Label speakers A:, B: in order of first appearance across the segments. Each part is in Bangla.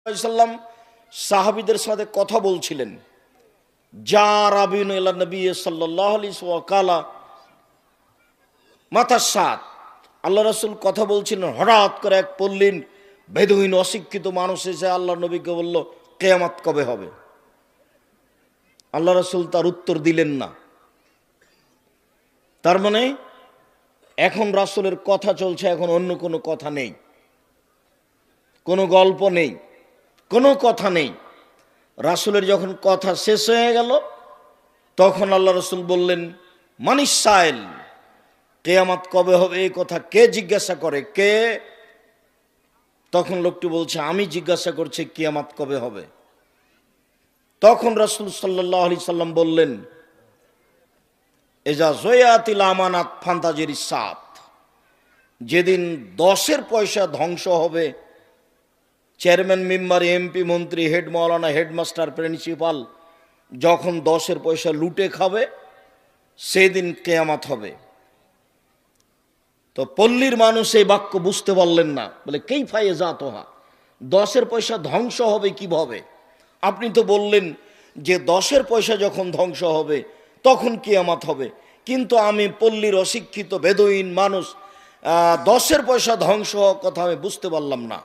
A: সাল্লাম সাহাবীদের সাথে কথা বলছিলেন। যা রাবিন ইলা নবী সাল্লাল্লাহু আলাইহি ওয়াকালা মাথা সাত, আল্লাহ রাসূল কথা বলছিলেন, হঠাৎ করে এক পল্লীন বেদুইন অশিক্ষিত মানুষ এসে আল্লাহ নবীকে বলল, কিয়ামত কবে হবে? আল্লাহ রাসূল তার উত্তর দিলেন না। তার মানে এখন রাসূলের কথা চলছে, এখন অন্য কোনো কথা নেই, কোনো গল্প নেই, কোনো কথা নেই। রাসূলের যখন কথা শেষ হয়ে গেল, তখন আল্লাহ রাসূল বললেন, মানিস সাইল, কিয়ামত কবে হবে এই কথা কে জিজ্ঞাসা করে? কে? তখন লোকটি বলছে, আমি জিজ্ঞাসা করছি কিয়ামত কবে হবে। তখন রাসূল সাল্লাল্লাহু আলাইহি সাল্লাম বললেন, এজা জয়াতিল আমানাত ফান্তাজিরিস সাত, যেদিন 10-এর পয়সা ধ্বংস হবে, চেয়ারম্যান, মেম্বার, এমপি, মন্ত্রী, হেড মাওলানা, হেডমাস্টার, প্রিন্সিপাল যখন 10-এর পয়সা লুটে খাবে, সেদিন কিয়ামত হবে। তো পল্লীর মানুষ এই বাক্য বুঝতে পারলেন না, বলে কাইফা ইয়াজাতুহা, 10-এর পয়সা ধ্বংস হবে কিভাবে? আপনি তো বললেন যে 10-এর পয়সা যখন ধ্বংস হবে তখন কিয়ামত হবে, কিন্তু আমি পল্লীর অশিক্ষিত বেদুইন মানুষ, 10-এর পয়সা ধ্বংস হওয়ার কথা আমি বুঝতে পারলাম না।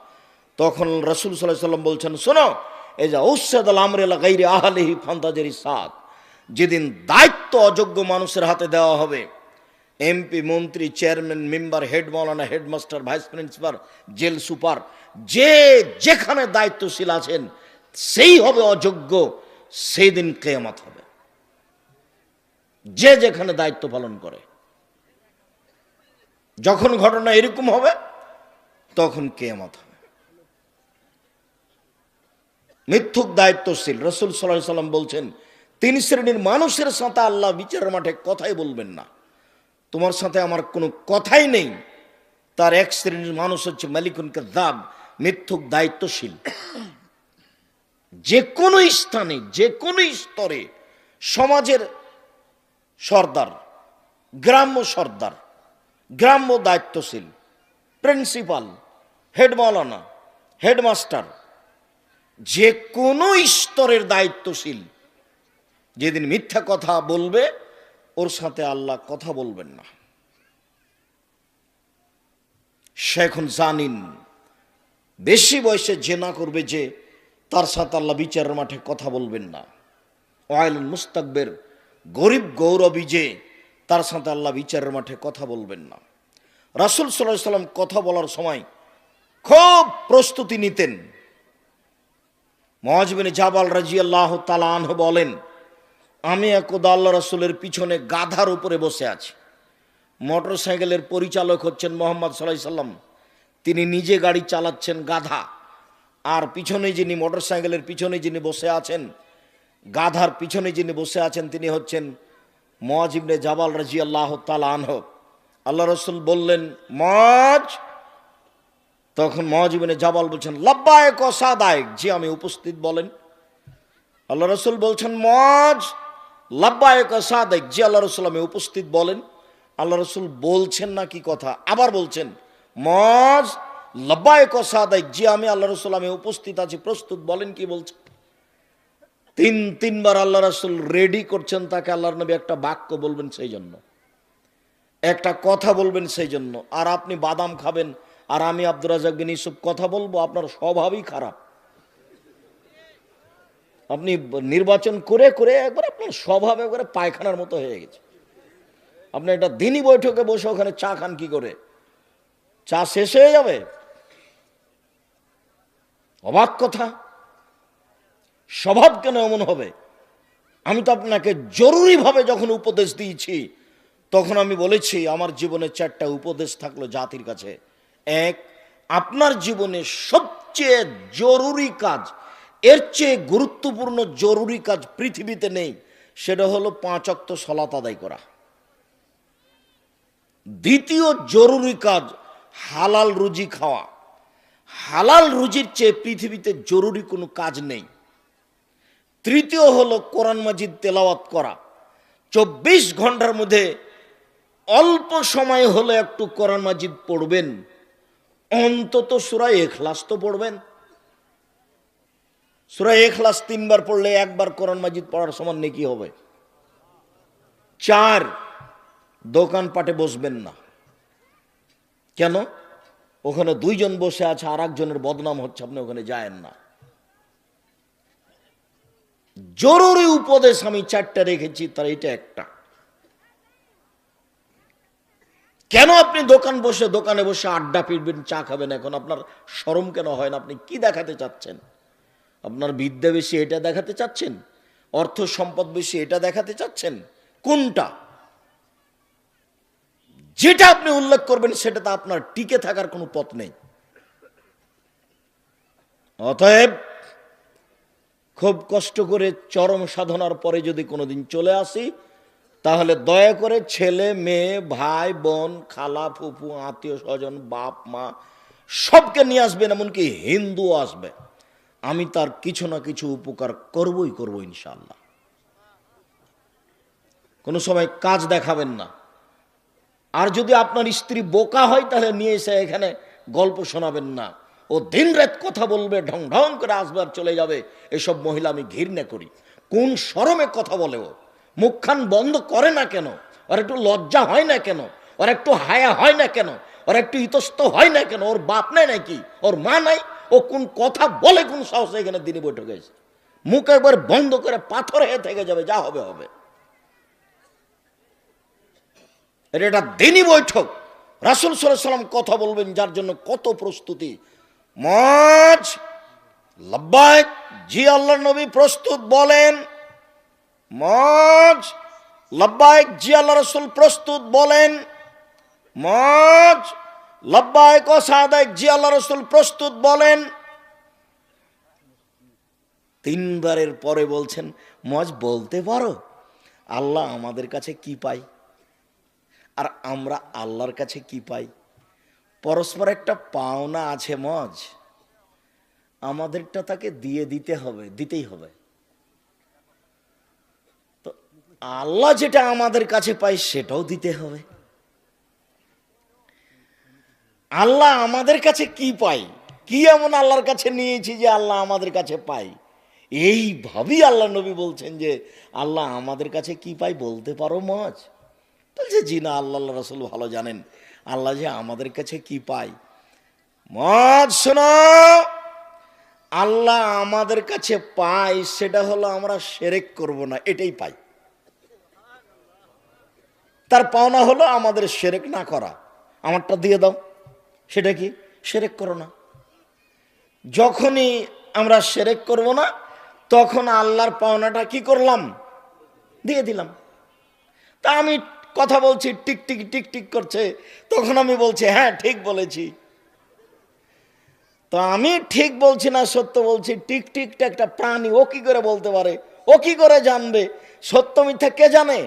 A: তখন রাসূল সাল্লাল্লাহু আলাইহি সাল্লাম বলছেন, শোনো, এই যে উসাদাল আমরে লা গায়রি আহলিহি ফান্তাজিরি সাত, যেদিন দায়িত্ব অযোগ্য মানুষের হাতে দেওয়া হবে, এমপি, মন্ত্রী, চেয়ারম্যান, মেম্বার, হেড মাওলানা, headmaster, vice principal, jail super, যে যেখানে দায়িত্বশীল আছেন সেই হবে অযোগ্য, সেই দিন কিয়ামত হবে। যে যেখানে দায়িত্ব পালন করে, যখন ঘটনা এরকম হবে তখন কিয়ামত হবে। মিথ্যুক দায়িত্বশীল, রাসূল সাল্লাল্লাহু আলাইহি সাল্লাম বলছেন, 3 শ্রেণীর মানুষের সাথে আল্লাহ বিচারের মাঠে কথাই বলবেন না। তোমার সাথে আমার কোনো কথাই নেই। তার এক শ্রেণীর মানুষ হচ্ছে মালিকুন কাযাব, মিথ্যুক দায়িত্বশীল। যে কোনো স্থানে, যে কোনো স্তরে, সমাজের সর্দার, গ্রাম্য সর্দার, গ্রাম্য দায়িত্বশীল, প্রিন্সিপাল, হেড মাওলানা, হেডমাস্টার, যে কোনো স্তরের দায়িত্বশীল যেদিন মিথ্যা কথা বলবে, ওর সাথে আল্লাহ কথা বলবেন না। সে এখন জানিন বেশি বয়সে জেনা করবে যে, তার সাথে আল্লাহ বিচারের মাঠে কথা বলবেন না। ওয়াইলুল মুস্তাকবির, গরিব গৌরবী যে, তার সাথে আল্লাহ বিচারের মাঠে কথা বলবেন না। রাসূল সাল্লাল্লাহু আলাইহি সাল্লাম কথা বলার সময় খুব প্রস্তুতি নিতেন। মুআয বিন জাবাল রাদিয়াল্লাহু তাআলা আনহু বলেন, আমি একদা আল্লাহ রাসূলের পিছনে গাধার উপরে বসে আছি। মোটর সাইকেলের পরিচালক হচ্ছেন মুহাম্মদ সাল্লাল্লাহু আলাইহি সাল্লাম, তিনি নিজে গাড়ি চালাচ্ছেন গাধা, আর পিছনে যিনি, মোটর সাইকেলের পিছনে যিনি বসে আছেন, গাধার পিছনে যিনি বসে আছেন, তিনি হচ্ছেন মুআয ইবনে জাবাল রাদিয়াল্লাহু তাআলা আনহু। আল্লাহ রাসূল বললেন, মুআয। তখন মুআয ইবনে জাবাল বলছেন, লাব্বাইক ওয়া সাদাইক, জি আমি উপস্থিত, বলেন। আল্লাহ রাসূল বলছেন, মুআয লাব্বাইক ওয়া সাদাইক, জি আল্লাহ রাসূল আমি উপস্থিত, বলেন। আল্লাহ রাসূল বলছেন না কি কথা, আবার বলছেন, মুআয লাব্বাইক ওয়া সাদাইক, জি আমি আল্লাহ রাসূল আমি উপস্থিত আছি, প্রস্তুত, বলেন কি বলছেন। তিনবার আল্লাহ রাসূল রেডি করছেন তাকে, আল্লাহর নবী একটা বাক্য বলবেন সেই জন্য, একটা কথা বলবেন সেই জন্য। আর আপনি বাদাম খাবেন আর আমি আব্দুর রাজ্জাক বিন ইউসুফ কথা বলবো, আপনার স্বভাবই খারাপ। আপনি নির্বাচন করে করে একবার আপনার স্বভাব একবারে পায়খানার মতো হয়ে গেছে। আপনি একটা দিনই বৈঠকে বসে ওখানে চা খান কি করে? চা শেষ হয়ে যাবে। অবাক কথা, স্বভাব কেন এমন হবে? আমি তো আপনাকে জরুরিভাবে যখন উপদেশ দিয়েছি, তখন আমি বলেছি আমার জীবনে 4টা উপদেশ থাকলো জাতির কাছে। এক, আপনার জীবনে সবচেয়ে জরুরি কাজ, এর চেয়ে গুরুত্বপূর্ণ জরুরি কাজ পৃথিবীতে নেই, সেটা হলো 5 ওয়াক্ত সালাত আদায় করা। দ্বিতীয় জরুরি কাজ হালাল রুজি খাওয়া। হালাল রুজির চেয়ে পৃথিবীতে জরুরি কোনো কাজ নেই। তৃতীয় হলো কোরআন মাজিদ তেলাওয়াত করা। 24 ঘন্টার মধ্যে অল্প সময় হলে একটু কোরআন মাজিদ পড়বেন, অন্তত সূরা ইখলাস তো পড়বেন। সূরা ইখলাস 3 বার পড়লে একবার কোরআন মাজিদ পড়ার সমান নেকি হবে। 4, দোকানপাটে বসবেন না। কেন? ওখানে 2 জন বসে আছে, আর একজনের বদনাম হচ্ছে, আপনি ওখানে যায়েন না। জরুরি উপদেশ আমি 4টা রেখেছি, তার এটা একটা। কেন আপনি দোকানে বসে আড্ডা পিটবেন, চা খাবেন? এখন আপনার শরম কেন হয় না? আপনি কি দেখাতে চাচ্ছেন? আপনার বিদ্যা বেশি এটা দেখাতে চাচ্ছেন? অর্থ সম্পদ বেশি এটা দেখাতে চাচ্ছেন? কোনটা? যেটা আপনি উল্লেখ করবেন সেটাতে আপনার টিকে থাকার কোনো পথ নেই। অতএব খুব কষ্ট করে চরম সাধনার পরে যদি কোনোদিন চলে আসি, তাহলে দয়া করে ছেলে মেয়ে ভাই বোন খালা ফুফু আত্মীয় স্বজন বাপ মা সবকে নিয়ে আসবেন, এমনকি হিন্দু আসবে। আমি তার কিছু না কিছু উপকার করবই করব ইনশাআল্লাহ। কোনো সময় কাজ দেখাবেন না। আর যদি আপনার স্ত্রী বোকা হয় তাহলে নিয়ে এসে এখানে গল্প শোনাবেন না। ও দিন রাত কথা বলবে, ঢং ঢং করে আসবে আর চলে যাবে। এসব মহিলা আমি ঘৃণা করি। কোন শরমে কথা বলে ও? মুখখান বন্ধ করে না কেন? ওর একটু লজ্জা হয় না কেন? ওর একটু হায়া হয় না কেন? ওর একটু ইতস্ত হয় না কেন? ওর বাপ নাই নাকি? ওর মা নাই? ও কোন কথা বলে, কোন সাহসে এখানে দিনে বৈঠকে এসে মুখ একবার বন্ধ করে পাথর হয়ে থেকে যাবে, যা হবে হবে। এটা দিনই বৈঠক। রাসূল সাল্লাল্লাহু আলাইহি ওয়াসাল্লাম কথা বলবেন, যার জন্য কত প্রস্তুতি। মজ লাব্বাইক, জি আল্লাহর নবী প্রস্তুত, বলেন। মজ লাব্বাইক, জি আল্লাহ রাসূল প্রস্তুত, বলেন। মজ লাব্বাইক ও সাদাইক, জি আল্লাহ রাসূল প্রস্তুত, বলেন। 3 বারের পরে বলছেন, মজ বলতে পারো আল্লাহ আমাদের কাছে কি পাই আর আমরা আল্লাহর কাছে কি পাই? পরস্পর একটা পাওনা আছে মজ, আমাদেরটা তাকে দিয়ে দিতে হবে, দিতেই হবে। তো আল্লাহ যেটা আমাদের কাছে পাই সেটাও দিতে হবে। আল্লাহ আমাদের কাছে কি পাই, কি এমন আল্লাহর কাছে নিয়েছি যে আল্লাহ আমাদের কাছে পাই? এইভাবেই আল্লাহ নবী বলছেন যে আল্লাহ আমাদের কাছে কি পাই বলতে পারো মজ? বলছে জি না, আল্লাহ রাসূল ভালো জানেন আল্লাহ যে আমাদের কাছে কি পাই। মজ শোনো, আল্লাহ আমাদের কাছে পাই সেটা হলো আমরা শিরক করব না, এটাই পাই। তার পাওনা হলো আমাদের শিরক না করা। আমারটা দিয়ে দাও, সেটা কি? শিরক করো না। যখনই আমরা শিরক করব না, তখন আল্লাহর পাওনাটা কি করলাম? দিয়ে দিলাম। তা আমি কথা বলছি, টিকটিক টিকটিক করছে, তখন আমি বলছি হ্যাঁ ঠিক বলেছি। তো আমি ঠিক বলছি না সত্য বলছি? টিকটিকটা একটা প্রাণী, ও কি করে বলতে পারে? ও কি করে জানবে? সত্য মিথ্যা কে জানে?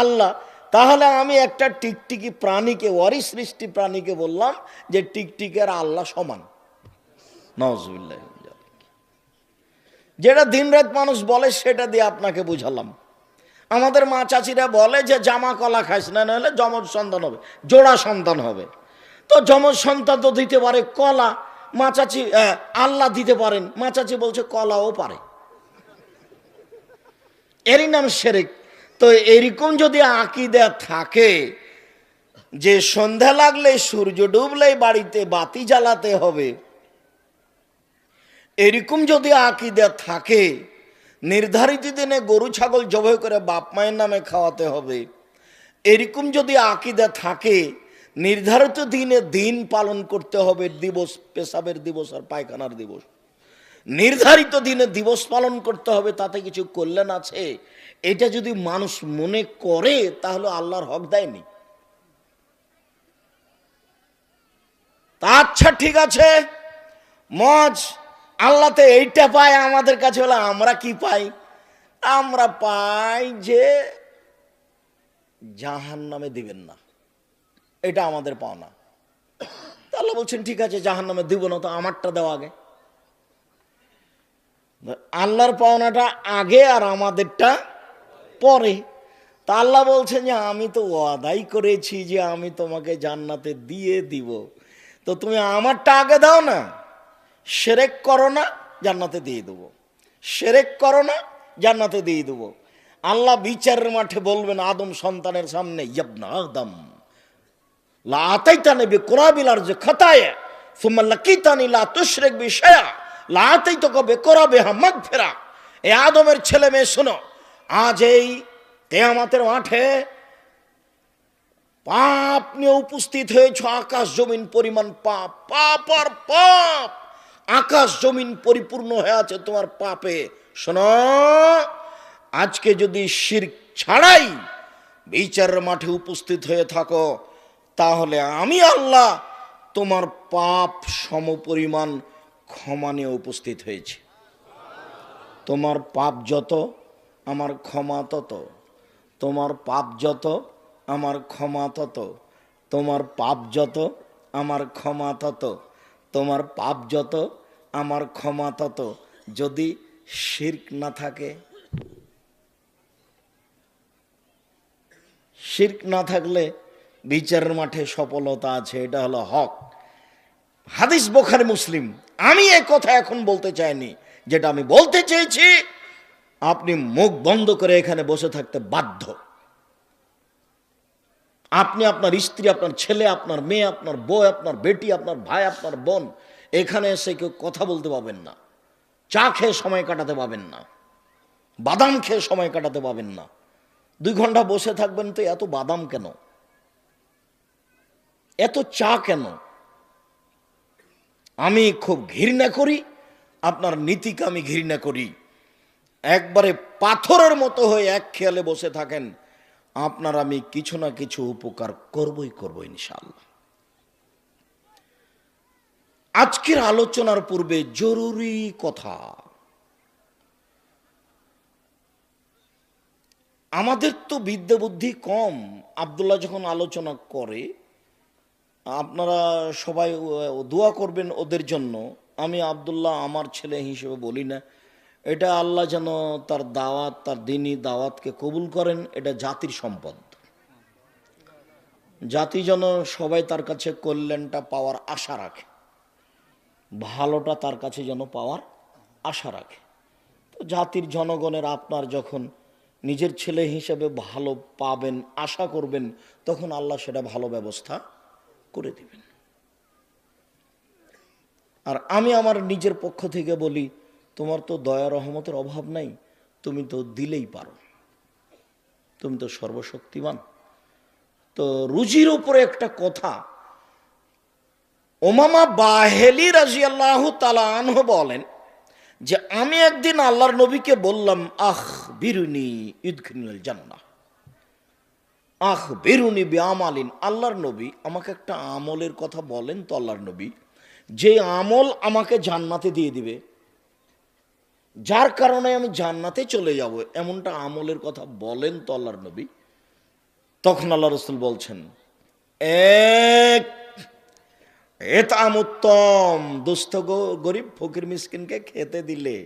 A: আল্লাহ। তাহলে আমি একটা টিকটিকি প্রাণীকে, ওরই সৃষ্টি প্রাণীকে বললাম যে টিকটিকের আল্লাহ সমান। নাউজুবিল্লাহ। যেটা দিনরাত মানুষ বলে সেটা দিয়ে আপনাকে বুঝালাম। আমাদের মা চাচিরা বলে যে জামা কলা খাইস না, নাহলে যমজ সন্তান হবে, জোড়া সন্তান হবে। তো যমজ সন্তান তো দিতে পারে কলা, মা চাচি আল্লাহ দিতে পারেন, মা চাচি বলছে কলাও পারে, এরই নাম শিরক। তো এরকম যদি আকীদা থাকে যে সন্ধ্যা লাগলে সূর্য ডুবলেই বাড়িতে বাতি জ্বালাতে হবে, এরকম যদি আকীদা থাকে, নির্ধারিত দিনে গরু ছাগল জবাই করে বাপ মায়ের নামে খাওয়াতে হবে, এরকম যদি আকীদা থাকে, নির্ধারিত দিনে দিন পালন করতে হবে, দিবস, পেশাবের দিবস আর পায়খানার দিবস, নির্ধারিত দিনে দিবস পালন করতে হবে, তাতে কিছু কল্যাণ আছে, এটা যদি মানুষ মনে করে তাহলে আল্লাহর হক দেয়নি। তা আচ্ছা ঠিক আছে মজ, আল্লাহতে এইটা পাই, আমাদের কাছে হলো আমরা কি পাই? আমরা পাই যে জাহান্নামে দিবেন না, এটা আমাদের পাওনা। আল্লাহ বলছেন ঠিক আছে জাহান্নামে দিব না, তো আমারটা দেওয়া আগে। আল্লাহর পাওনাটা আগে আর আমাদেরটা পরে। তা আল্লাহ বলছেন যে আমি তো ওয়াদাই করেছি যে আমি তোমাকে জান্নাতে দিয়ে দিব, তো তুমি আমারটা আগে দাও না, শিরক করো না, জান্নাতে দিয়ে দেবো, শিরক করো না, জান্নাতে দিয়ে দেবো। আল্লাহ বিচারের মাঠে বলবেন আদম সন্তানের সামনে, ইবনা আদম লা আতাইতানি বিকুরাবিল আরজি খাতায়া সুম্মা লাকিতানি লা তুশরিক বি শাইআ লা আতাইতুকা বিকুরাবিহা মাগফিরা। এ আদমের ছেলে মেয়ে শোনো, আজ এই কিয়ামতের মাঠে পাপ নিয়ে উপস্থিত হয়েছ, আকাশ জমিন পরিমাণ পাপ, পাপ আর পাপ, আকাশ জমিন পরিপূর্ণ হয়ে আছে তোমার পাপে। শোনো, আজকে যদি শিরক ছাড়াই বিচারের মাঠে উপস্থিত হয়ে থাকো, তাহলে আমি আল্লাহ তোমার পাপ সমপরিমাণ ক্ষমা নিয়ে উপস্থিত হয়েছি। তোমার পাপ যত আমার ক্ষমা তত, তোমার পাপ যত আমার ক্ষমা তত, তোমার পাপ যত আমার ক্ষমা তত, তোমার পাপ যত আমার ক্ষমা তত। যদি শিরক না থাকে, শিরক না থাকলে বিচারের মাঠে সফলতা আছে, এটা হলো হক। হাদিস বুখারী মুসলিম। আমি এই কথা এখন বলতে চাইনি, যেটা আমি বলতে চেয়েছি আপনি মুখ বন্ধ করে এখানে বসে থাকতে বাধ্য। আপনি, আপনার স্ত্রী, আপনার ছেলে, আপনার মেয়ে, আপনার বউ, আপনার বেটি, আপনার ভাই, আপনার বোন, এখানে এসে কেউ কথা বলতে পাবেন না, চা খেয়ে সময় কাটাতে পাবেন না, বাদাম খেয়ে সময় কাটাতে পাবেন না। 2 ঘন্টা বসে থাকবেন তো এত বাদাম কেন, এত চা কেন? আমি খুব ঘৃণা করি, আপনার নীতিকে আমি ঘৃণা করি। একবারে পাথরের মতো হয়ে এক খেয়ালে বসে থাকেন, আপনার আমি কিছু না কিছু উপকার করবই করব ইনশাআল্লাহ। আজকের আলোচনার পূর্বে জরুরি কথা, আমাদের তো বিদ্যা বুদ্ধি কম। আব্দুল্লাহ যখন আলোচনা করে, আপনারা সবাই দোয়া করবেন ওদের জন্য। আমি আব্দুল্লাহ আমার ছেলে হিসেবে বলি না, এটা আল্লাহ যেন তার দাওয়াত, তার দ্বীনি দাওয়াতকে কবুল করেন। এটা জাতির সম্পদ, জাতি যেন সবাই তার কাছে কল্যাণটা পাওয়ার আশা রাখে, ভালোটা তার কাছে যেন পাওয়ার আশা রাখে। তো জাতির জনগণের আপনার যখন নিজের ছেলে হিসেবে ভালো পাবেন আশা করবেন, তখন আল্লাহ সেটা ভালো ব্যবস্থা করে দিবেন। আর আমি আমার নিজের পক্ষ থেকে বলি, তোমার তো দয়া রহমতের অভাব নাই, তুমি তো দিলেই পারো, তুমি তো সর্বশক্তিমান। তো রুজির উপরে একটা কথা, ওমামা বাহেলি রাদিয়াল্লাহু তাআলা আনহু বলেন যে আমি একদিন আল্লাহর নবীকে বললাম, আখ বিরুনি ইদখিলুল জান্নাহ, আখ বিরুনি বিআমালিন, আল্লাহর নবী আমাকে একটা আমলের কথা বলেন তো আল্লাহর নবী, যে আমল আমাকে জান্নাতে দিয়ে দিবে, যার কারণে আমি জান্নাতে চলে যাব, এমনটা আমলের কথা বলেন তো আল্লাহর নবী। তখন আল্লাহ রাসূল বলছেন, এক এতাম উত্তম, দুস্থ গরিব ফকির মিসকিনকে খেতে দিলে।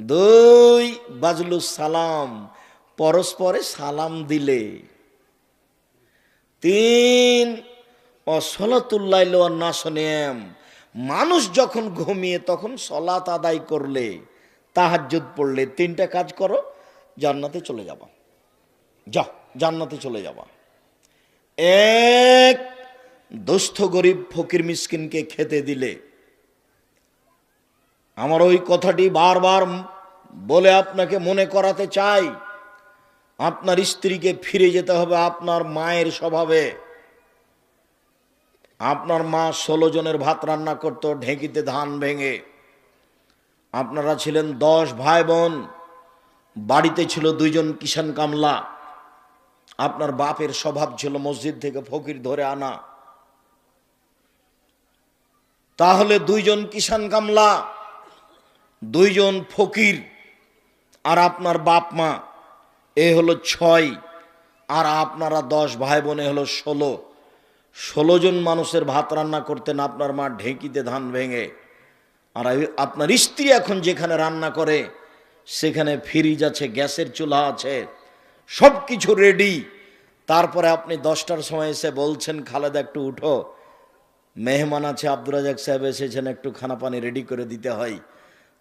A: 2 বাজলুস সালাম, পরস্পরে সালাম দিলে। 3 অসলাতুল লাইল ওয়ান নাস নিয়াম, মানুষ যখন ঘুমিয়ে তখন সলাত আদায় করলে, তাহাজ্জুদ পড়লে, 3টা কাজ করো, জান্নাতে চলে যাবা। যাও, জান্নাতে চলে যাবা। 1 দুস্থ গরিব ফকির মিসকিনকে খেতে দিলে। আমার ওই কথাটি বারবার বলে আপনাকে মনে করাতে চাই, আপনার স্ত্রীকে ফিরে যেতে হবে আপনার মায়ের স্বভাবে। আপনার মা 16 জনের ভাত রান্না করত ঢেঁকিতে ধান ভেঙে। আপনারা ছিলেন 10 ভাই বোন, বাড়িতে ছিল 2 জন কিষান কামলা। আপনার বাপের স্বভাব ছিল মসজিদ থেকে ফকির ধরে আনা। তাহলে 2 জন কিষান কামলা, 2 জন ফকির, আর আপনার বাপ মা, এ হলো 6, আর আপনারা 10 ভাই বোনে হলো 16 জন মানুষের ভাত রান্না করতেন আপনার মা ঢেঁকিতে ধান ভেঙে। আর আপনার স্ত্রী এখন যেখানে রান্না করে সেখানে ফ্রিজ আছে, গ্যাসের চুলা আছে, সব কিছু রেডি। তারপরে আপনি 10টার সময় এসে বলছেন, খালেদা একটু উঠো, মেহমান আছে, আব্দুর রাজাক সাহেব এসেছেন, একটু খানা পানি রেডি করে দিতে হয়,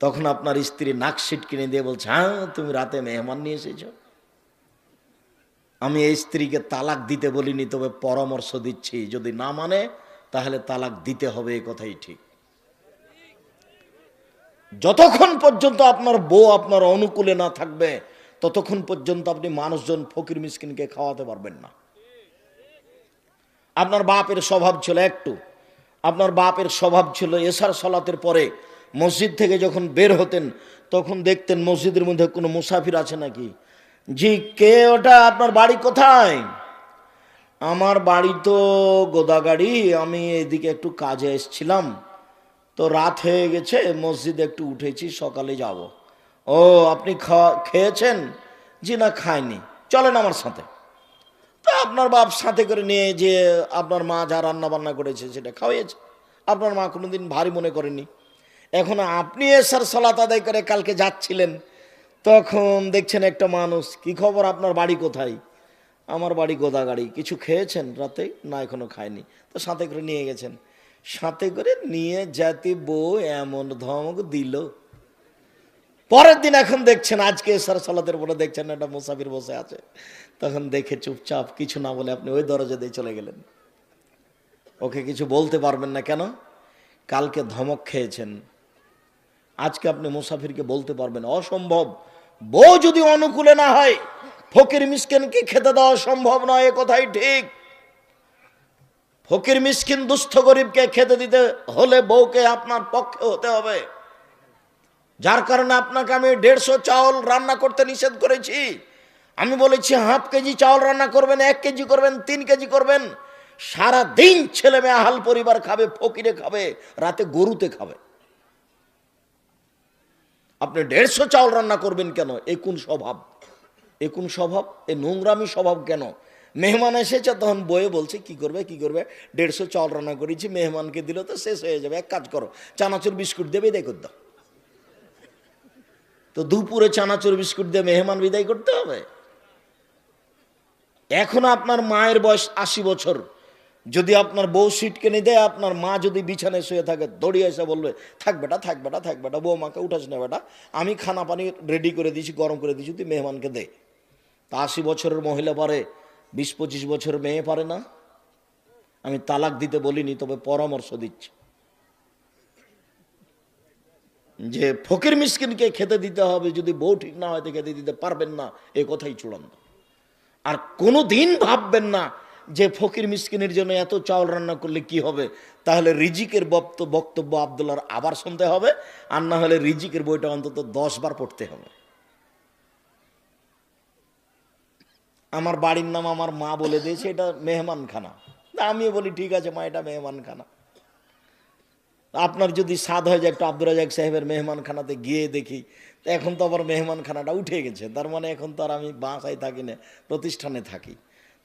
A: তখন আপনার স্ত্রী নাকশিট কিনে দিয়ে বলছে, হ্যাঁ তুমি রাতে মেহমান নিয়ে এসেছ। আমি এই স্ত্রীকে তালাক দিতে বলিনি, তবে পরামর্শ দিচ্ছি, যদি না মানে তাহলে তালাক দিতে হবে, এই কথাই ঠিক। যতক্ষণ পর্যন্ত আপনার বউ আপনার অনুকূলে না থাকবে ততক্ষণ পর্যন্ত আপনি মানুষজন ফকির মিসকিনকে খাওয়াতে পারবেন না। আপনার বাপের স্বভাব ছিল আপনার বাপের স্বভাব ছিল এশার সালাতের পরে মসজিদ থেকে যখন বের হতেন তখন দেখতেন মসজিদের মধ্যে কোনো মুসাফির আছে নাকি। জি, কে ওটা? আপনার বাড়ি কোথায়? আমার বাড়ি তো গোদাগাড়ি, আমি এদিকে একটু কাজে এসেছিলাম, তো রাত হয়ে গেছে, মসজিদে একটু উঠেছি, সকালে যাব। ও, আপনি খেয়েছেন? জি না, খাইনি, চলেন আমার সাথে। তা আপনার বাপ সাথে করে নিয়ে যে আপনার মা যা রান্না বান্না করেছে সেটা খাওয়াইছে। আপনার মা কোনোদিন ভারী মনে করেনি। এখন আপনি এসার সালাত আদায় করে কালকে যাচ্ছিলেন, তখন দেখছেন একটা মানুষ, কি খবর, আপনার বাড়ি কোথায়? আমার বাড়ি গোদাগাড়ি। কিছু খেয়েছেন রাতে? না, এখনো খায়নি। তো সাথে করে নিয়ে গেছেন। সাথে করে নিয়ে যেতে বউ এমন ধমক দিল। পরের দিন এখন দেখছেন, আজকে এসার সালাতের পরে দেখছেন একটা মুসাফির বসে আছে, তখন দেখে চুপচাপ কিছু না বলে আপনি ওই দরজা দিয়ে চলে গেলেন। ওকে কিছু বলতে পারবেন না, কেন? কালকে ধমক খেয়েছেন, আজকে আপনি মুসাফিরকে বলতে পারবেন? অসম্ভব। বউ যদি অনুকূলে না হয় ফকির মিসকিনকে খেতে দেওয়া সম্ভব নয়, এ কথাই ঠিক। ফকির মিসকিন দুস্থ গরিবকে খেতে দিতে হলে বউকে আপনার পক্ষে হতে হবে। যার কারণে আপনাকে আমি 150 চাউল রান্না করতে নিষেধ করেছি। আমি বলেছি হাফ কেজি চাউল রান্না করবেন, 1 কেজি করবেন, 3 কেজি করবেন। সারা দিন ছেলে মেয়ে আহাল পরিবার খাবে, ফকিরে খাবে, রাতে গরুতে খাবে। আপনি 150 চাউল রান্না করবেন কেন? এ কোন স্বভাব? এ কোন স্বভাব? এ নোংরামি স্বভাব কেন? মেহমান এসেছে, তখন বয়ে বলছে কি করবে 150 চাউল রান্না করেছি, মেহমানকে দিল তো শেষ হয়ে যাবে, এক কাজ করো, চানাচুর বিস্কুট দেবে বিদায় করে দাও। তো দুপুরে চানাচুর বিস্কুট দিয়ে মেহমান বিদায় করতে হবে? এখন আপনার মায়ের বয়স 80 বছর, যদি আপনার বউ সিট কিনে দেয়, আপনার মা যদি বিছানায় শুয়ে থাকে, দড়িয়ে এসে বলবে, থাক বেটা, থাক বেটা, থাক বেটা, বউ মাকে উঠাস না বেটা, আমি খানা পানি রেডি করে দিয়েছি, গরম করে দিয়েছি, তুই মেহমানকে দে। তা 80 বছরের মহিলা পারে, 20-25 বছরের মেয়ে পারে না? আমি তালাক দিতে বলিনি, তবে পরামর্শ দিচ্ছি যে ফকির মিসকিনকে খেতে দিতে হবে, যদি বউ ঠিক না হয় তো খেতে দিতে পারবেন না, এ কথাই চূড়ান্ত। আর কোনো দিন ভাববেন না যে ফকির মিসকিনের জন্য এত চাউল রান্না করলে কি হবে, তাহলে রিজিকের বক্তব্য আব্দুল্লাহর আবার শুনতে হবে, আর না হলে রিজিকের বইটা অন্তত 10 বার পড়তে হবে। আমার বাড়ির নাম আমার মা বলে দিয়েছে এটা মেহমানখানা, আমিও বলি ঠিক আছে মা, এটা মেহমানখানা। আপনার যদি সাদ হয়ে যায় একটু আব্দুর রাজাক সাহেবের মেহমানখানাতে গিয়ে দেখি, এখন তো আবার মেহমানখানাটা উঠে গেছে, তার মানে এখন তো আর আমি বাসায় থাকি না, প্রতিষ্ঠানে থাকি।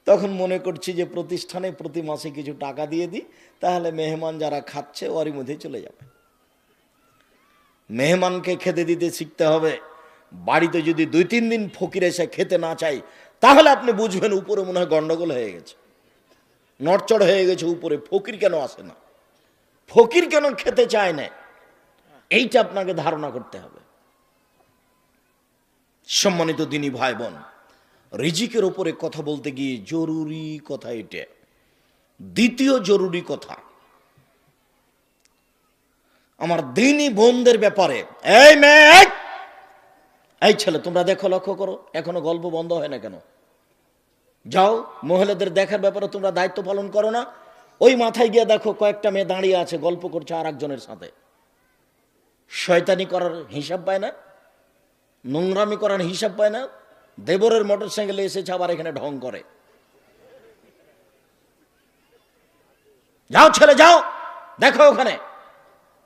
A: তখন মনে করছি যে প্রতিষ্ঠানে প্রতি মাসে কিছু টাকা দিয়ে দিই, তাহলে মেহমান যারা খাচ্ছে ওরই মধ্যে চলে যাবে। মেহমানকে খেতে দিতে শিখতে হবে। বাড়িতে যদি 2-3 দিন ফকির এসে খেতে না চাই, তাহলে আপনি বুঝবেন উপরে মনে হয় গন্ডগোল হয়ে গেছে, নড়চড় হয়ে গেছে উপরে। ফকির কেন আসে না, ফকির কেন খেতে চায় না, এইটা আপনাকে ধারণা করতে হবে। সম্মানিত দিনী ভাই বোন, রিজিকের উপরে কথা বলতে গিয়ে জরুরি কথা এটা। দ্বিতীয় জরুরি কথা আমার দিনী বোনদের ব্যাপারে। এই মেয়ে, এই ছেলে, তোমরা দেখো, লক্ষ্য করো, এখনো গল্প বন্ধ হয় না কেন? যাও, মহিলাদের দেখার ব্যাপারে তোমরা দায়িত্ব পালন করো না? ওই মাথায় গিয়ে দেখো, কয়েকটা মেয়ে দাঁড়িয়ে আছে, গল্প করছে আর একজনের সাথে। শয়তানি করার হিসাব পায় না, নোংরামি করার হিসাব পায় না, দেবরের মোটর সাইকেলে এসেছে আবার এখানে ঢং করে। যাও ছেলে, যাও, দেখো ওখানে।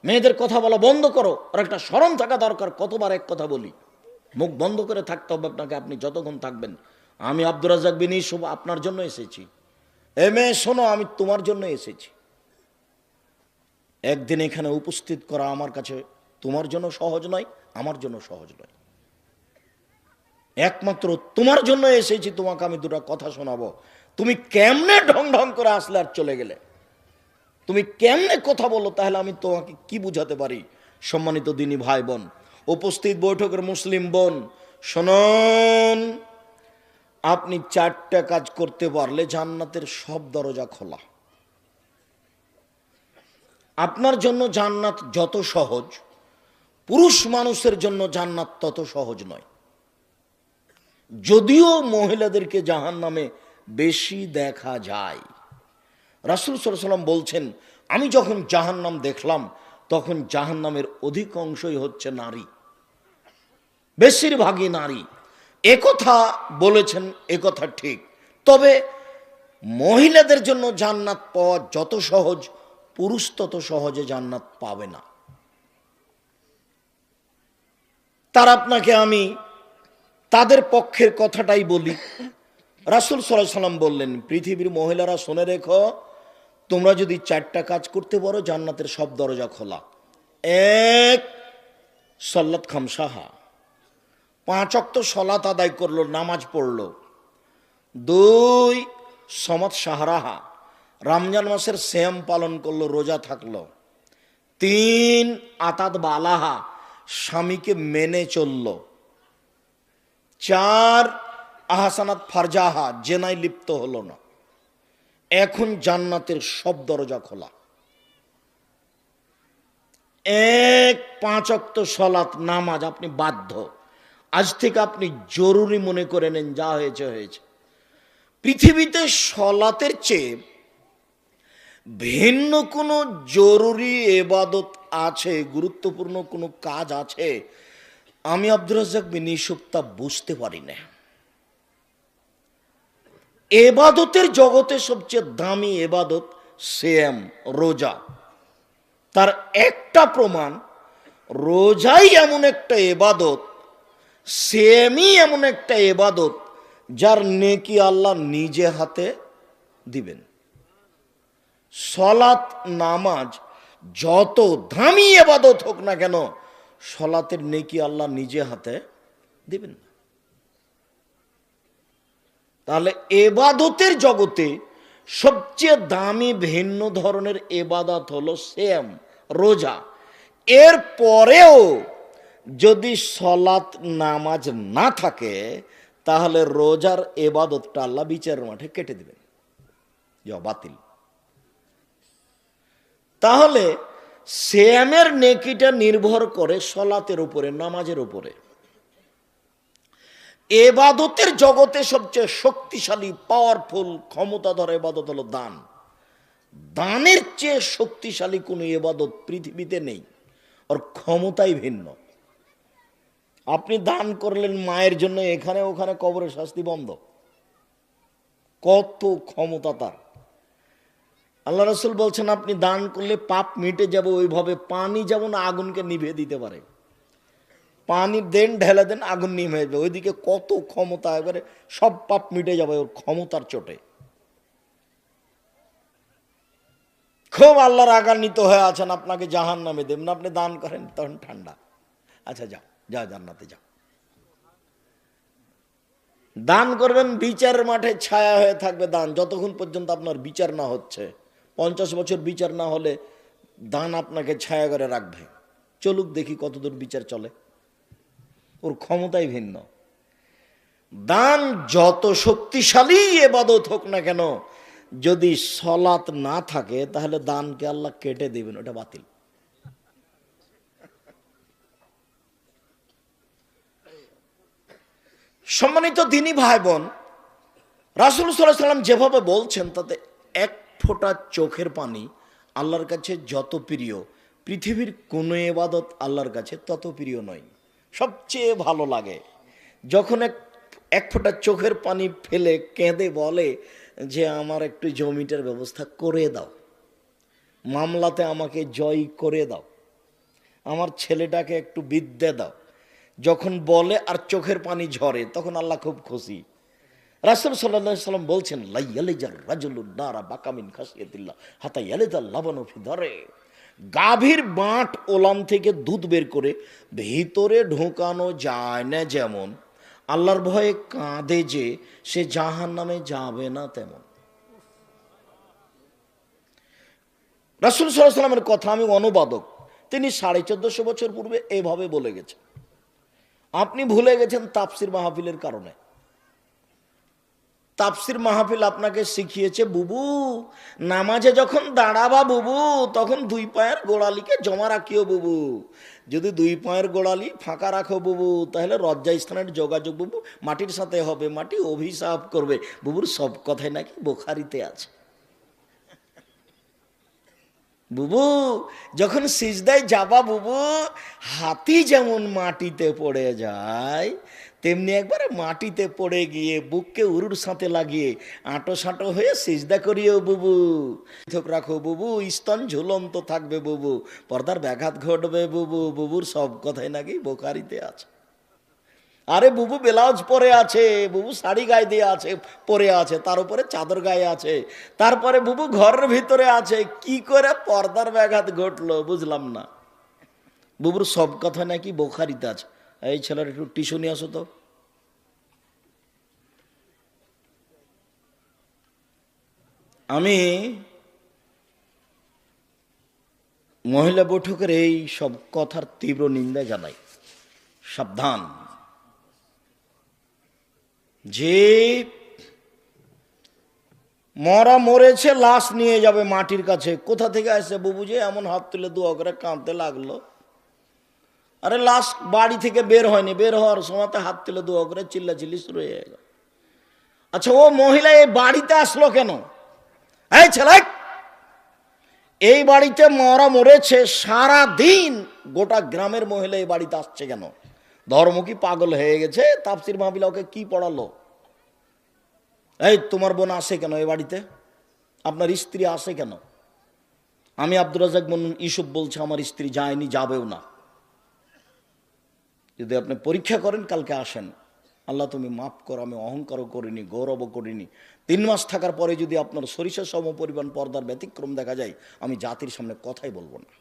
A: মেয়েদের কথা বলা বন্ধ করো, আর একটা শরম থাকা দরকার। কতবার এক কথা বলি, মুখ বন্ধ করে থাকতে হবে আপনাকে, আপনি যতক্ষণ থাকবেন। আমি আব্দুর রাজ্জাক বিন ইউসুফ আপনার জন্য এসেছি। এ মেয়ে শোনো, আমি তোমার জন্য এসেছি। একদিন এখানে উপস্থিত করা আমার কাছে তোমার জন্য সহজ নয়, আমার জন্য সহজ নয়। একমাত্র তোমার জন্য এসেছি, তোমাকে আমি দুটো কথা শোনাবো। তুমি কেমনে ঢং ঢং করে আসলে আর চলে গেলে? তুমি কেমনে কথা বলো, তাহলে আমি তোমাকে কি বুঝাতে পারি? সম্মানিত দিনী ভাই বোন, উপস্থিত বৈঠকের মুসলিম বোন, শুনুন, আপনি 4টা কাজ করতে পারলে জান্নাতের সব দরজা খোলা। আপনার জন্য জান্নাত যত সহজ, পুরুষ মানুষের জন্য জান্নাত তত সহজ নয়। যদিও মহিলাদেরকে জাহান্নামে বেশি দেখা যায়। রাসূল সাল্লাল্লাহু আলাইহি ওয়াসাল্লাম বলছেন, আমি যখন জাহান্নাম দেখলাম তখন জাহান্নামের অধিকাংশই হচ্ছে নারী, বেশিরভাগই নারী। একথা বলেছেন, একথা ঠিক। তবে মহিলাদের জন্য জান্নাত পাওয়া যত সহজ, পুরুষ তত সহজে জান্নাত পাবে না। তার আপনাকে আমি তাদের পক্ষের কথাটাই বলি। রাসূল সাল্লাল্লাহু আলাইহি ওয়াসাল্লাম বললেন, পৃথিবীর মহিলারা শুনে রেখো, তোমরা যদি 4টা কাজ করতে পারো জান্নাতের সব দরজা খোলা। 1, সল্লাত খামসাহা, 5 ওয়াক্ত সলাত আদায় করলো, নামাজ পড়লো। 2, সমাত শাহরাহা, রমজান মাসের সিয়াম পালন করলো, রোজা থাকলো। 3, আতাদ বালাহা, স্বামীকে মেনে চললো। 4, আহসানাত ফারজাহা, জেনায় লিপ্ত হলো না। এখন জান্নাতের সব দরজা খোলা। 1, 5 ওয়াক্ত সলাত নামাজ আপনি বাধ্য, আজ থেকে আপনি জরুরি মনে করে নেন, যা হয়েছে হয়েছে। পৃথিবীতে সলাতের চেয়ে ভিন্ন কোনো জরুরি ইবাদত আছে, গুরুত্বপূর্ণ কোনো কাজ আছে, আমি আব্দুর রাজ্জাক বিন ইউসুফ তা বুঝতে পারি না। এবাদতের জগতে সবচেয়ে দামি এবাদত সিয়াম, রোজা। তার একটা প্রমাণ, রোজাই এমন একটা এবাদত, সিয়ামই এমন একটা এবাদত যার নেকি আল্লাহ নিজে হাতে দিবেন। সলাত নামাজ যত দামি এবাদত হোক না কেন, সলাতের নেকি আল্লাহ নিজে হাতে দিবেন না। তাহলে এবাদতের জগতে সবচেয়ে দামি ভিন্ন ধরনের এবাদত হলো সিয়াম, রোজা। এর পরেও যদি সলাত নামাজ না থাকে, তাহলে রোজার এবাদতটা আল্লাহ বিচারের মাঠে কেটে দিবেন, যা বাতিল। তাহলে সিয়ামের নেকিটা নির্ভর করে সলাতের উপরে, নামাজের উপরে। এবাদতের জগতে সবচেয়ে শক্তিশালী, পাওয়ারফুল, ক্ষমতাধর এবাদত হলো দান। দানের চেয়ে শক্তিশালী কোনো এবাদত পৃথিবীতে নেই, ওর ক্ষমতাই ভিন্ন। আপনি দান করলেন মায়ের জন্য, এখানে ওখানে কবরের শাস্তি বন্ধ, কত ক্ষমতা তার। আল্লাহ রাসূল বলছেন, আপনি দান করলে পাপ মিটে যাবে, ওইভাবে পানি যেমন আগুনকে নিভিয়ে দিতে পারে। পানি দেন, ঢেলে দেন, আগুন নিভে যাবে। ওইদিকে কত ক্ষমতা, এবারে সব পাপ মিটে যাবে ওর ক্ষমতার চোটে। খুব আল্লাহ রাগান্বিত হয়ে আছেন, আপনাকে জাহান্নামে দেবেন, আপনি দান করেন, তখন ঠান্ডা, আচ্ছা যাও, যাও জান্নাতে যাও। দান করবেন, বিচারের মাঠে ছায়া হয়ে থাকবে দান, যতক্ষণ পর্যন্ত আপনার বিচার না হচ্ছে। 50 বছর বিচার না হলে দান আপনাকে ছায়া করে রাখবে। চলুক দেখি কতদূর বিচার চলে, ওর ক্ষমতাই ভিন্ন। দান যত শক্তিশালী ইবাদত হোক না কেন, যদি সলাত না থাকে তাহলে দানকে আল্লাহ কেটে দিবেন, ওটা বাতিল। সম্মানিত দিনী ভাই বোন, রাসূল সাল্লাল্লাহু আলাইহি ওয়াসাল্লাম যেভাবে বলছেন, তাতে এক ফোঁটা চোখের পানি আল্লাহর কাছে যত প্রিয়, পৃথিবীর কোনো ইবাদত আল্লাহর কাছে তত প্রিয় নয়। সবচেয়ে ভালো লাগে যখন এক ফোঁটা চোখের পানি ফেলে কেঁদে বলে যে আমার একটু জমিটার ব্যবস্থা করে দাও, মামলাতে আমাকে জয় করে দাও, আমার ছেলেটাকে একটু বিদ্যা দাও। যখন বলে আর চোখের পানি ঝরে, তখন আল্লাহ খুব খুশি। রাসূল সাল্লাল্লাহু আলাইহি ওয়াসাল্লাম বলছেন, লা ইয়ালিজার রাজুলুন নারা বাকামিন খাসিয়াতিল্লাহ হাতা ইয়ালিজাল লাবানু ফি দারে। গাভীর বাঁট ওলান থেকে দুধ বের করে ভিতরে ঢোকানো যায় না যেমন, আল্লাহর ভয়ে কাঁদে যে সে জাহান্নামে যাবে না তেমন। রাসূল সাল্লাল্লাহু আলাইহি ওয়াসাল্লামের কথা, আমি অনুবাদক, তিনি 1450 বছর পূর্বে এভাবে বলে গেছেন। আপনি ভুলে গেছেন তাফসির মাহফিলের কারণে। তাফসির মাহফিল আপনাকে শিখিয়েছে, বুবু নামাজে যখন দাঁড়াবা বুবু, তখন দুই পায়ের গোড়ালিকে জমা রাখিও বুবু। যদি দুই পায়ের গোড়ালি ফাঁকা রাখো বুবু, তাহলে লজ্জা স্থানের যোগাযোগ বুবু মাটির সাথে হবে, মাটি অভিশাপ করবে। বুবুর সব কথাই নাকি বুখারীতে আছে। বুবু যখন সিজদায় যাবা বুবু, হাতি যেমন মাটিতে পড়ে যায়, তেমনি একবারে মাটিতে পড়ে গিয়ে বুককে উরুর সাথে লাগিয়ে আঁটো সাঁটো হয়ে সিজদা করিও বুবু। পৃথক রাখো বুবু, স্তন ঝুলন্ত থাকবে বুবু, পর্দার ব্যাঘাত ঘটবে বুবু। বুবুর সব কথাই নাকি বুখারীতে আছে। আরে বুবু ব্লাউজ পরে আছে, বুবু শাড়ি গায়ে দিয়ে আছে, পরে আছে, তার উপরে চাদর গায়ে আছে, তারপরে বুবু ঘরের ভিতরে আছে, কি করে পর্দার ব্যাঘাত ঘটলো বুঝলাম না। বুবুর সব কথা নাকি বুখারীতে আছে। এই ছেলের একটু টিস্যু নিয়ে আসো তো। আমি মহিলা বৈঠকের এই সব কথার তীব্র নিন্দা জানাই। সাবধান, যে মরা মরেছে লাশ নিয়ে যাবে মাটির কাছে, কোথা থেকে আসছে বুবু যে এমন হাত তুলে দোয়া করে কাঁদতে লাগলো? আরে লাশ বাড়ি থেকে বের হয়নি, বের হওয়ার সময়তে হাত তুলে দোয়া করে চিল্লাচিল্লি শুরু হয়ে গেল। আচ্ছা ও মহিলা এই বাড়িতে আসলো কেন? এই ছেলে, এই বাড়িতে মরা মরেছে, সারা দিন গোটা গ্রামের মহিলা এই বাড়িতে আসছে কেন? ধর্ম কি পাগল হয়ে গেছে? তাফসির মাহফিল ওকে কি পড়ালো? এই তোমার বোন আসে কেন এই বাড়িতে? আপনার স্ত্রী আসে কেন? আমি আব্দুর রাজ্জাক মন্ডল ইউসুফ বলছি, আমার স্ত্রী যায়নি, যাবেও না। যদি আপনি পরীক্ষা করেন কালকে আসেন। আল্লাহ তুমি মাফ করো, আমি অহংকারও করিনি, গৌরবও করিনি। 3 মাস থাকার পরে যদি আপনার সরিষা সম পরিমাণ পর্দার ব্যতিক্রম দেখা যায়, আমি জাতির সামনে কথাই বলবো না।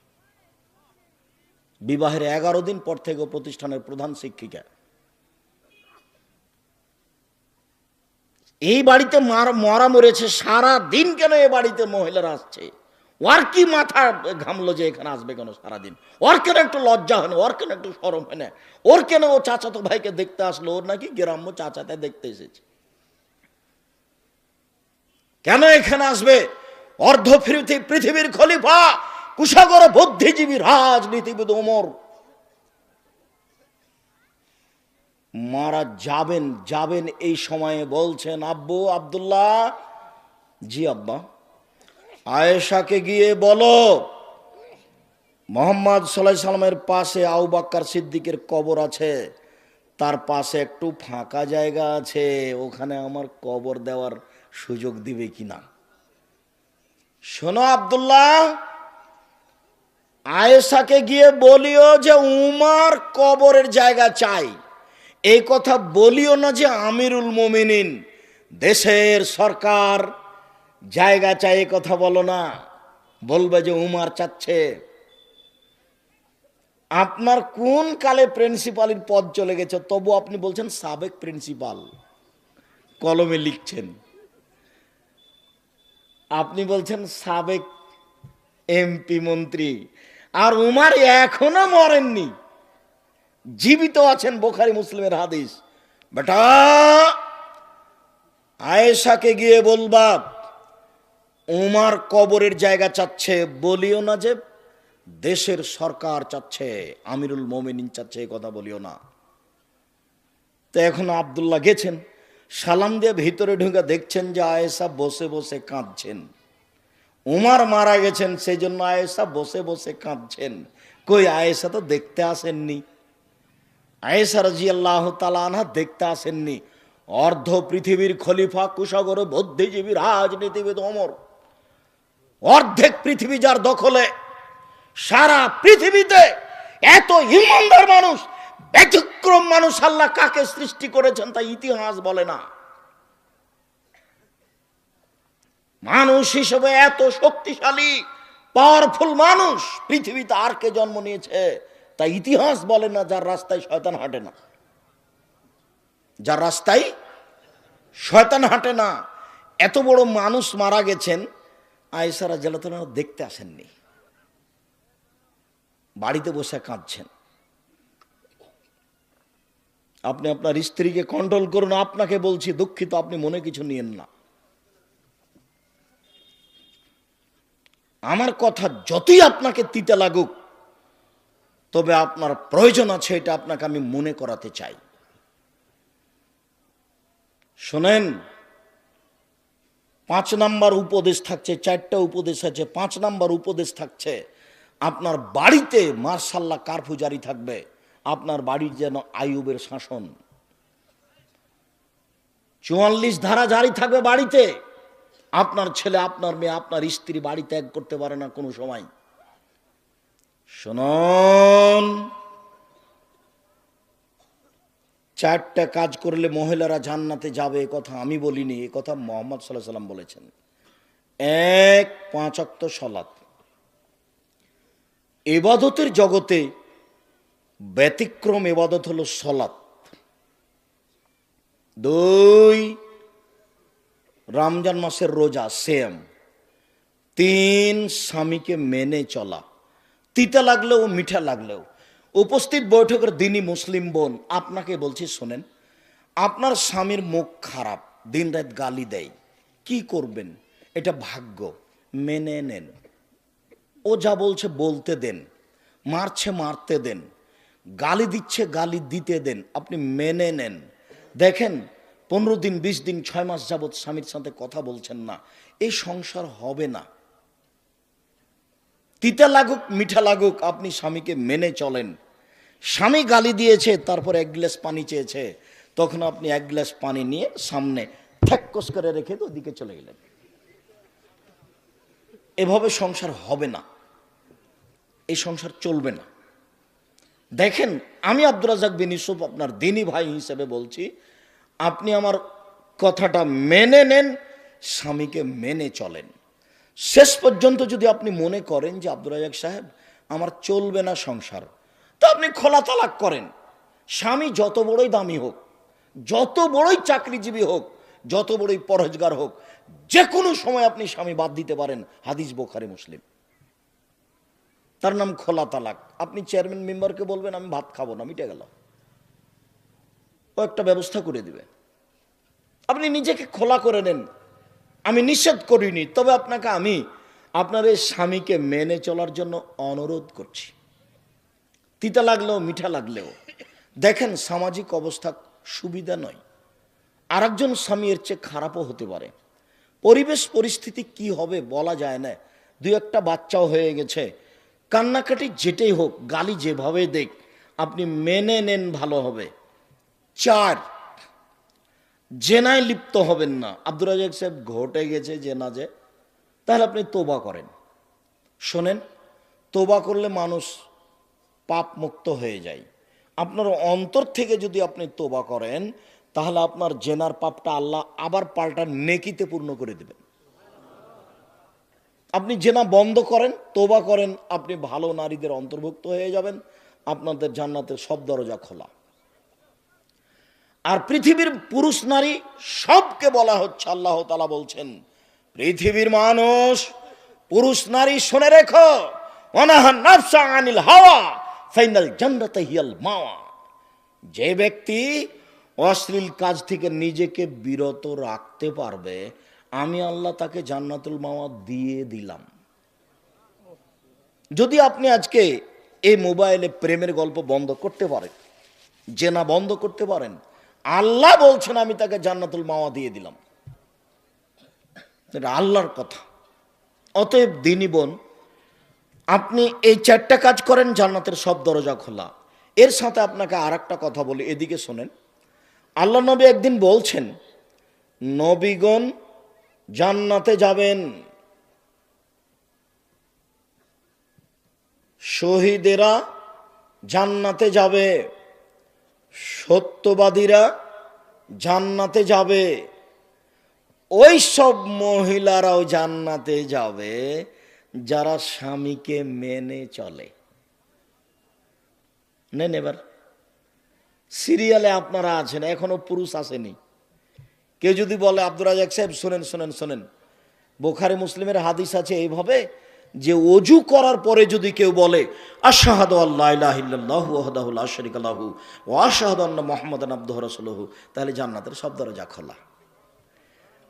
A: বিবাহের 11 দিন পর থেকে প্রতিষ্ঠানের প্রধান শিক্ষিকা। এই বাড়িতে মরা মরেছে, সারা দিন কেন এ বাড়িতে মহিলারা আসছে? ওর কি মাথা ঘামলো যে এখানে আসবে কেন সারাদিন? ওর কেন একটু লজ্জা হয় না? ওর কেন একটু শরম হয় না? ওর কেন ও চাচাতো ভাইকে দেখতে আসলো? ওর নাকি গ্রাম্য চাচাতে দেখতে এসেছে, কেন এখানে আসবে? অর্ধ পৃথিবীর খলিফা, কুশাগর বুদ্ধিজীবী, রাজনীতিবিদ ওমর মারা যাবেন এই সময়ে বলছেন, আব্বু আব্দুল্লাহ, জি আব্বা, আয়েশাকে গিয়ে বলো মোহাম্মদ সাল্লাল্লাহু আলাইহি সাল্লামের পাশে আবু বকর সিদ্দিকের কবর আছে, তার পাশে একটু ফাঁকা জায়গা আছে, ওখানে আমার কবর দেওয়ার সুযোগ দিবে কিনা। শোনো আব্দুল্লাহ, আয়েশাকে গিয়ে বলিও যে উমর কবরের জায়গা চাই। এই কথা বলিও না যে আমিরুল মুমিনিন, দেশের সরকার জায়গা চাই, এই কথা বলো না। বলবে যে উমর চাচ্ছে। আপনার কোন কালে প্রিন্সিপালের পদ চলে গেছে, তবু আপনি বলছেন সাবেক প্রিন্সিপাল, কলমে লিখছেন। আপনি বলছেন সাবেক এমপি মন্ত্রী, আর উমর এখনো মরেননি, জীবিত আছেন। বুখারী মুসলিমের হাদিস। বেটা, আয়েশাকে গিয়ে বলবা উমর কবরের জায়গা চাচ্ছে, বলিও না যে দেশের সরকার চাচ্ছে, আমিরুল মুমিনিন চাচ্ছে, এই কথা বলিও না। তো এখন আব্দুল্লাহ গেছেন, সালাম দিয়ে ভিতরে ঢুকে দেখছেন যে আয়েশা বসে বসে কাঁদছেন। উমর মারা গেছেন, সেই জন্য আয়েশা বসে বসে কাঁদছেন। কই আয়েশা তো দেখতে আসেননি। আয়েশা রাদিয়াল্লাহু তাআলা আনহা দেখতে আসেননি। অর্ধ পৃথিবীর খলিফা, কুশাগর বুদ্ধিজীবী, রাজনীতিবিদ ওমর, অর্ধেক পৃথিবী যার দখলে, সারা পৃথিবীতে এত ইমানদার মানুষ, ব্যতিক্রম মানুষ আল্লাহ কাকে সৃষ্টি করেছেন তা ইতিহাস বলে না। মানুষ হিসেবে এত শক্তিশালী পাওয়ারফুল মানুষ পৃথিবীতে আর কে জন্ম নিয়েছে তা ইতিহাস বলে না। যার রাস্তায় শয়তান হাঁটে না, যার রাস্তায় শয়তান হাঁটে না। এত বড় মানুষ মারা গেছেন, আয়েশা রাদিয়াল্লাহু তাআলা দেখতে আসেননি, বাড়িতে বসে কাঁদছেন। আপনি আপনার স্ত্রীকে কন্ট্রোল করুন, আপনাকে বলছি, দুঃখিত, আপনি মনে কিছু নিয়েন না। আমার কথা যতই আপনাকে তিতে লাগুক, তবে আপনার প্রয়োজন আছে, এটা আপনাকে আমি মনে করাতে চাই। শোনেন, 5 নাম্বার উপদেশ থাকছে, 4টা উপদেশ আছে। 5 নাম্বার উপদেশ থাকছে, আপনার বাড়িতে মার্শাল্লাহ কারফিউ জারি থাকবে। আপনার বাড়ির যেন আইয়ুবের শাসন, 44 ধারা জারি থাকবে বাড়িতে। আপনার ছেলে, আপনার মেয়ে, আপনার স্ত্রী বাড়ি ত্যাগ করতে পারে না কোনো সময়। শুনুন, 4টা কাজ করলে মহিলারা জান্নাতে যাবে, এ কথা আমি বলিনি, এ কথা মুহাম্মদ সাল্লাল্লাহু আলাইহি সাল্লাম বলেছেন। 1, 5 ওয়াক্ত সালাত। ইবাদতের জগতে ব্যতিক্রম ইবাদত হলো সালাত। 2, রমজান মাসের রোজা, সেম। 3, স্বামীকে মেনে চলা, তিতা লাগলেও মিঠা লাগলেও। উপস্থিত বৈঠকের দিনই মুসলিম বোন, আপনাকে বলছি শোনেন, আপনার স্বামীর মুখ খারাপ, দিন রাত গালি দেয়, কি করবেন? এটা ভাগ্য, মেনে নেন। ও যা বলছে বলতে দেন, মারছে মারতে দেন, গালি দিচ্ছে গালি দিতে দেন, আপনি মেনে নেন। দেখেন 15 দিন, 20 দিন, 6 মাস যাবৎ স্বামীর সাথে কথা বলছেন না, এই সংসার হবে না। তিতা লাগুক মিঠা লাগুক, আপনি স্বামীকে মেনে চলেন। স্বামী গালি দিয়েছে, তারপর 1 গ্লাস পানি চেয়েছে, তখন আপনি 1 গ্লাস পানি নিয়ে সামনে ঠ্যাক্কস করে রেখে তো ওদিকে চলে গেলেন। এভাবে সংসার হবে না, এই সংসার চলবে না। দেখেন, আমি আব্দুর রাজ্জাক বিন ইউসুফ আপনার দিনী ভাই হিসেবে বলছি, আপনি আমার কথাটা মেনে নেন, স্বামীকে মেনে চলেন। শেষ পর্যন্ত যদি আপনি মনে করেন যে আব্দুর রাজ্জাক সাহেব আমার চলবে না সংসার, তো আপনি খোলা তালাক করেন। স্বামী যত বড়ই দামি হোক, যত বড়ই চাকরিজীবী হোক, যত বড়ই পরহেজগার হোক, যে কোনো সময় আপনি স্বামী বাদ দিতে পারেন। হাদিস বুখারী মুসলিম, তার নাম খোলা তালাক। আপনি চেয়ারম্যান মেম্বারকে বলবেন আমি ভাত খাবো না, মিটে গেল, ও একটা ব্যবস্থা করে দিবে। আপনি নিজেকে খোলা করে নেন, আমি নিষেধ করিনি, তবে আপনাকে আমি আপনার এই স্বামীকে মেনে চলার জন্য অনুরোধ করছি, তিতা লাগলেও মিঠা লাগলেও। দেখেন, সামাজিক অবস্থা সুবিধা নয়, আরেকজন স্বামী এর চেয়ে খারাপও হতে পারে। পরিবেশ পরিস্থিতি কি হবে বলা যায় না, 2-1টা বাচ্চাও হয়ে গেছে, কান্নাকাটি যেটাই হোক, গালি যেভাবে দেখ, আপনি মেনে নেন, ভালো হবে। 4, জেনায় লিপ্ত হবেন না। আব্দুর রাজ্জাক সাহেব ঘটে গেছে জেনা, যে তাহলে আপনি তোবা করেন। শোনেন, তোবা করলে মানুষ পাপ মুক্ত হয়ে যায়। আপনার অন্তর থেকে যদি আপনি তোবা করেন, তাহলে আপনার জেনার পাপটা আল্লাহ আবার পাল্টা নেকিতে পূর্ণ করে দেবেন। আপনি জেনা বন্ধ করেন, তোবা করেন, আপনি ভালো নারীদের অন্তর্ভুক্ত হয়ে যাবেন, আপনাদের জান্নাতের সব দরজা খোলা। আর পৃথিবীর পুরুষ নারী সবকে বলা হচ্ছে, আল্লাহ তাআলা বলছেন, পৃথিবীর মানুষ পুরুষ নারী শুনে রেখো, ওয়ানাহা নাফসা আনিল হাওয়া ফাইনাল জান্নাতা হিয়াল মাওয়া। যে ব্যক্তি অশ্লীল কাজ থেকে নিজেকে বিরত রাখতে পারবে, আমি আল্লাহ তাকে জান্নাতুল মাওয়া দিয়ে দিলাম। যদি আপনি আজকে এই মোবাইলে প্রেমের গল্প বন্ধ করতে পারেন, জেনা বন্ধ করতে পারেন, আল্লাহ বলছেন আমি তাকে জান্নাতুল মাওয়া দিয়ে দিলাম। এটা আল্লাহর কথা। অতএব দিনী বোন, আপনি এই 4টা কাজ করেন, জান্নাতের সব দরজা খোলা। এর সাথে আপনাকে আর একটা কথা বলি, এদিকে শোনেন। আল্লাহ নবী একদিন বলছেন, নবীগণ জান্নাতে যাবেন, শহীদেরা জান্নাতে যাবে, সত্যবাদীরা জান্নাতে যাবে, ওই সব মহিলারাও জান্নাতে যাবে যারা স্বামীকে মেনে চলে। নেন, এবার সিরিয়ালে আপনারা আছেন, এখনো পুরুষ আসেনি। কেউ যদি বলে আব্দুর রাজ্জাক সাহেব শোনেন শোনেন শোনেন, বুখারী মুসলিমের হাদিস আছে এইভাবে যে ওযু করার পরে যদি কেউ বলে আশহাদু আল্লা ইলাহা ইল্লাল্লাহু ওয়াহদাহু লা শারীকা লাহু ওয়া আশহাদু আন্না মুহাম্মাদান আবদুহু ওয়া রাসূলুহু, তাহলে জান্নাতের সব দরজা খোলা।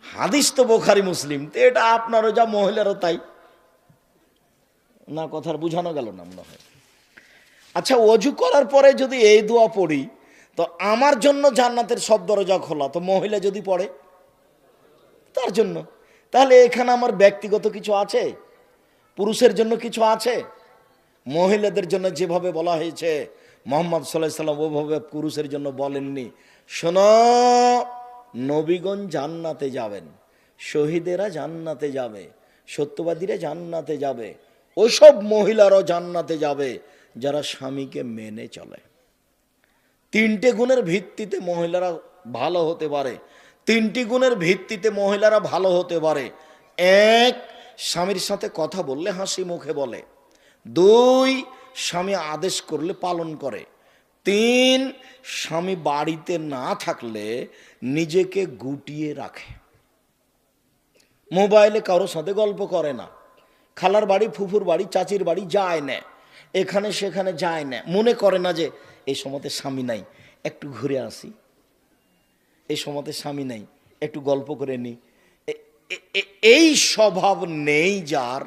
A: হাদিস তো বুখারী মুসলিম, তো এটা আপনারও যা মহিলারও তাই না, কথার বুঝানো গেল না মনে হয়। আচ্ছা, ওযু করার পরে যদি এই দোয়া পড়ি তো আমার জন্য জান্নাতের সব দরজা খোলা, তো মহিলা যদি পড়ে তার জন্য, তাহলে এখানে আমার ব্যক্তিগত কিছু আছে, পুরুষের জন্য কিছু আছে? মহিলাদের জন্য যেভাবে বলা হয়েছে মুহাম্মদ সাল্লাল্লাহু আলাইহি সাল্লাম ওভাবে পুরুষের জন্য বলেননি। শোনো, নবীগণ জান্নাতে যাবেন, শহীদেরা জান্নাতে যাবে, সত্যবাদীরা জান্নাতে যাবে, ওইসব মহিলারাও জান্নাতে যাবে যারা স্বামীকে মেনে চলে। তিনটে গুণের ভিত্তিতে মহিলারা ভালো হতে পারে, তিনটি গুণের ভিত্তিতে মহিলারা ভালো হতে পারে। এক, স্বামীর সাথে কথা বললে হাসি মুখে বলে। দুই, স্বামী আদেশ করলে পালন করে। তিন, স্বামী বাড়িতে না থাকলে নিজেকে গুটিয়ে রাখে, মোবাইলে কারোর সাথে গল্প করে না, খালার বাড়ি, ফুফুর বাড়ি, চাচির বাড়ি যায় না, এখানে সেখানে যায় না, মনে করে না যে এই সময়তে স্বামী নাই একটু ঘুরে আসি, এই সময়তে স্বামী নাই একটু গল্প করে নি। এই স্বভাব নেই যার,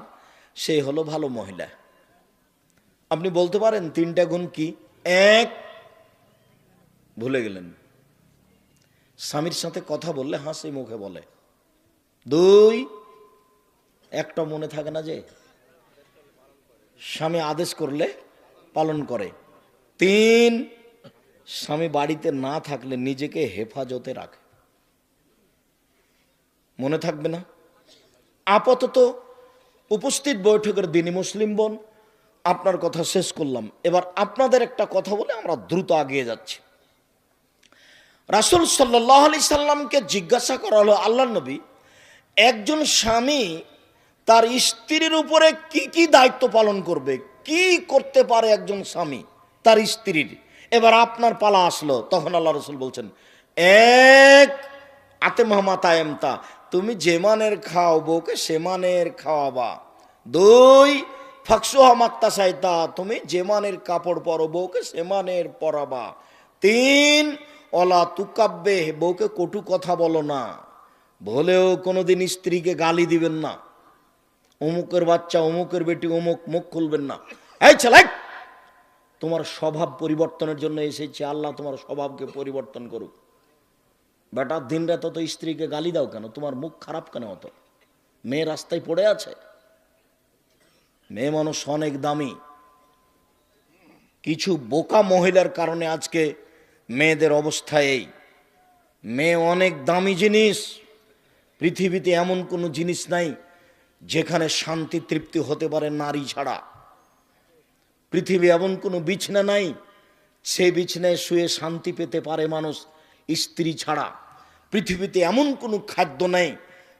A: সে হলো ভালো মহিলা। আপনি বলতে পারেন তিনটা গুণ কি? এক, ভুলে গেলেন, স্বামীর সাথে কথা বললে হাসি মুখে বলে। দুই, একটা মনে থাকে না যে স্বামী আদেশ করলে পালন করে। তিন, স্বামী বাড়িতে না থাকলে নিজেকে হেফাজতে রাখে। মনে থাকবে না? আপাতত উপস্থিত বৈঠকের দিনই মুসলিম বোন, আপনার কথা শেষ করলাম। এবার আপনাদের একটা কথা বলে আমরা দ্রুত আগিয়ে যাচ্ছি। রাসূল সাল্লাল্লাহু আলাইহি সাল্লামকে জিজ্ঞাসা করা হলো, আল্লাহর নবী, একজন স্বামী তার স্ত্রীর উপরে কি কি দায়িত্ব পালন করবে, কি করতে পারে একজন স্বামী তার স্ত্রীর? এবার আপনার পালা আসলো, তখন আল্লাহ রাসূল বলছেন, এক, আতেমাতা এমতা, তুমি যে মানের খাও বউকে সে মানের খাওয়াবা। দুই, ফাকসুহা মাক্তাসাইতা, তুমি যে মানের কাপড় পরো বউকে সে মানের পরাবা। তিন, অলা তুকাব্বে, বউকে কটু কথা বলো না, বলেও কোনোদিন স্ত্রীকে গালি দিবেন না, অমুকের বাচ্চা, অমুকের বেটি, অমুক, মুখ খুলবেন না। এই ছেলে, তোমার স্বভাব পরিবর্তনের জন্য এসেছে, আল্লাহ তোমার স্বভাবকে পরিবর্তন করুক। বেটা, দিন রাত তো স্ত্রীকে গালি দাও কেন? তোমার মুখ খারাপ কেন অত? মেয়ে রাস্তায় পড়ে আছে, মেয়ে মানুষ অনেক দামি। কিছু বোকা মহিলার কারণে আজকে মেয়েদের অবস্থা এই। মেয়ে অনেক দামি জিনিস, পৃথিবীতে এমন কোনো জিনিস নাই যেখানে শান্তি তৃপ্তি হতে পারে নারী ছাড়া। পৃথিবী এমন কোনো বিছানা নাই সেই বিছানায় শুয়ে শান্তি পেতে পারে মানুষ স্ত্রী ছাড়া। পৃথিবীতে এমন কোনো খাদ্য নেই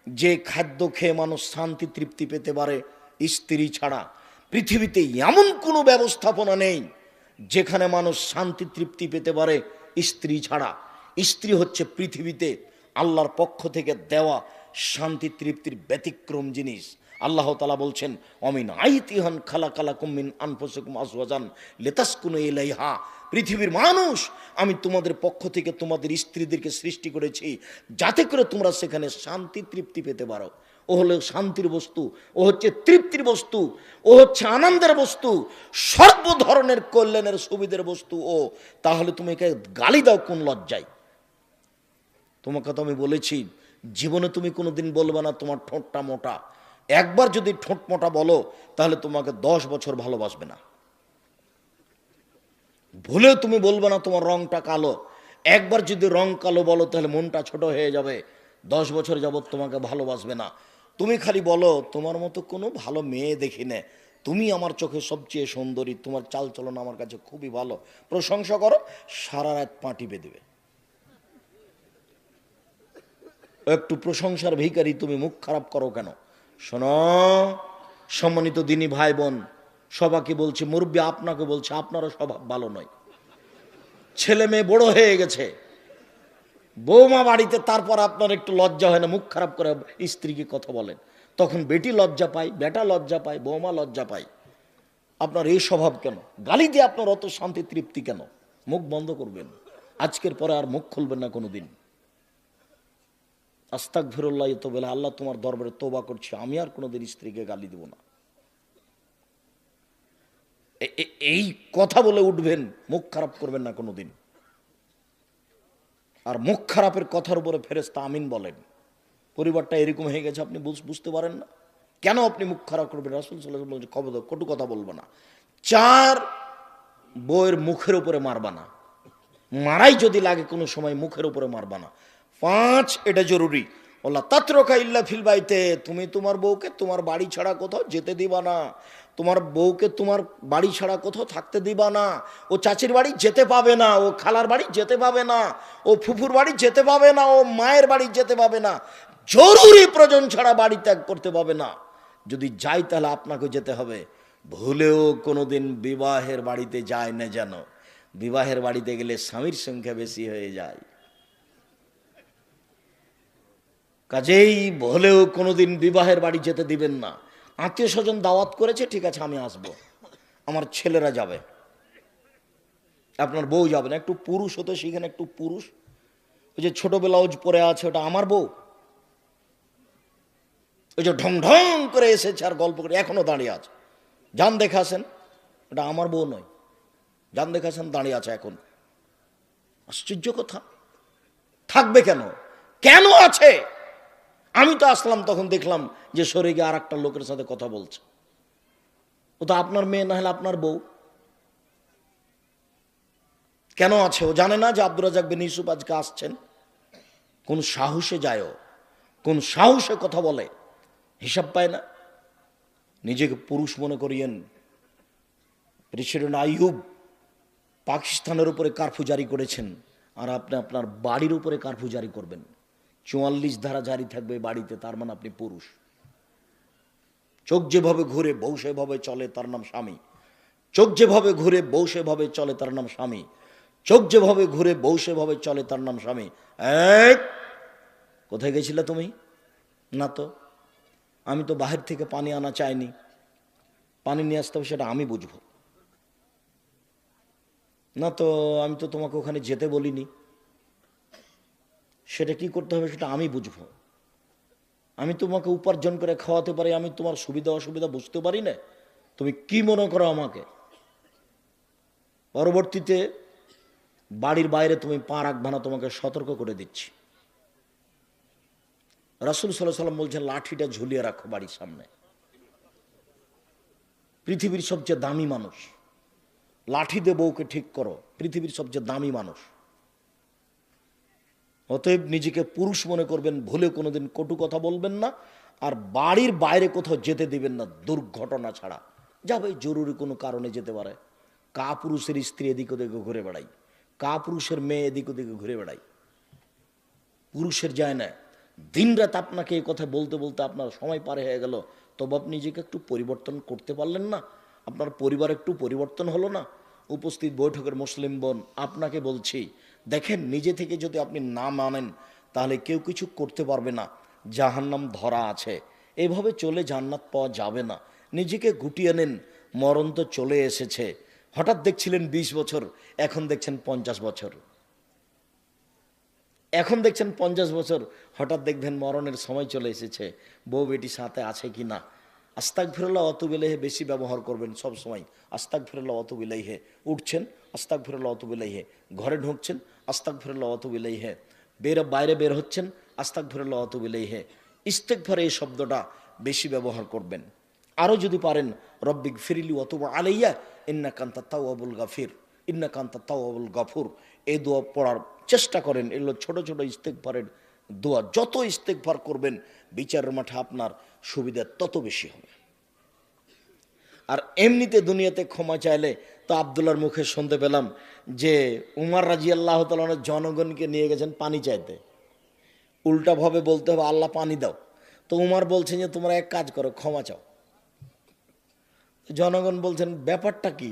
A: যে খাদ্য খেয়ে মানুষ শান্তি তৃপ্তি পেতে পারে স্ত্রী ছাড়া। পৃথিবীতে এমন কোনো ব্যবস্থাপনা নেই যেখানে মানুষ শান্তি তৃপ্তি পেতে পারে স্ত্রী ছাড়া। স্ত্রী হচ্ছে পৃথিবীতে আল্লাহর পক্ষ থেকে দেওয়া শান্তি তৃপ্তির ব্যতিক্রম জিনিস। আল্লাহ তাআলা বলছেন, অমিন আইতিহান খালাকালাকুম মিন আনফুসিকুম আজওয়াজান লিতাসকুনু ইলাইহা, পৃথিবীর মানুষ, আমি তোমাদের পক্ষ থেকে তোমাদের স্ত্রীদেরকে সৃষ্টি করেছি যাতে করে তোমরা সেখানে শান্তি তৃপ্তি পেতে পারো। ও হলো শান্তির বস্তু, ও হচ্ছে তৃপ্তির বস্তু, ও হচ্ছে আনন্দের বস্তু, সর্ব ধরনের কল্যাণের সুবিধার বস্তু ও। তাহলে তুমি একে গালি দাও কোন লজ্জায়? তোমাকে তো আমি বলেছি জীবনে তুমি কোনোদিন বলবে না তোমার ঠোঁটটা মোটা। একবার যদি ঠোঁট মোটা বলো তাহলে তোমাকে 10 বছর ভালোবাসবে না। ভুলেও তুমি বলবে না তোমার রংটা কালো। একবার যদি রং কালো বলো তাহলে মনটা ছোট হয়ে যাবে, 10 বছর যাবত তোমাকে ভালোবাসবে না। তুমি খালি বলো তোমার মতো কোনো ভালো মেয়ে দেখি না, তুমি আমার চোখে সবচেয়ে সুন্দরী, তোমার চালচলন আমার কাছে খুবই ভালো, প্রশংসা করো, সারা রাত পাটি বেঁধবে। একটু প্রশংসার ভিখারি তুমি মুখ খারাপ করো কেন? শোনো সম্মানিত দিনী ভাই বোন, সবাইকে বলছি, মুরব্বী আপনাকে বলছে, আপনারও স্বভাব ভালো নয়। ছেলে মেয়ে বড় হয়ে গেছে, বৌমা বাড়িতে, তারপর আপনার একটু লজ্জা হয় না মুখ খারাপ করে স্ত্রীকে কথা বলেন? তখন বেটি লজ্জা পায়, বেটা লজ্জা পায়, বৌমা লজ্জা পায়। আপনার এই স্বভাব কেন? গালি দিয়ে আপনার অত শান্তি তৃপ্তি কেন? মুখ বন্ধ করবেন, আজকের পরে আর মুখ খুলবেন না কোনোদিন। আস্তাগফিরুল্লাহ তো বলে, আল্লাহ তোমার দরবারে তওবা করছি, আমি আর কোনোদিন স্ত্রীকে গালি দেব না। এই কথা বলে উঠবেন, মুখ খারাপ করবেন না কোনোদিন। আর মুখ খারাপের কথার উপরে ফেরেশতা আমিন বলেন। পরিবারটা এরকম হয়ে গেছে, আপনি বুঝতে পারেন না কেন আপনি মুখ খারাপ করবেন। রাসূল সাল্লাল্লাহু আলাইহি ওয়াসাল্লাম খবরদার কটু কথা বলবো না। 4 বউয়ের মুখের উপরে মারবা না, মারাই যদি লাগে কোনো সময় মুখের উপরে মারবা না। 5 এটা জরুরি, ওয়াল্লা তাতরুকা ইল্লা ফিল বাইতে, তুমি তোমার বউকে তোমার বাড়ি ছাড়া কোথাও যেতে দিবা না। তোমার বউকে তোমার বাড়ি ছাড়া কোথাও থাকতে দিবা না। ও চাচির বাড়ি যেতে পাবে না, ও খালার বাড়ি যেতে পাবে না, ও ফুফুর বাড়ি যেতে পাবে না, ও মায়ের বাড়ি যেতে পাবে না। জরুরি প্রয়োজন ছাড়া বাড়ি ত্যাগ করতে পাবে না। যদি যাই তাহলে আপনাকে যেতে হবে। ভুলেও কোনোদিন বিবাহের বাড়িতে যায় না যেন। বিবাহের বাড়িতে গেলে স্বামীর সংখ্যা বেশি হয়ে যায়। কাজেই ভুলেও কোনোদিন বিবাহের বাড়ি যেতে দিবেন না। আত্মীয় স্বজন দাওয়াত করেছে, ঠিক আছে আমি আসব, আমার ছেলেরা যাবে, আপনার বউ যাবে না। একটু পুরুষ হতে শিখেন, একটু পুরুষ। ওই যে ছোট ব্লাউজ পরে আছে, ওটা আমার বউ। ওই যে ঢং ঢং করে এসেছে আর গল্প করে এখনো দাঁড়িয়ে আছে, যান দেখাছেন, ওটা আমার বউ নয়, যান দেখাছেন দাঁড়িয়ে আছে এখন। আশ্চর্য কথা, থাকবে কেন? কেন আছে? আমি তো আসলাম তখন দেখলাম যে সরে গিয়ে আর একটা লোকের সাথে কথা বলছে। ও তো আপনার মেয়ে, না হলে আপনার বউ। কেন আছে? ও জানে না যে আব্দুর রাজ্জাক বিন ইউসুফ আজকে আসছেন? কোন সাহসে যায়, কোন সাহসে কথা বলে, হিসাব পায় না। নিজেকে পুরুষ মনে করিয়েন। প্রেসিডেন্ট আইয়ুব পাকিস্তানের উপরে কারফিউ জারি করেছেন, আর আপনি আপনার বাড়ির উপরে কারফিউ জারি করবেন। 44 ধারা জারি থাকবে বাড়িতে, তার মানে আপনি পুরুষ। চোখ যেভাবে ঘুরে বউ সেভাবে চলে, তার নাম স্বামী। চোখ যেভাবে ঘুরে বউ সেভাবে চলে, তার নাম স্বামী। চোখ যেভাবে ঘুরে বউ সেভাবে চলে, তার নাম স্বামী। কোথায় গেছিলে তুমি? না তো, আমি তো বাহির থেকে পানি আনা চাইনি, পানি নিয়ে আসতে হবে সেটা আমি বুঝবো। না তো, আমি তো তোমাকে ওখানে যেতে বলিনি, সেটা কি করতে হবে সেটা আমি বুঝবো। আমি তোমাকে উপার্জন করে খাওয়াতে পারি, আমি তোমার সুবিধা অসুবিধা বুঝতে পারি না, তুমি কি মনে করো আমাকে? পরবর্তীতে বাড়ির বাইরে তুমি পা রাখবে না, তোমাকে সতর্ক করে দিচ্ছি। রাসূল সাল্লাল্লাহু আলাইহি ওয়াসাল্লাম বলছেন, লাঠিটা ঝুলিয়ে রাখো বাড়ির সামনে। পৃথিবীর সবচেয়ে দামি মানুষ, লাঠি দিয়ে বউকে ঠিক করো, পৃথিবীর সবচেয়ে দামি মানুষ। অতএব নিজেকে পুরুষ মনে করবেন, ভুলে কোনোদিন কটু কথা বলবেন না, আর বাড়ির বাইরে কোথাও যেতে দিবেন না দুর্ঘটনা ছাড়া। যাবে জরুরি কোনো কারণে যেতে পারে। কা পুরুষের স্ত্রী এদিক ওদিকে ঘুরে বেড়াই, কা পুরুষের মেয়ে এদিক ওদিকে ঘুরে বেড়াই, পুরুষের যায় না। দিনরাত আপনাকে এই কথা বলতে বলতে আপনার সময় পার হয়ে গেল, তবে আপনি নিজেকে একটু পরিবর্তন করতে পারলেন না? আপনার পরিবার একটু পরিবর্তন হলো না? উপস্থিত বৈঠকের মুসলিম বোন, আপনাকে বলছি, দেখেন নিজে থেকে যদি আপনি না মানেন তাহলে কেউ কিছু করতে পারবে না, জাহান্নাম ধরা আছে, এইভাবে চলে জান্নাত পাওয়া যাবে না। নিজেকে গুটিয়ে নেন, মরণ তো চলে এসেছে। হঠাৎ দেখছিলেন 20 বছর, এখন দেখছেন 50 বছর। এখন দেখছেন 50 বছর, হঠাৎ দেখবেন মরণের সময় চলে এসেছে। বউ বেটি সাথে আছে কি না? আস্তাগফিরুল্লাহ ওয়াতুবু ইলাইহি বেশি ব্যবহার করবেন সব সময়। আস্তাগফিরুল্লাহ ওয়াতুবু ইলাইহি। উঠছেন, আস্তাগফিরুল্লাহ ওয়াতুবু ইলাইহি। ঘরে ঢুকছেন, আস্তাগফিরুল্লাহ ওয়াতুবু ইলাইহি। বাইরে বের হচ্ছেন, আস্তাগফিরুল্লাহ ওয়াতুবু ইলাইহি। ইস্তেগফার এই শব্দটা বেশি ব্যবহার করবেন। আরও যদি পারেন, রব্বিক ফিরিলি ওয়াতুব আলাইয়া ইন্নাকা আনতাত তাওয়াবুল গাফির, ইন্নাকা আনতাত তাওয়াবুল গাফুর, এই দোয়া পড়ার চেষ্টা করেন। এগুলো ছোট ছোট ইস্তেগফারের দোয়া। যত ইস্তেগফার করবেন বিচারের মাঠে আপনার সুবিধা তত বেশি হবে। আর এমনিতে দুনিয়াতে ক্ষমা চাইলে তো আব্দুল্লাহর মুখে শুনতে পেলাম যে উমর রাদিয়াল্লাহু তাআলা জনগণকে নিয়ে গেছেন পানি চাইতে। উল্টাভাবে বলতে হবে আল্লাহ পানি দাও। তো উমর বলছেন যে তোমরা এক কাজ করো, ক্ষমা চাও। জনগণ বলছেন ব্যাপারটা কি?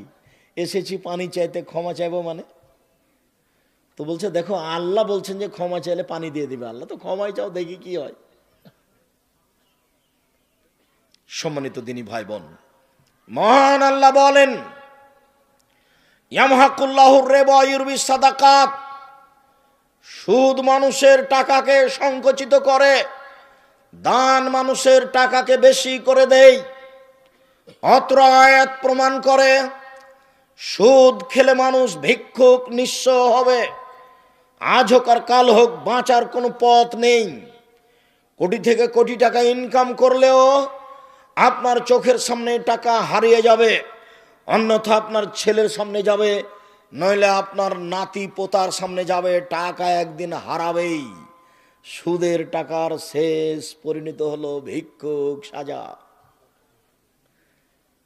A: এসেছি পানি চাইতে, ক্ষমা চাইবো মানে? তো বলছে দেখো আল্লাহ বলছেন যে ক্ষমা চাইলে পানি দিয়ে দিবে, আল্লাহ তো ক্ষমাই চাও, দেখি কি হয়। সম্মানিত দিনী ভাই বোন, মহান আল্লাহ বলেন, ইয়ামহাকুল্লাহুর রিবা ওয়া ইউরবিস সাদাকাত, সুদ মানুষের টাকাকে সংকুচিত করে, দান মানুষের টাকাকে বেশি করে দেয়। অত্র আয়াত প্রমাণ করে সুদ খেলে মানুষ ভিক্ষুক নিঃস্ব হবে। আজ হোক আর কাল হোক বাঁচার কোনো পথ নেই। কোটি থেকে কোটি টাকা ইনকাম করলেও আপনার চোখের সামনে টাকা হারিয়ে যাবে, অন্যথা আপনার ছেলের সামনে যাবে, নইলে আপনার নাতি পোতার সামনে যাবে। টাকা একদিন হারাবেই। সুদের টাকার শেষ পরিণত হলো ভিক্ষুক সাজা।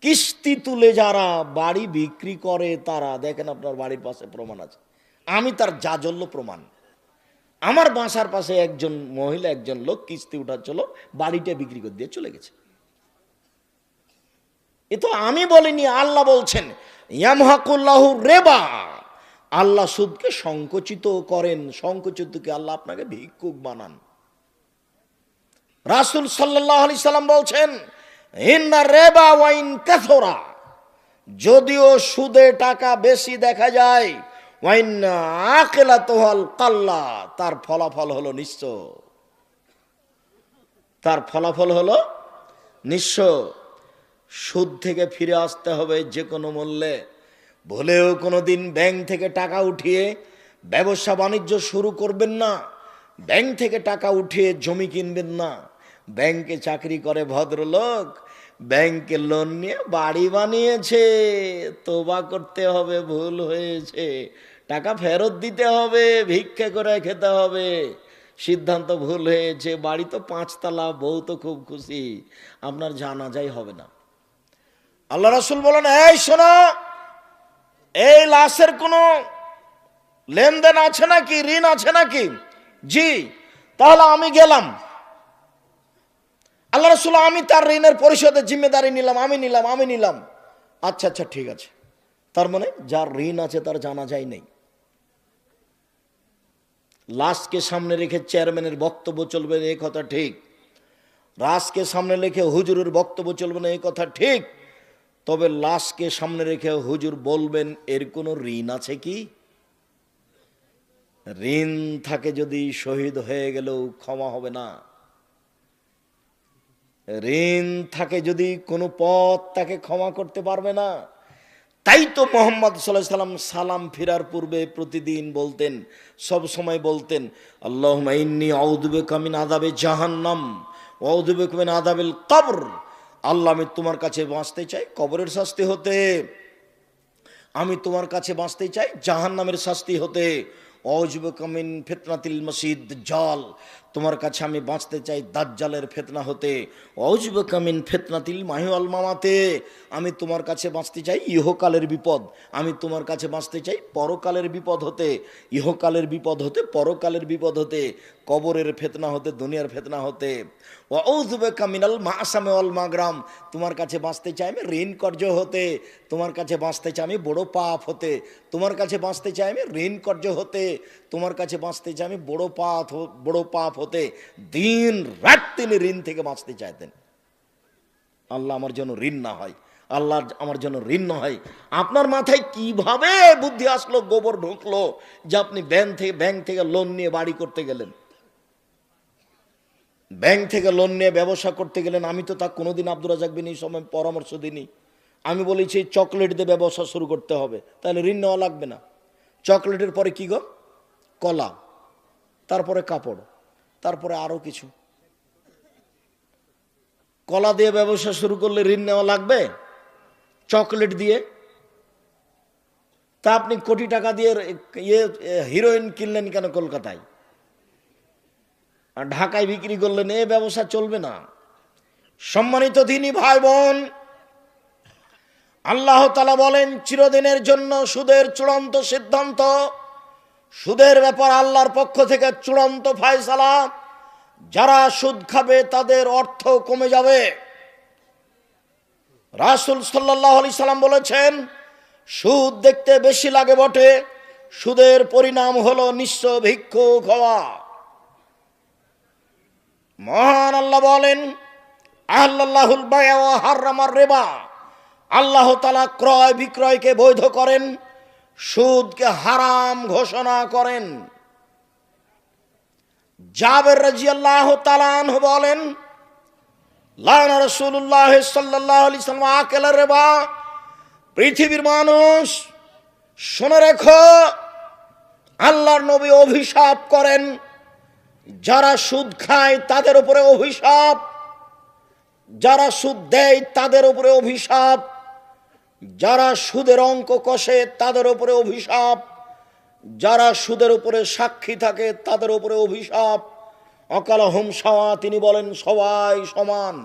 A: কিস্তি তুলে যারা বাড়ি বিক্রি করে তারা, দেখেন আপনার বাড়ির পাশে প্রমাণ আছে, আমি তার জাজল্য প্রমাণ। আমার বাসার পাশে একজন মহিলা, একজন লোক কিস্তি উঠাচ্ছিল, বাড়িটা বিক্রি করে দিয়ে চলে গেছে। এ তো আমি বলিনি, আল্লাহ বলছেন ইয়ামহাকুল্লাহু রিবা, আল্লাহ সুদকে সংকুচিত করেন। সংকুচিতকে আল্লাহ আপনাকে ভিক্ষুক বানান। রাসূল সাল্লাল্লাহু আলাইহি সাল্লাম বলছেন, ইন্না রিবা ওয়া ইন কাসরা, যদিও সুদে টাকা বেশি দেখা যায়, ওয়া ইন্না আকিলাতুল কাল্লা, তার ফলাফল হলো নিঃস্ব। তার ফলাফল হলো নিঃস্ব। সুদ থেকে ফিরে আসতে হবে যে কোনো মূল্যে। ভুলেও কোনোদিন ব্যাংক থেকে টাকা উঠিয়ে ব্যবসা বাণিজ্য শুরু করবেন না। ব্যাংক থেকে টাকা উঠিয়ে জমি কিনবেন না। ব্যাংকে চাকরি করে ভদ্রলোক, ব্যাংকে লোন নিয়ে বাড়ি বানিয়েছে, তোবা করতে হবে, ভুল হয়েছে, টাকা ফেরত দিতে হবে, ভিক্ষা করে খেতে হবে। সিদ্ধান্ত ভুল হয়েছে, বাড়ি তো 5 তলা, বউ তো খুব খুশি, আপনার জানাজাই হবে না। আল্লাহ রাসূল বলেন, এই শোনো, এই লাশের কোনো লেনদেন আছে নাকি, ঋণ আছে নাকি? জি। তাহলে আমি গেলাম, আল্লাহ রাসূল, আমি তার ঋণের পরিশোধের জিম্মেদারি নিলাম, আমি নিলাম। আচ্ছা আচ্ছা ঠিক আছে। তার মানে যার ঋণ আছে তার জানাজাই নেই। লাশকে সামনে রেখে চেয়ারম্যানের বক্তব্য চলবে না, এই কথা ঠিক। লাশকে সামনে রেখে হুজুরের বক্তব্য চলবে না, এই কথা ঠিক। তবে লাশকে সামনে রেখে হুজুর বলবেন এর কোনো ঋণ আছে কি? ঋণ থাকে যদি শহীদ হয়ে গেলেও ক্ষমা হবে না। ঋণ থাকে যদি কোনো পথ তাকে ক্ষমা করতে পারবে না। তাই তো মুহাম্মদ সাল্লাল্লাহু আলাইহি সাল্লাম সালাম ফিরার পূর্বে প্রতিদিন বলতেন, সব সময় বলতেন, আল্লাহুম্মা ইন্নী আউযু বিকা মিন আযাবি জাহান্নাম ওয়া আউযু বিকা মিন আযাবিল কবর। আল্লাহ, আমি তোমার কাছে বাঁচতে চাই কবরের শাস্তি হতে, আমি তোমার কাছে বাঁচতে চাই জাহান্নামের শাস্তি হতে। আউযু বিকা মিন ফিতনাতিল মাসিহ দাজ্জাল, তোমার কাছে আমি বাঁচতে চাই দাজ্জালের ফিতনা হতে। আউযু বিকা মিন ফিতনাতিল মাহি ওয়াল মামাতে, আমি তোমার কাছে বাঁচতে চাই ইহকালের বিপদ, আমি তোমার কাছে বাঁচতে চাই পরকালের বিপদ হতে। ইহকালের বিপদ হতে, পরকালের বিপদ হতে, কবরের ফিতনা হতে, দুনিয়ার ফিতনা হতে। আউযু বিকা মিনাল মাআসামি ওয়াল মাগরাম, তোমার কাছে বাঁচতে চাই আমি ঋণ কর্য হতে, তোমার কাছে বাঁচতে চাই আমি বড় পাপ হতে, তোমার কাছে বাঁচতে চাই আমি ঋণ কর্য হতে, তোমার কাছে বাঁচতে চাই আমি বড় পাপ হতে। দিন রাত তিনি ঋণ থেকে বাঁচতে চাইতেন। আল্লাহ আমার জন্য ঋণ না হয়, আল্লাহ আমার জন্য ঋণ না হয়। আপনার মাথায় কিভাবে বুদ্ধি আসলো, গোবর ঢুকলো যে আপনি ব্যাংক থেকে লোন নিয়ে বাড়ি করতে গেলেন, ব্যাংক থেকে লোন নিয়ে ব্যবসা করতে গেলেন? আমি তো তা কোনোদিন আব্দুর রাজ্জাক বিন এই সময় পরামর্শ দিইনি। আমি বলেছি চকলেট দিয়ে ব্যবসা শুরু করতে হবে, তাহলে ঋণ নেওয়া লাগবে না। চকলেটের পরে কি গো? কলা, তারপরে কাপড়, তারপরে আরো কিছু। কলা দিয়ে ব্যবসা শুরু করলে ঋণ নেওয়া লাগবে? চকলেট দিয়ে? তা আপনি কোটি টাকা দিয়ে হিরোইন কিনলেন কেন কলকাতায়, আর ঢাকায় বিক্রি করলেন? এ ব্যবসা চলবে না। সম্মানিত দিনী ভাই বোন, আল্লাহ তাআলা বলেন চিরদিনের জন্য সুদের চূড়ান্ত সিদ্ধান্ত, সুদের ব্যাপার আল্লাহর পক্ষ থেকে চূড়ান্ত ফয়সালা। যারা সুদ খাবে তাদের অর্থ কমে যাবে। রাসূল সাল্লাল্লাহু আলাইহি সাল্লাম বলেছেন, সুদ দেখতে বেশি লাগে বটে, সুদের পরিণাম হলো নিঃস্ব ভিক্ষুক হওয়া। মহান আল্লাহ বলেন, আল্লাহুল বায়আ ওয়া হারামার রিবা, আল্লাহ তাআলা ক্রয় বিক্রয়কে বৈধ করেন, সুদকে হারাম ঘোষণা করেন। জাবের রাদিয়াল্লাহু তাআলা আনহু বলেন, লানা রাসূলুল্লাহ সাল্লাল্লাহু আলাইহি ওয়াসাল্লাম আকাল রিবা। পৃথিবীর মানুষ শুনে রেখো, আল্লাহর নবী অভিশাপ করেন, যারা সুদ খায় তাদের উপরে অভিশাপ, যারা সুদ দেয় তাদের উপরে অভিশাপ, যারা সুদের অঙ্ক কষে তাদের উপরে অভিশাপ, যারা সুদের উপরে সাক্ষী থাকে তাদের উপরে অভিশাপ। অকালহুম সাওয়া, তিনি বলেন সবাই সমান।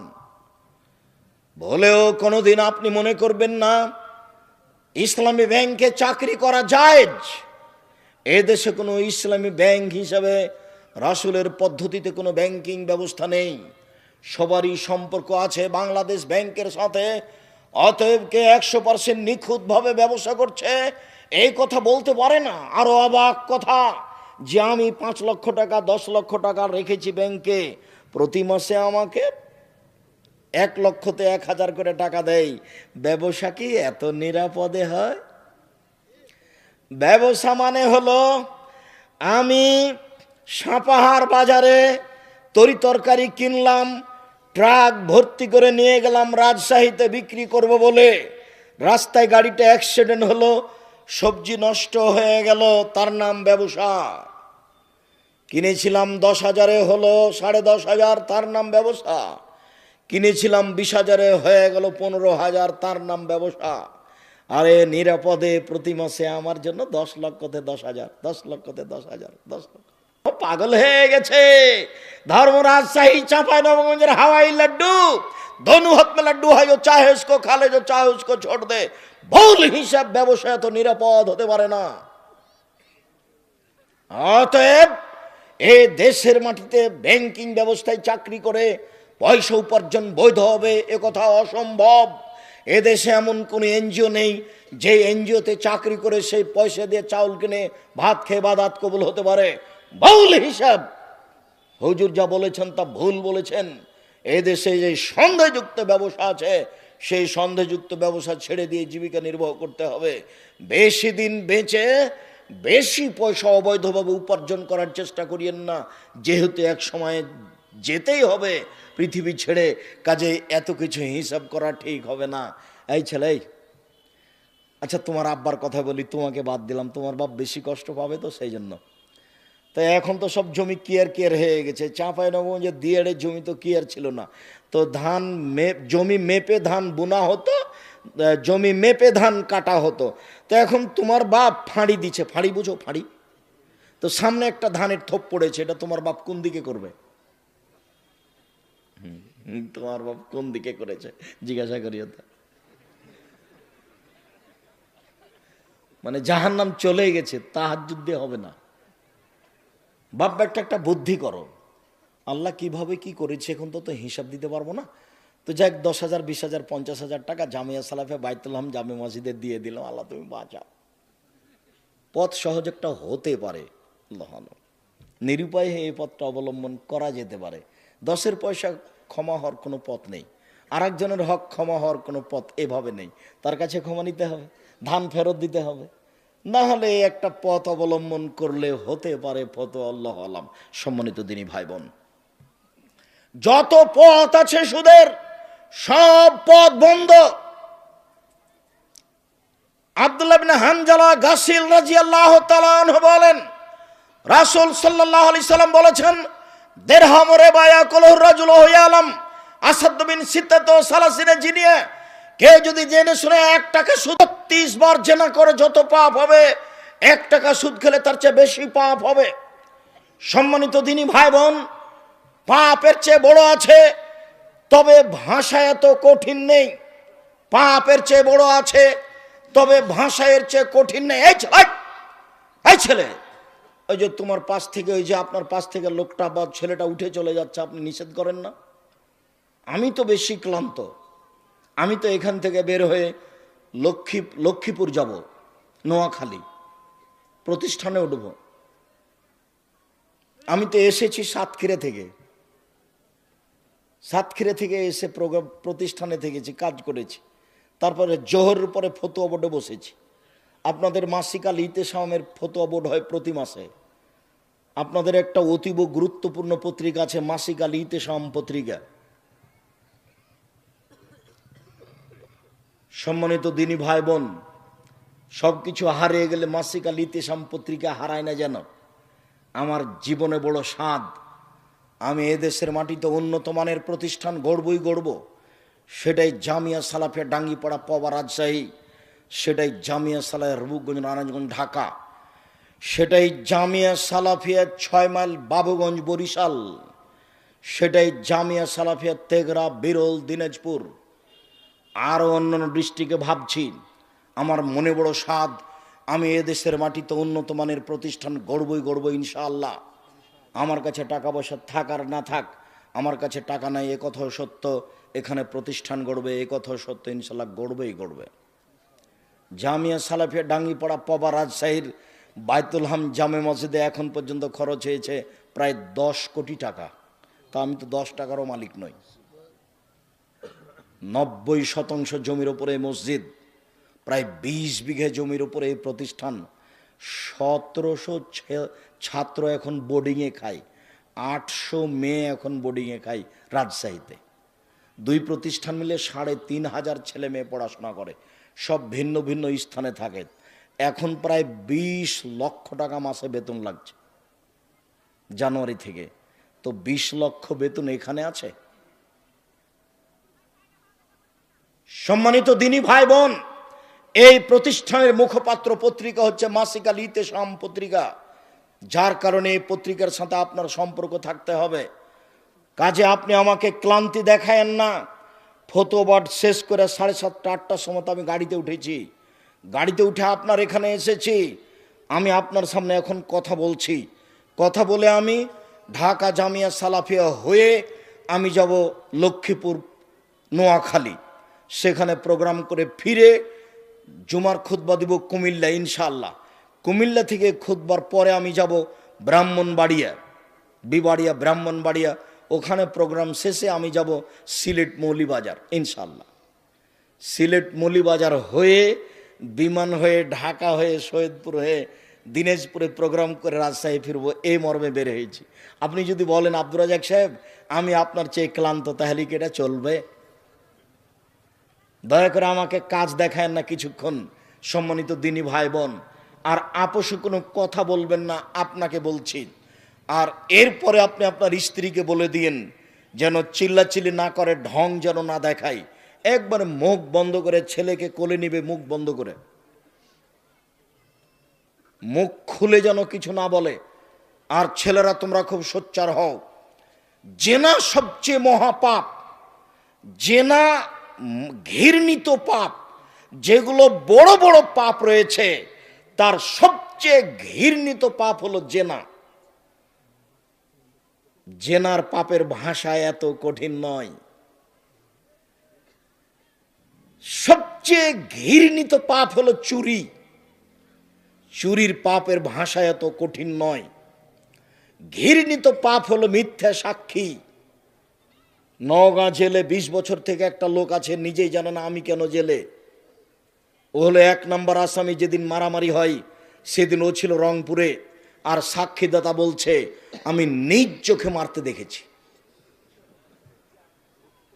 A: বলেও কোনোদিন আপনি মনে করবেন না ইসলামী ব্যাংকে চাকরি করা জায়েজ। এদেশে কোনো ইসলামী ব্যাংক হিসাবে রাসূলের পদ্ধতিতে কোনো ব্যাংকিং ব্যবস্থা নেই। সবারই সম্পর্ক আছে বাংলাদেশ ব্যাংকের সাথে। অতএব কে 100% নিখুঁতভাবে ব্যবসা করছে এই কথা বলতে পারে না। আরো অবাক কথা যে আমি 5 লক্ষ টাকা 10 লক্ষ টাকা রেখেছি ব্যাংকে, প্রতি মাসে আমাকে 1 লক্ষতে 1000 করে টাকা দেয়। ব্যবসা কি এত নিরাপদে হয়? ব্যবসা মানে হলো আমি সাপাহার বাজারে তরি তরকারি কিনলাম, ট্রাক ভর্তি করে নিয়ে গেলাম রাজশাহীতে বিক্রি করব বলে, রাস্তায় গাড়িটা অ্যাক্সিডেন্ট হলো, সবজি নষ্ট হয়ে গেল, তার নাম ব্যবসা। কিনেছিলাম 10,000-এ হলো 10,500, তার নাম ব্যবসা। কিনেছিলাম 20,000-এ হয়ে গেল 15,000, তার নাম ব্যবসা। আরে নিরাপদে প্রতি মাসে আমার জন্য 10 লক্ষতে 10,000, 10 লক্ষতে 10,000, 10 লক্ষ। পাগল হয়ে গেছে। धर्म राजशाही चांपाइनबाबगंज हवाई लड्डू, दोनों हाथ में लड्डू है, जो चाहे उसको खा ले, जो चाहे उसको छोड़ दे। ভুল হিসাব ব্যবসা তো নিরাপদ হতে পারে না। অতএব এই দেশের মাটিতে ব্যাংকিং ব্যবস্থায় চাকরি করে পয়সা উপার্জন বৈধ হবে এ কথা অসম্ভব। এদেশে এমন কোন এনজিও নেই যে এনজিওতে চাকরি করে সেই পয়সা দিয়ে চাউল কিনে ভাত খেয়ে বাদাত কবুল হতে পারে। ভুল হিসাব। হুজুর যা বলেছেন তা ভুল বলেছেন। এদেশে যে সন্দেহযুক্ত ব্যবসা আছে সেই সন্দেহযুক্ত ব্যবসা ছেড়ে দিয়ে জীবিকা নির্বাহ করতে হবে। বেশি দিন বেঁচে বেশি পয়সা অবৈধভাবে উপার্জন করার চেষ্টা করিয়েন না, যেহেতু এক সময় যেতেই হবে পৃথিবী ছেড়ে। কাজে এত কিছু হিসাব করা ঠিক হবে না। এই ছেলে, আচ্ছা তোমার আব্বার কথা বলি, তোমাকে বাদ দিলাম, তোমার বাপ বেশি কষ্ট পাবে তো সেই জন্য। তো এখন তো সব জমি কিয়ার হয়ে গেছে। চাঁপাইনবাবগঞ্জে দিয়াড়ে জমি তো কিয়ার ছিল না, তো ধান জমি মেপে ধান বোনা হতো, জমি মেপে ধান কাটা হতো। তো এখন তোমার বাপ ফাঁড়ি দিচ্ছে, ফাঁড়ি বুঝো ফাঁড়ি, তো সামনে একটা ধানের থোপ পড়েছে, এটা তোমার বাপ কোন দিকে করবে? তোমার বাপ কোন দিকে করেছে জিজ্ঞাসা করিও তো। মানে জাহান্নাম চলে গেছে, তাহাজ্জুদ দিয়ে হবে না। বাপ একটা বুদ্ধি করো, আল্লাহ কিভাবে কি করেছে এখন তো হিসাব দিতে পারবো না, তো যাক 10,000, 20,000, 50,000 টাকা জামিয়া সালাফে বাইতুল হাম জামে মসজিদে দিয়ে দিলাম, আল্লাহ তুমি বাঁচাও। পথ সহজ একটা হতে পারে, নিরুপায় এই পথটা অবলম্বন করা যেতে পারে। 10-এর পয়সা ক্ষমা হওয়ার কোনো পথ নেই, আর একজনের হক ক্ষমা হওয়ার কোনো পথ এভাবে নেই। তার কাছে ক্ষমা নিতে হবে, ধান ফেরত দিতে হবে, না হলে একটা পথ অবলম্বন করলে হতে পারে পথ। আল্লাহ আলাম। সম্মানিত দিনী ভাই বোন, যত পথ আছে সুদের সব পথ বন্ধ। আব্দুল্লাহ ইবনে হানজালা গাসিল রাদিয়াল্লাহু তাআলা আনহু বলেন, রাসূল সাল্লাল্লাহু আলাইহি সাল্লাম বলেছেন, দিরহাম রিবা ইয়াকুলু রাজুলু ইয়ালাম আসাদ বিন সিত্তাত সালাসিনা জিনিয়া। কে যদি জেনে শুনে 1 টাকা সুদ 30 বার জেনা করে যত পাপ হবে, 1 টাকা সুদ খেলে তার চেয়ে বেশি পাপ হবে। সম্মানিত দিনী ভাই বোন, পাপের চেয়ে বড় আছে, তবে ভাষা এত কঠিন নেই। পাপের চেয়ে বড় আছে, তবে ভাষা এর চেয়ে কঠিন নেই। এই ছেলে, ওই যে তোমার পাশ থেকে, ওই যে আপনার পাশ থেকে লোকটা বা ছেলেটা উঠে চলে যাচ্ছে, আপনি নিষেধ করেন না? আমি তো বেশি ক্লান্ত, আমি তো এখান থেকে বের হয়ে লক্ষ্মীপুর যাব, নোয়াখালী প্রতিষ্ঠানে উঠব। আমি তো এসেছি সাতক্ষীরা থেকে, সাতক্ষীরা থেকে এসে প্রতিষ্ঠানে থেকেছি, কাজ করেছি, তারপরে জোহরের পরে ফতোয়া বোর্ডে বসেছি। আপনাদের মাসিক আল ইতেসামের ফতোয়া বোর্ড হয় প্রতি মাসে। আপনাদের একটা অতীব গুরুত্বপূর্ণ পত্রিকা আছে মাসিক আল ইতেসাম পত্রিকা। সম্মানিত দিনী ভাই বোন, সব কিছু হারিয়ে গেলে মাসিক আল ইতেসাম পত্রিকা হারায় না যেন। আমার জীবনে বড় স্বাদ, আমি এদেশের মাটিতে উন্নত মানের প্রতিষ্ঠান গড়বই গড়ব। সেটাই জামিয়া সালাফিয়া ডাঙ্গিপাড়া পবা রাজশাহী, সেটাই জামিয়া সালাফিয়া রূপগঞ্জ নারায়ণগঞ্জ ঢাকা, সেটাই জামিয়া সালাফিয়া 6 মাইল বাবুগঞ্জ বরিশাল, সেটাই জামিয়া সালাফিয়া তেঘরা বিরল দিনাজপুর, আরও অন্যান্য ডিস্ট্রিক্টে ভাবছি। আমার মনে বড় স্বাদ, আমি এদেশের মাটিতে উন্নত মানের প্রতিষ্ঠান গড়বই গড়ব ইনশাআল্লাহ। আমার কাছে টাকা পয়সা থাক আর না থাক, আমার কাছে টাকা নাই এ কথাও সত্য, এখানে প্রতিষ্ঠান গড়বে এ কথাও সত্য, ইনশাআল্লাহ গড়বেই গড়বে। জামিয়া সালাফিয়া ডাঙ্গিপাড়া পবা রাজশাহীর বায়তুল হাম জামে মসজিদে এখন পর্যন্ত খরচ হয়েছে প্রায় 10 কোটি টাকা। তা আমি তো 10 টাকারও মালিক নই। 90% জমির ওপরে মসজিদ, প্রায় 20 বিঘে জমির উপরে এই প্রতিষ্ঠান। 1700 ছাত্র এখন বোর্ডিংয়ে খায়, 800 মেয়ে এখন বোর্ডিংয়ে খায় রাজশাহীতে। 2 প্রতিষ্ঠান মিলে 3500 ছেলে মেয়ে পড়াশোনা করে, সব ভিন্ন ভিন্ন স্থানে থাকে। এখন প্রায় 20 লক্ষ টাকা মাসে বেতন লাগছে জানুয়ারি থেকে। তো 20 লক্ষ বেতন এখানে আছে? সম্মানিত দিনী ভাই বোন, এই প্রতিষ্ঠানের মুখপাত্র পত্রিকা হচ্ছে মাসিক আল ইতেসাম পত্রিকা, যার কারণে এই পত্রিকার সাথে আপনার সম্পর্ক থাকতে হবে। কাজে আপনি আমাকে ক্লান্তি দেখায়েন না। ফতোয়াবাদ শেষ করে 7:30 8টার সময় আমি গাড়িতে উঠেছি, গাড়িতে উঠে আপনার এখানে এসেছি। আমি আপনার সামনে এখন কথা বলছি, কথা বলে আমি ঢাকা জামিয়া সালাফিয়া হয়ে আমি যাব লক্ষ্মীপুর নোয়াখালী, সেখানে প্রোগ্রাম করে ফিরে জুমার খুতবা দিব কুমিল্লা ইনশাআল্লাহ। কুমিল্লা থেকে খুতবার পরে আমি যাব ব্রাহ্মণবাড়িয়া, বিবাড়িয়া ব্রাহ্মণবাড়িয়া, ওখানে প্রোগ্রাম শেষে আমি যাব সিলেট মৌলিবাজার ইনশাআল্লাহ। সিলেট মৌলিবাজার হয়ে বিমান হয়ে ঢাকা হয়ে সৈয়দপুর হয়ে দিনাজপুরে প্রোগ্রাম করে রাজশাহী ফিরবো, এই মর্মে বের হয়েছি। আপনি যদি বলেন আব্দুর রাজাক সাহেব আমি আপনার চেয়ে ক্লান্ত, তাহলে কি এটা চলবে? দয়া করে আমাকে কাজ দেখায় না কিছুক্ষণ। সম্মানিত দিনী ভাই বোন, আর আপোষে কোনো কথা বলবেন না, আপনাকে বলছি। আর এরপরে আপনি আপনার স্ত্রীকে বলে দিন যেন চিল্লাচিল্লি না করে, ঢং যেন না দেখায়, একবারে মুখ বন্ধ করে ছেলেকে কোলে নিবে, মুখ বন্ধ করে, মুখ খুলে যেন কিছু না বলে। আর ছেলেরা তোমরা খুব সোচ্চার হও। জেনা সবচেয়ে মহাপাপ, জেনা ঘৃণিত পাপ। যেগুলো বড় বড় পাপ রয়েছে তার সবচেয়ে ঘৃণিত পাপ হলো জেনা। জেনার পাপের ভাষা এত কঠিন নয়। সবচেয়ে ঘৃণিত পাপ হলো চুরি। চুরির পাপের ভাষা এত কঠিন নয়। ঘৃণিত পাপ হলো মিথ্যা সাক্ষী। নওগাঁ জেলে 20 বছর থেকে একটা লোক আছে, নিজেই জানে না আমি কেন জেলে। ও হলো 1 নম্বর আসামি। যেদিন মারামারি হয় সেদিন ও ছিল রংপুরে, আর সাক্ষীদাতা বলছে আমি নিজ চোখে মারতে দেখেছি।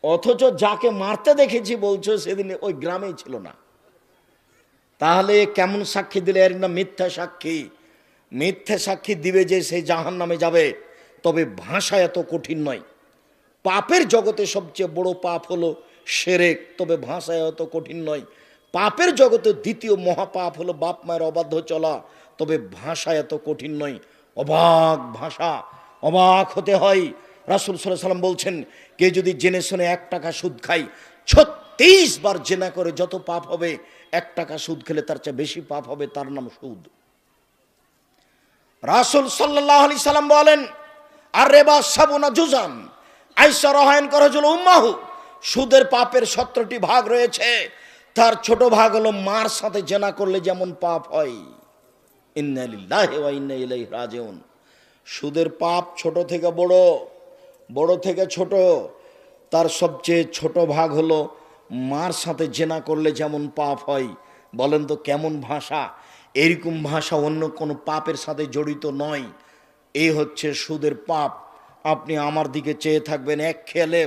A: অথচ যাকে মারতে দেখেছি বলছো সেদিন ওই গ্রামেই ছিল না। তাহলে কেমন সাক্ষী দিলে? এর না মিথ্যা সাক্ষী। মিথ্যা সাক্ষী দিবে যে সে জাহান্নামে যাবে। তবে ভাষা এত কঠিন নয়। পাপের জগতে সবচেয়ে বড় পাপ হলো শিরক, তবে ভাষা এত কঠিন নয়। পাপের জগতে দ্বিতীয় মহাপাপ হলো বাপ মায়ের অবাধ্য চলা, তবে ভাষা এত কঠিন নয়। অবাক ভাষা, অবাক হতে হয়। রাসূল সাল্লাল্লাহু আলাইহি সাল্লাম বলছেন, কে যদি জেনে শুনে 1 টাকা সুদ খায়, 36 বার জেনা করে যত পাপ হবে, 1 টাকা সুদ খেলে তার চেয়ে বেশি পাপ হবে, তার নাম সুদ। রাসূল সাল্লাল্লাহু আলাইহি সাল্লাম বলেন, আর রিবা সাবুনা জুজান আয়েশা রাহায়ন করজুল উম্মাহু, সুদের পাপের 17টি ভাগ রয়েছে। তার ছোট ভাগ হলো মার সাথে জেনা করলে যেমন পাপ হয়। ইন্না লিল্লাহি ওয়া ইন্না ইলাইহি রাজিউন। সুদের পাপ ছোট থেকে বড়, বড় থেকে ছোট। তার সবচেয়ে ছোট ভাগ হলো মার সাথে জেনা করলে যেমন পাপ হয়। বলেন তো কেমন ভাষা? এরকম ভাষা অন্য কোনো পাপের সাথে জড়িত নয়। এই হচ্ছে সুদের পাপ। আপনি আমার দিকে চেয়ে থাকবেন এক খেয়ালে।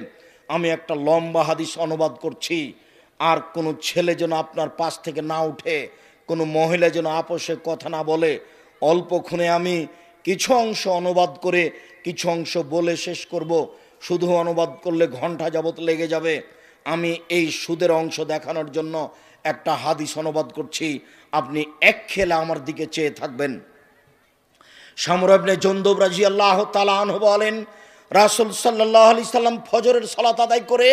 A: আমি একটা লম্বা হাদিস অনুবাদ করছি, আর কোনো ছেলে যেন আপনার পাশ থেকে না উঠে, কোনো মহিলা যেন আপোষে কথা না বলে। অল্পক্ষণে আমি কিছু অংশ অনুবাদ করে কিছু অংশ বলে শেষ করব। শুধু অনুবাদ করলে ঘন্টা যাবত লেগে যাবে। আমি এই সুদের অংশ দেখানোর জন্য একটা হাদিস অনুবাদ করছি, আপনি এক খেলে আমার দিকে চেয়ে থাকবেন। সামরা ইবনে জুনদুব রাদিয়াল্লাহু তাআলা আনহু বলেন, রাসূল সাল্লাল্লাহু আলাইহি সাল্লাম ফজরের সালাত আদায় করে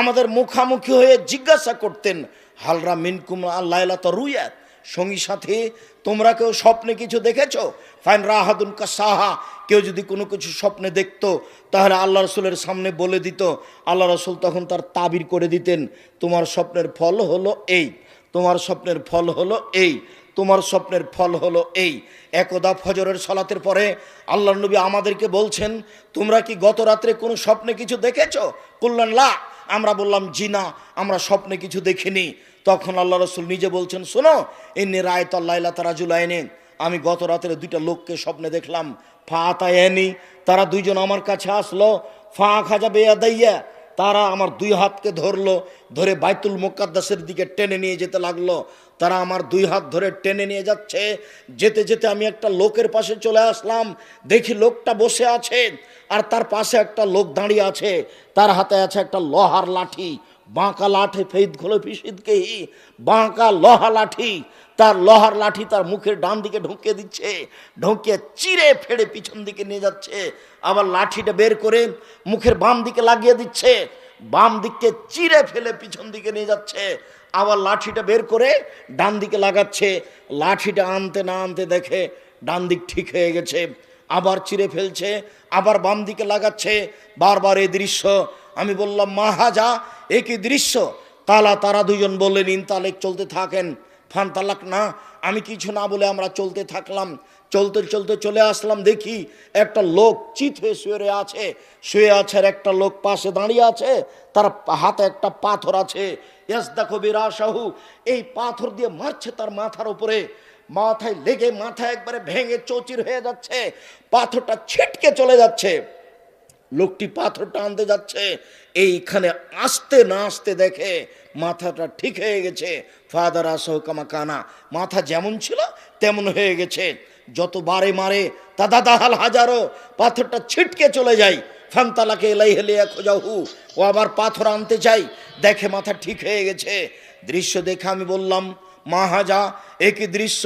A: আমাদের মুখামুখি হয়ে জিজ্ঞাসা করতেন, হালরা মিনকুম আল-লাইলাতা রুয়াত, সঙ্গী সাথে তোমরা কেউ স্বপ্নে কিছু দেখেছো? ফাইন রাহাদুন কাসাহা, কেউ যদি কোনো কিছু স্বপ্নে দেখতো তাহলে আল্লাহ রসুলের সামনে বলে দিত। আল্লাহ রসুল তখন তার তাবির করে দিতেন, তোমার স্বপ্নের ফল হলো এই, তোমার স্বপ্নের ফল হলো এই, তোমার স্বপ্নের ফল হলো এই। একদা ফজরের সালাতের পরে আল্লাহ নবী আমাদেরকে বলছেন, তোমরা কি গত রাত্রে কোনো স্বপ্নে কিছু দেখেছো? কুল্লান লা, আমরা বললাম জি না, আমরা স্বপ্নে কিছু দেখিনি। তখন আল্লাহ রসুল নিজে বলছেন, শোনো, ইন্নী রাআইতুল্লাইলা তারাজুলাইনি, আমি গত রাত্রে দুইটা লোককে স্বপ্নে দেখলাম। ফা আতায়ানি, তারা দুইজন আমার কাছে আসলো। ফা খাজা বেয়াদাইয়া, তারা আমার দুই হাতকে ধরলো, ধরে বাইতুল মুকাদ্দাসের দিকে টেনে নিয়ে যেতে লাগলো। তারা আমার দুই হাত ধরে টেনে নিয়ে যাচ্ছে। যেতে যেতে আমি একটা লোকের পাশে চলে আসলাম। দেখি লোকটা বসে আছে, আর তার পাশে একটা লোক দাঁড়িয়ে আছে। তার হাতে আছে একটা লোহার লাঠি, বাঁকা লাঠি, ফেদ খোলো ফিসিদকে, বাঁকা লোহা লাঠি। তার লোহার লাঠি তার মুখের ডান দিকে ঢুকিয়ে দিচ্ছে, ঢুকিয়ে চিরে ফেড়ে পিছন দিকে নিয়ে যাচ্ছে। আবার লাঠিটা বের করে মুখের বাম দিকে লাগিয়ে দিচ্ছে, বাম দিককে চিরে ফেলে পিছন দিকে নিয়ে যাচ্ছে। আবার লাঠিটা বের করে ডান দিকে লাগাচ্ছে। লাঠিটা আনতে না আনতে দেখে ডান দিক ঠিক হয়ে গেছে, আবার চিরে ফেলছে, আবার বাম দিকে লাগাচ্ছে। বারবার এই দৃশ্য। আমি বললাম, মা হাজা, এ কি দৃশ্য? কালা, তারা দুজন বললেন, ইনতালেক, চলতে থাকেন। ফান তালাক না, আমি কিছু না বলে আমরা চলতে থাকলাম। চলতে চলতে চলে আসলাম, দেখি একটা লোক চিত হয়ে শুয়ে আছে, আর একটা লোক পাশে দাঁড়িয়ে আছে, তার হাতে একটা পাথর আছে। ইয়াসদাকু বিরাশাহু, এই পাথর দিয়ে মারছে তার মাথার উপরে। মাথায় লেগে মাথা একবারে ভেঙে চৌচির হয়ে যাচ্ছে, পাথরটা ছিটকে চলে যাচ্ছে। লোকটি পাথরটা আনতে যাচ্ছে, এইখানে আসতে না আসতে দেখে মাথাটা ঠিক হয়ে গেছে। ফাদার আসহ কামাকানা, মাথা যেমন ছিল তেমন হয়ে গেছে। যতবারে মারে তাদা দাহাল হাজারো, পাথরটা ছিটকে চলে যায়। ফান্তালাকে এলাই হেলিয়া খোঁজাহু, ও আবার পাথর আনতে চাই, দেখে মাথা ঠিক হয়ে গেছে। দৃশ্য দেখে আমি বললাম, মা হাজা, একই দৃশ্য।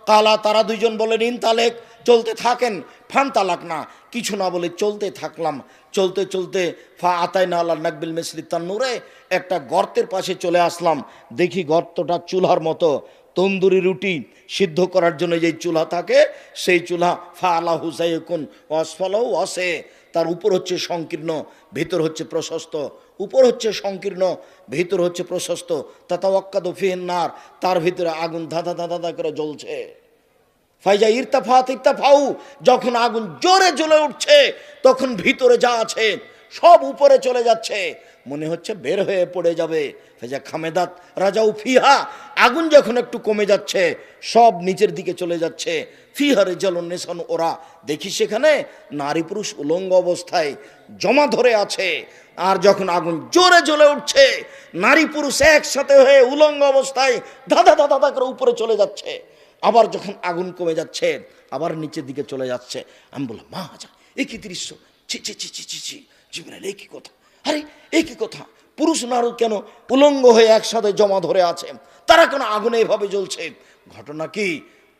A: কালা, তারা দুইজন বলেন, ইনতালেক, চলতে থাকেন। ফান তালাক না, কিছু না বলে চলতে থাকলাম। চলতে চলতে ফা আতাই না আল্লাহ নাকবিল মিসলি তান্নুরে, একটা গর্তের পাশে চলে আসলাম। দেখি গর্তটা চুলার মতো, তন্দুরি রুটি সিদ্ধ করার জন্য যেই চুলা থাকে সেই চুলা। ফা আলা হুসাইকুন অসফালাও অসে, তার উপর হচ্ছে সংকীর্ণ, ভিতর হচ্ছে প্রশস্ত। উপর হচ্ছে সংকীর্ণ, ভিতর হচ্ছে প্রশস্ত। তাতাওয়াক্কাদু ফিহিন নার, তার ভিতরে আগুন ধাঁধা ধাঁধা ধাঁধা করে জ্বলছে। ফাইজা ইরতাফাত ইরতাফাউ, যখন আগুন জোরে জ্বলে উঠছে তখন ভিতরে যা আছে সব উপরে চলে যাচ্ছে, মনে হচ্ছে বের হয়ে পড়ে যাবে। ফাইজা খামেদাত রাজাউ ফিহা, আগুন যখন একটু কমে যাচ্ছে সব নিচের দিকে চলে যাচ্ছে। ফিহারে রিজালুন নিসান, ওরা দেখি সেখানে নারী পুরুষ উলঙ্গ অবস্থায় জমা ধরে আছে। আর যখন আগুন জোরে জ্বলে উঠছে, নারী পুরুষ একসাথে হয়ে উলঙ্গ অবস্থায় ধাঁধা ধাঁধা ধাঁধা করে উপরে চলে যাচ্ছে। আবার যখন আগুন কমে যাচ্ছে আবার নিচের দিকে চলে যাচ্ছে। আমি বললাম, মা যা, একই দৃশ্য, ছি ছি ছি ছি ছি ছি, জিবরাইল একই কথা, আরে একই কথা, পুরুষ নারী কেন উলঙ্গ হয়ে একসাথে জমা ধরে আছে, তারা কেন আগুনে এভাবে জ্বলছে, ঘটনা কি?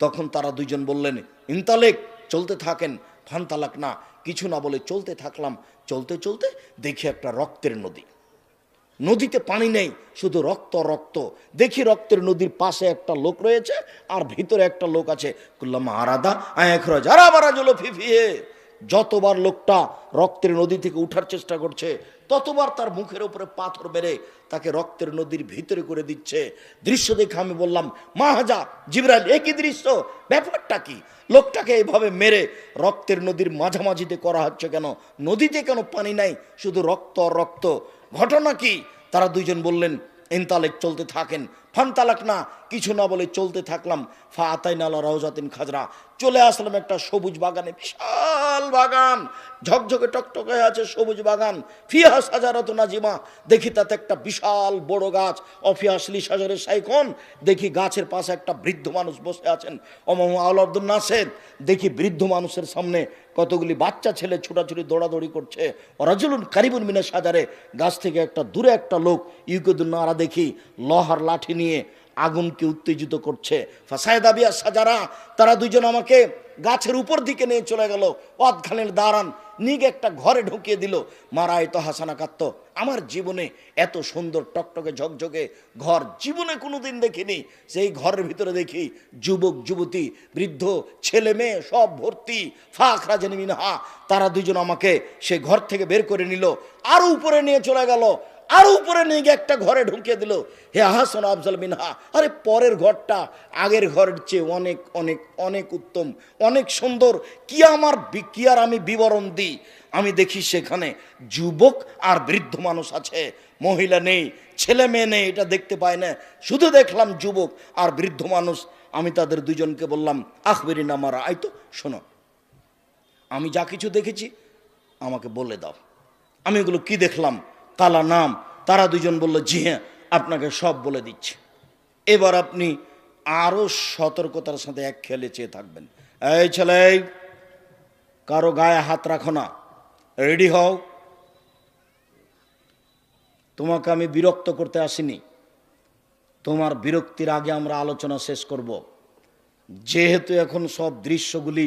A: তখন তারা দুইজন বললেন, ইনতালেক, চলতে থাকেন। ফান তালাক না, কিছু না বলে চলতে থাকলাম। চলতে চলতে দেখি একটা রক্তের নদী, নদীতে পানি নেই, শুধু রক্ত রক্ত। দেখি রক্তের নদীর পাশে একটা লোক রয়েছে আর ভিতরে একটা লোক আছে। কুল্লাম আরাদা আয়াখরাজ আরাবারাজুল ফিফিয়ে, যতবার লোকটা রক্তের নদী থেকে উঠার চেষ্টা করছে ততবার তার মুখের উপরে পাথর মেরে তাকে রক্তের নদীর ভিতরে করে দিচ্ছে। দৃশ্য দেখে আমি বললাম, মা হাজা, জিবরাইল, একই দৃশ্য, ব্যাপারটা কি? লোকটাকে এইভাবে মেরে রক্তের নদীর মাঝামাঝিতে করা হচ্ছে কেন? নদীতে কেন পানি নাই, শুধু রক্ত আর রক্ত? ঘটনা কি? তারা দুইজন বললেন ইনতালেক, চলতে থাকেন। ফানতালাক না, কিছু না বলে চলতে থাকলাম। ফা আতাইনা আলা রাউজাতিন খাজরা, চলে আসলাম একটা সবুজ বাগানে, বিশাল বাগান, ঝকঝকে টকটকে আছে সবুজ বাগান। ফিহা সাজারাতুন নাজিমা, দেখি তাতে একটা বিশাল বড় গাছ। অফিয়া আসলি সাজারে সাইকন, দেখি গাছের পাশে একটা বৃদ্ধ মানুষ বসে আছেন। অমম আউলাদুন নাসের, দেখি বৃদ্ধ মানুষের সামনে কতগুলি বাচ্চা ছেলে ছোটাছুটি দৌড়াদৌড়ি করছে। রাজুলুন কারিবুন মিনা সাজারে, গাছ থেকে একটা দূরে একটা লোক ইউকুদুন নারা, দেখি লোহার লাঠি নিয়ে আগুনকে উত্তেজিত করছে। ফাসায়দা বিয়া সাজারা, তারা দুইজন আমাকে গাছের উপর দিকে নিয়ে চলে গেল। অতখানের দাঁড়ান নিগ একটা ঘরে ঢুকিয়ে দিল। মারায় তো হাসানা কাত্ত, আমার জীবনে এত সুন্দর টকটকে ঝকঝকে ঘর জীবনে কোনোদিন দেখিনি। সেই ঘরের ভিতরে দেখি যুবক যুবতী বৃদ্ধ ছেলে মেয়ে সব ভর্তি। ফাখরা জেনে মিনহা, তারা দুজন আমাকে সে ঘর থেকে বের করে নিল, আরো উপরে নিয়ে চলে গেল, আরো উপরে নিয়ে গিয়ে একটা ঘরে ঢুকিয়ে দিল। হে আহসান আফজাল মিনহা, আরে পরের ঘরটা আগের ঘরের চেয়ে অনেক অনেক অনেক উত্তম, অনেক সুন্দর। কি আর আমি বিবরণ দিই। আমি দেখি সেখানে যুবক আর বৃদ্ধ মানুষ আছে, মহিলা নেই, ছেলে মেয়ে নেই, এটা দেখতে পাই না। শুধু দেখলাম যুবক আর বৃদ্ধ মানুষ। আমি তাদের দুজনকে বললাম আখবেরিন আমারা, আই তো শোনো, আমি যা কিছু দেখেছি আমাকে বলে দাও, আমি এগুলো কি দেখলাম। কালা নাম, তারা দুজন বলল জি হ্যাঁ, আপনাকে সব বলে দিচ্ছি। এবার আপনি আরো সতর্কতার সাথে এক খেলে চেয়ে থাকবেন। এই ছেলে, কারো গায়ে হাত রাখো না, রেডি হও। তোমাকে আমি বিরক্ত করতে আসিনি, তোমার বিরক্তির আগে আমরা আলোচনা শেষ করব। যেহেতু এখন সব দৃশ্যগুলি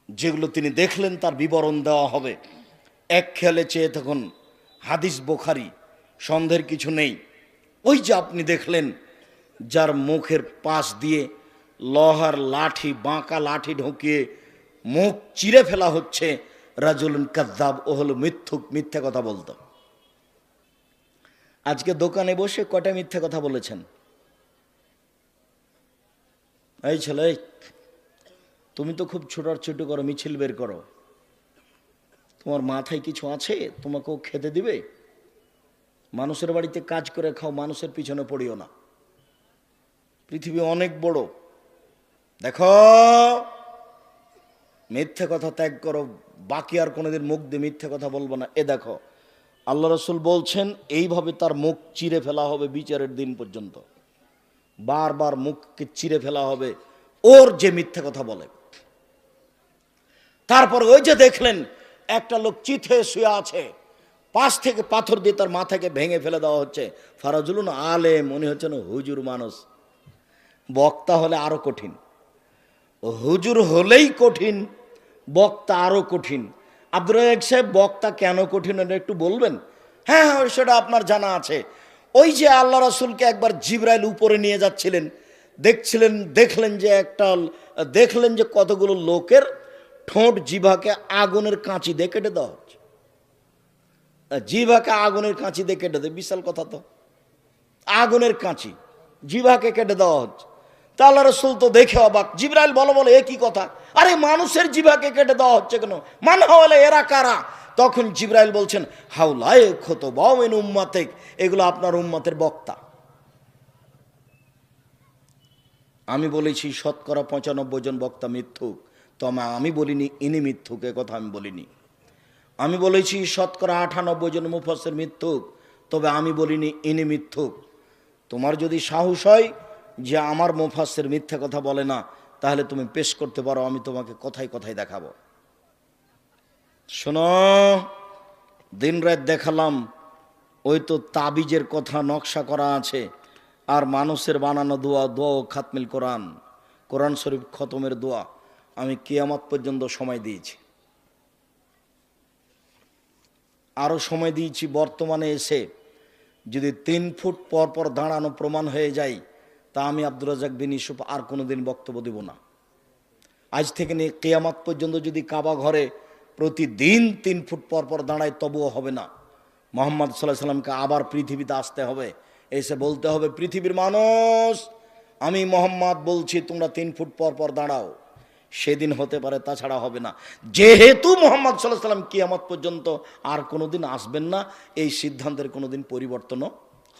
A: যেগুলো তিনি দেখলেন তার বিবরণ দেওয়া হবে। এক খেয়ালে চেয়ে তখন হাদিস বুখারী, সন্দেহের কিছু নেই। ওই যে আপনি দেখলেন যার মুখের পাশ দিয়ে লোহার লাঠি, বাঁকা লাঠি ঢুকিয়ে মুখ চিরে ফেলা হচ্ছে, রাজুলুন কাযযাব, ও হলো মিথ্যুক, মিথ্যে কথা বলতো। আজকে দোকানে বসে কটা মিথ্যে কথা বলেছেন? এই ছেলে, তুমি তো খুব ছোটাছুটি করো, মিছিল বের করো, তোমার মাথায় কিছু আছে? তোমাকেও খেতে দিবে? মানুষের বাড়িতে কাজ করে খাও, মানুষের পিছনে পড়িও না। পৃথিবী অনেক বড়, দেখো, মিথ্যে কথা ত্যাগ করো, বাকি আর কোনোদিন মুখ দিয়ে মিথ্যে কথা বলবো না। এ দেখো, আল্লাহ রসুল বলছেন এইভাবে তার মুখ চিরে ফেলা হবে বিচারের দিন পর্যন্ত। বারবার মুখকে চিরে ফেলা হবে ওর যে মিথ্যে কথা বলে। তারপর ওই যে দেখলেন একটা লোক চিত হয়ে শুয়ে আছে, পাশ থেকে পাথর দিয়ে তার মাথাকে ভেঙে ফেলে দেওয়া হচ্ছে। ফারাজুলুন আলেম, মনে হচ্ছে না হুজুর মানুষ। বক্তা হলে আরো কঠিন, হুজুর হলেই কঠিন, বক্তা আরো কঠিন। আব্দুর রাজ্জাক সাহেব, বক্তা কেন কঠিন এটা একটু বলবেন? হ্যাঁ হ্যাঁ, সেটা আপনার জানা আছে। ওই যে আল্লাহ রাসূলকে একবার জিবরাইল উপরে নিয়ে যাচ্ছিলেন, দেখলেন যে কতগুলো লোকের ঠোঁট জিভাকে আগুনের কাঁচি দিয়ে কেটে দেওয়া হচ্ছে। জিভাকে আগুনের কাঁচি দিয়ে কেটে দেয়, বিশাল কথা তো। আগুনের কাঁচি, জিভাকে কেটে দেওয়া হচ্ছে। তা আল্লাহ রাসূল তো দেখে অবাক। জিবরাইল বলে এ কি কথা, আরে মানুষের জিভাকে কেটে দেওয়া হচ্ছে কেন? মান হলে এরা কারা? তখন জিবরাইল বলছেন হাউলায়ে খুতবাউ মিন উম্মাতিক, এগুলো আপনার উম্মতের বক্তা। আমি বলেছি শতকরা 95 জন বক্তা মিথ্যুক, তবে আমি বলিনি ইনি মিথ্যুক, এ কথা আমি বলিনি। আমি বলেছি শতকরা 98 জন মুফাসসির মিথ্যুক, তবে আমি বলিনি ইনি মিথ্যুক। তোমার যদি সাহস হয় যে আমার মুফাসসির মিথ্যা কথা বলে না, তাহলে তুমি পেশ করতে পারো, আমি তোমাকে কথায় কথায় দেখাবো। শোনো, দিন রাত দেখালাম, ওই তো তাবিজের কথা নকশা করা আছে, আর মানুষের বানানো দোয়া, দোয়া খাতমিল কোরআন, কোরআন শরীফ খতমের দোয়া, আমি কিয়ামত পর্যন্ত সময় দিয়েছি। আরও সময় দিয়েছি। বর্তমানে এসে যদি 3 ফুট পর পর দাঁড়ানো প্রমাণ হয়ে যায়, তা আমি আব্দুর রাজ্জাক বিন ইউসুফ আর কোনোদিন বক্তব্য দেব না। আজ থেকে নিয়ে কিয়ামত পর্যন্ত যদি কাবা ঘরে প্রতিদিন 3 ফুট পর পর দাঁড়ায়, তবুও হবে না। মুহাম্মদ সাল্লাল্লাহু আলাইহি সাল্লামকে আবার পৃথিবীতে আসতে হবে, এসে বলতে হবে পৃথিবীর মানুষ, আমি মুহাম্মদ বলছি তোমরা 3 ফুট পর পর দাঁড়াও। সেদিন হতে পারে, তাছাড়া হবে না। যেহেতু মুহাম্মদ সাল্লাল্লাহু আলাইহি ওয়াসাল্লাম কিয়ামত পর্যন্ত আর কোনোদিন আসবেন না, এই সিদ্ধান্তের কোনোদিন পরিবর্তনও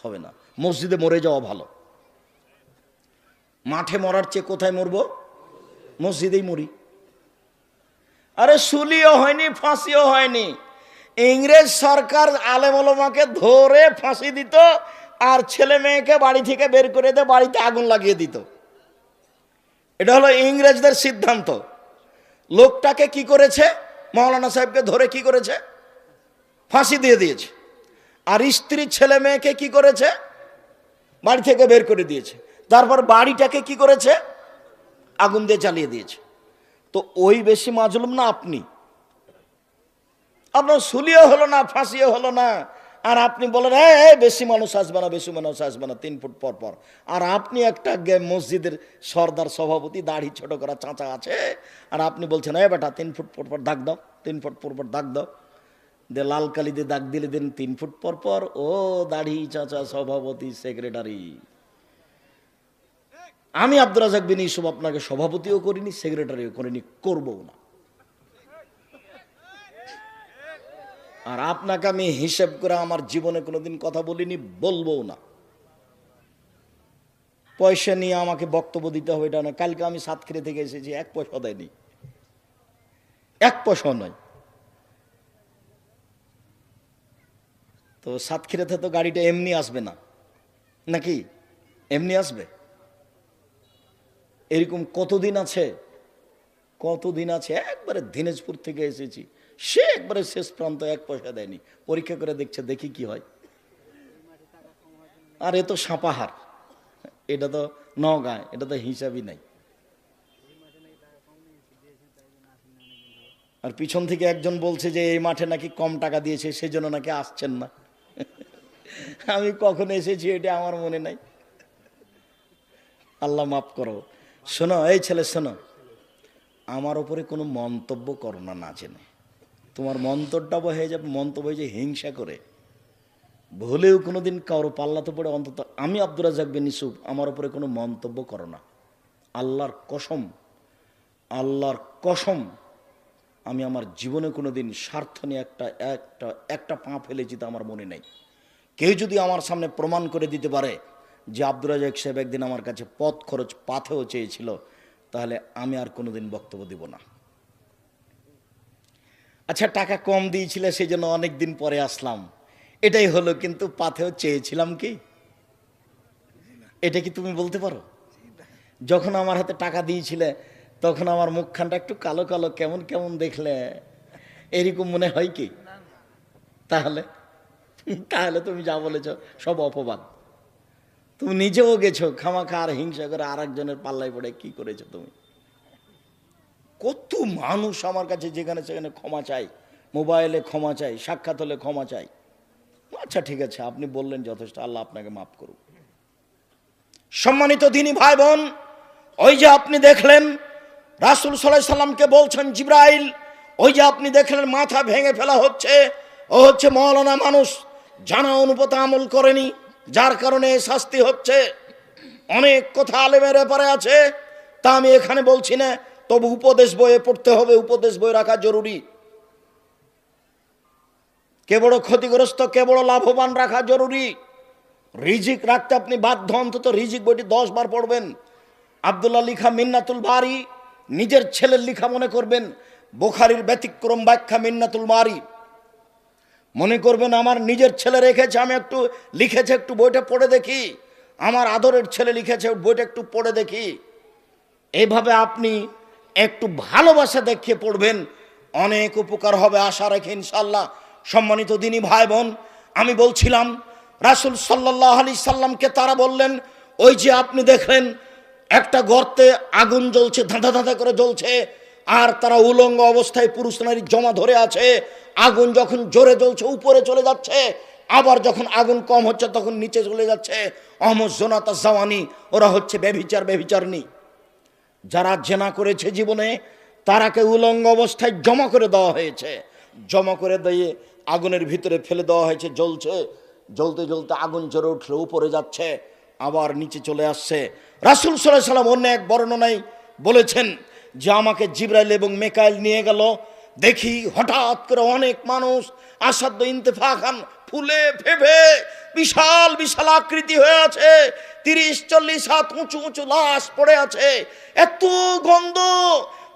A: হবে না। মসজিদে মরে যাওয়া ভালো, মাঠে মরার চেয়ে কোথায় মরবো? মসজিদেই মরি। আরে সুলিও হয়নি, ফাঁসিও হয়নি। ইংরেজ সরকার আলেম ওলামাকে ধরে ফাঁসি দিত, আর ছেলে মেয়েকে বাড়ি থেকে বের করে দিয়ে বাড়িতে আগুন লাগিয়ে দিত। এটা হলো ইংরেজদের সিদ্ধান্ত। লোকটাকে কি করেছে? মাওলানা সাহেবকে ধরে কি করেছে? ফাঁসি দিয়ে দিয়েছে। আর স্ত্রী ছেলে মেয়েকে কি করেছে? বাড়ি থেকে বের করে দিয়েছে। তারপর বাড়িটাকে কি করেছে? আগুন দিয়ে জ্বালিয়ে দিয়েছে। তো ওই বেশি মাজলুম না আপনি? আপনার সুলিও হলো না, ফাঁসিও হলো না, আর আপনি বলেন বেশি মানুষ আসবে না, বেশি মানুষ আসবে না 3 ফুট পর পর। আর আপনি একটা মসজিদের সর্দার সভাপতি, দাড়ি ছোট করা চাচা আছে, আর আপনি বলছেন বেটা 3 ফুট পর পর দাগ দাও, 3 ফুট পর পর দাগ দাও, দিয়ে লাল কালি দিয়ে দাগ দিলে দিন 3 ফুট পর পর। ও দাড়ি চাচা, সভাপতি, সেক্রেটারি। আমি আব্দুর রাজ্জাক বিন ইউসুফ আপনাকে সভাপতিও করিনি, সেক্রেটারিও করিনি, করবো না। আর আপনাকে আমি হিসেব করে আমার জীবনে কোনোদিন কথা বলিনি, বলবো না। পয়সা নিয়ে আমাকে বক্তব্য দিতে হবে এটা না। কালকে আমি সাতক্ষীরা থেকে এসেছি, 1 পয়সা দেয়নি, 1 পয়সা নয়। তো সাতক্ষীরাতে তো গাড়িটা এমনি আসবে না, নাকি? এমনি আসবে? এরকম কতদিন আছে, কতদিন আছে। একবারে দিনাজপুর থেকে এসেছি, সে একবারে শেষ প্রান্ত, 1 পয়সা দেয়নি। পরীক্ষা করে দেখছে, দেখি কি হয়। আর এ তো সাপাহার, এটা তো নওগাঁ, এটা তো হিসাবই নাই। আর পিছন থেকে একজন বলছে যে এই মাঠে নাকি কম টাকা দিয়েছে, সেজন্য নাকি আসছেন না। আমি কখন এসেছি এটা আমার মনে নাই, আল্লাহ মাফ করো। শোনো এই ছেলে, শোনো, আমার উপরে কোনো মন্তব্য করো না, না জেনে। তোমার মন্তব্য হয়ে যাবে, মন্তব্য হয়ে যায় হিংসা করে। ভুলেও কোনোদিন কারো পাল্লাতে পড়ে অন্তত আমি আব্দুর রাজ্জাক বিন ইউসুফ, আমার উপরে কোনো মন্তব্য করো না। আল্লাহর কসম, আল্লাহর কসম, আমি আমার জীবনে কোনোদিন স্বার্থ নিয়ে একটা পা ফেলেছি তা আমার মনে নেই। কেউ যদি আমার সামনে প্রমাণ করে দিতে পারে যে আব্দুর রাজ্জাক সাহেব একদিন আমার কাছে পথ খরচ পাথেও চেয়েছিল, তাহলে আমি আর কোনোদিন বক্তব্য দিব না। আচ্ছা, টাকা কম দিয়েছিলে সেই জন্য অনেক দিন পরে আসলাম, এটাই হলো, কিন্তু পাথেও চেয়েছিলাম কি? এটা কি তুমি বলতে পারো? যখন আমার হাতে টাকা দিয়েছিলে তখন আমার মুখখানটা একটু কালো কালো, কেমন কেমন দেখলে, এরকম মনে হয় কি? তাহলে তাহলে তুমি যা বলেছ সব অপবাদ। তুমি নিজেও গেছো খামাখা আর হিংসা করে আর একজনের পাল্লায় পড়ে কি করেছো তুমি? কত মানুষ আমার কাছে যেখানে সেখানে ক্ষমা চাই, মোবাইলে ক্ষমা চাই, সাক্ষাৎ হলে ক্ষমা চাই। আচ্ছা ঠিক আছে, আপনি বললেন যথেষ্ট, আল্লাহ আপনাকে মাফ করুক। সম্মানিত দ্বীনি ভাই বোন, ওই যে আপনি দেখলেন রাসূল সাল্লাল্লাহু আলাইহি সাল্লামকে বলছেন জিবরাইল, ওই যে আপনি দেখলেন মাথা ভেঙে ফেলা হচ্ছে, ও হচ্ছে মাওলানা মানুষ, জানা অনুপাতে আমল করেনি, যার কারণে শাস্তি হচ্ছে। অনেক কথা আলেমের ব্যাপারে আছে, তা আমি এখানে বলছি না, তবে উপদেশ বইয়ে পড়তে হবে, উপদেশ বই রাখা জরুরি। কে বড় ক্ষতিগ্রস্ত, কে বড় লাভবান রাখা জরুরি। রিজিক রাখতে আপনি বাধ্য, অন্তত রিজিক বইটি 10 বার পড়বেন। আব্দুল্লাহ লিখা মিন্নাতুল বারি নিজের ছেলের লিখা মনে করবেন, বুখারীর ব্যতিক্রম ব্যাখ্যা মিন্নাতুল বারি মনে করবেন আমার নিজের ছেলে রেখেছে, আমি একটু লিখেছে, একটু বইটা পড়ে দেখি, আমার আদরের ছেলে লিখেছে, বইটা একটু পড়ে দেখি। এইভাবে আপনি একটু ভালোবাসা দেখিয়ে পড়বেন, অনেক উপকার হবে, আশা রেখে ইনশাআল্লাহ। সম্মানিত দ্বীনি ভাই বোন, আমি বলছিলাম রাসূল সাল্লাল্লাহু আলাইহি সাল্লামকে তারা বললেন, ওই যে আপনি দেখলেন একটা গর্তে আগুন জ্বলছে, ধাঁধা ধাঁধা করে জ্বলছে, আর তারা উলঙ্গ অবস্থায় পুরুষ নারী জমা ধরে আছে। আগুন যখন জোরে জ্বলছে উপরে চলে যাচ্ছে, আবার যখন আগুন কম হচ্ছে তখন নিচে চলে যাচ্ছে। অহমদ জোনাতা জাওয়ানি, ওরা হচ্ছে ব্যভিচারনী। যারা জেনা করেছে জীবনে, তারাকে উলঙ্গ অবস্থায় জমা করে দেওয়া হয়েছে, জমা করে দিয়ে আগুনের ভিতরে ফেলে দেওয়া হয়েছে। জ্বলছে, জ্বলতে জ্বলতে আগুন জ্বরে উঠলে উপরে যাচ্ছে, আবার নিচে চলে আসছে। রাসূল সাল্লাল্লাহু আলাইহি সাল্লাম অন্য এক বর্ণনায় বলেছেন যে আমাকে জিবরাইল এবং মেকাইল নিয়ে গেল। দেখি হঠাৎ করে অনেক মানুষ আসাধ্য ইন্তেফাখান ফুলে ফেপে বিশাল বিশাল আকৃতি হয়ে আছে, 30-40 হাত উঁচু উঁচু লাশ পড়ে আছে, এত গন্ধ,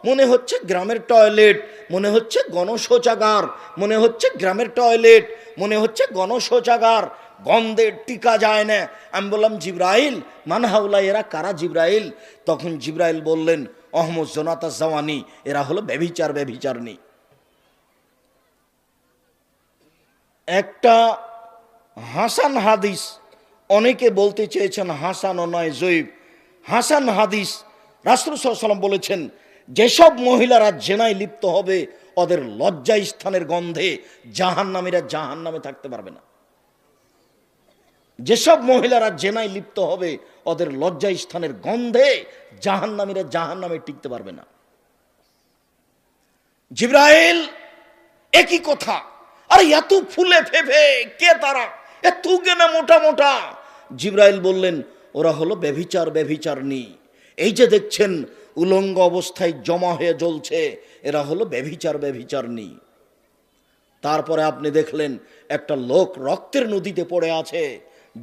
A: মনে হচ্ছে গ্রামের টয়লেট, মনে হচ্ছে গণশৌচাগার, মনে হচ্ছে গ্রামের টয়লেট, মনে হচ্ছে গণশৌচাগার, গন্ধে টিকা যায় না। আমি বললাম জিবরাইল মান হাউলা, এরা কারা জিবরাইল? তখন জিবরাইল বললেন অহমদ জোনাতা জাওয়ানি, এরা হলো ব্যভিচারনী। একটা হাসান হাদিস, অনেকে বলতে চেয়েছেন হাসান ও নয় জয়ীব। হাসান হাদিস, রাসূল সাল্লাল্লাহু আলাইহি ওয়াসাল্লাম বলেছেন যেসব মহিলারা জেনায় লিপ্ত হবে ওদের লজ্জা স্থানের গন্ধে জাহান্নামীরা জাহান্নামে থাকতে পারবে না। যেসব মহিলারা জেনায় লিপ্ত হবে ওদের লজ্জা স্থানের গন্ধে জাহান্নামীরা জাহান্নামে টিকতে পারবে না। জিবরাইল একই কথা, আরে এত ফুলে ফেপে কে তারা, এত কেনা মোটা মোটা? জিবরাইল বললেন ওরা হলো ব্যভিচারনী। এই যে দেখছেন উলঙ্গ অবস্থায় জমা হয়ে জ্বলছে, এরা হলো ব্যভিচারনী। তারপরে আপনি দেখলেন একটা লোক রক্তের নদীতে পড়ে আছে,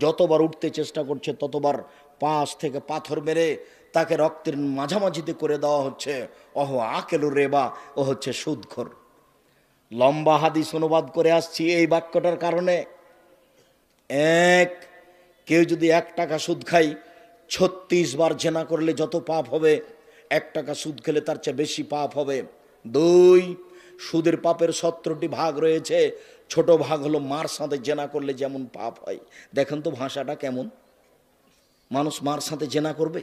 A: যতবার উঠতে চেষ্টা করছে ততবার পাশ থেকে পাথর মেরে তাকে রক্তের মাঝামাঝিতে করে দেওয়া হচ্ছে। অহ আকেলু রেবা, ও হচ্ছে সুদখোর। লম্বা হাদিস অনুবাদ করে আসছি এই বাক্যটার কারণে। কেউ যদি 1 টাকা সুদ খায়, 36 বার জেনা করলে যত পাপ হবে, 1 টাকা সুদ খেলে তার চেয়ে বেশি পাপ হবে। 2, সুদের পাপের 17টি ভাগ রয়েছে, ছোট ভাগ হলো মার সাথে জেনা করলে যেমন পাপ হয়। দেখেন তো ভাষাটা কেমন, মানুষ মার সাথে জেনা করবে,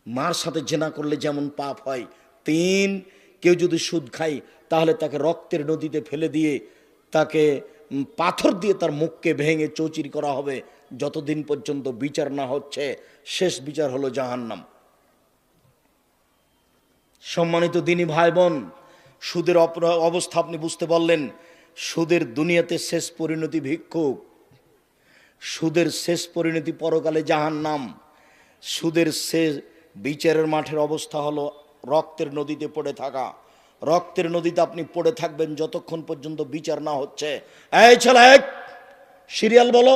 A: মার সাথে জেনা করলে যেমন পাপ হয়। 3, কেউ যদি সুদ খায় তাহলে তাকে রক্তের নদীতে ফেলে দিয়ে তাকে পাথর দিয়ে তার মুখকে ভেঙে চৌচির করা হবে যতদিন পর্যন্ত বিচার না হচ্ছে। শেষ বিচার হলো জাহান্নাম। সম্মানিত দিনী ভাই বোন, সুদের অবস্থা আপনি বুঝতে পারলেন। সুদের দুনিয়াতে শেষ পরিণতি ভিক্ষুক, সুদের শেষ পরিণতি পরকালে জাহান্নাম। সুদের শেষ বিচারের মাঠের অবস্থা হলো রক্তের নদীতে পড়ে থাকা। রক্তের নদীতে আপনি পড়ে থাকবেন যতক্ষণ পর্যন্ত বিচার না হচ্ছে। এই ছেলে, সিরিয়াল বলো,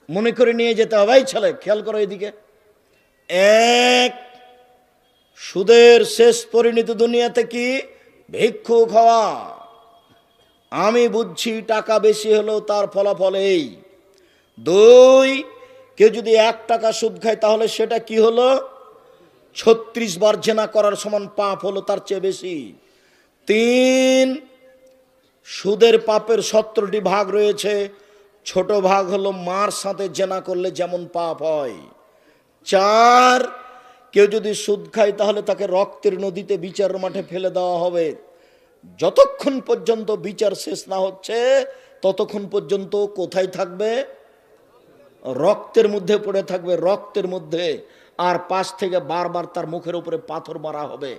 A: মনে করে নিয়ে যেতে হবে। এই ছেলে খেয়াল করো এদিকে। 1, সুদের শেষ পরিণতি দুনিয়াতে কি? ভিক্ষুক হওয়া। আমি বুঝছি টাকা বেশি হলেও তার ফলাফল এই। 2, কেউ যদি 1 টাকা সুদ খায় তাহলে সেটা কি হলো? 36 বার জেনা করার সমান পাপ হলো, তার চেয়ে বেশি। 3, সুদের পাপের 17টি ভাগ রয়েছে, ছোট ভাগ হলো মার সাথে জেনা করলে যেমন পাপ হয়। 4, কেউ যদি সুদ খায় তাহলে তাকে রক্তের নদীতে বিচারের মাঠে ফেলে দেওয়া হবে। যতক্ষণ পর্যন্ত বিচার শেষ না হচ্ছে ততক্ষণ পর্যন্ত কোথায় থাকবে? রক্তের মধ্যে পড়ে থাকবে, রক্তের মধ্যে। আর পাশ থেকে বারবার তার মুখের উপরে পাথর মারা হবে।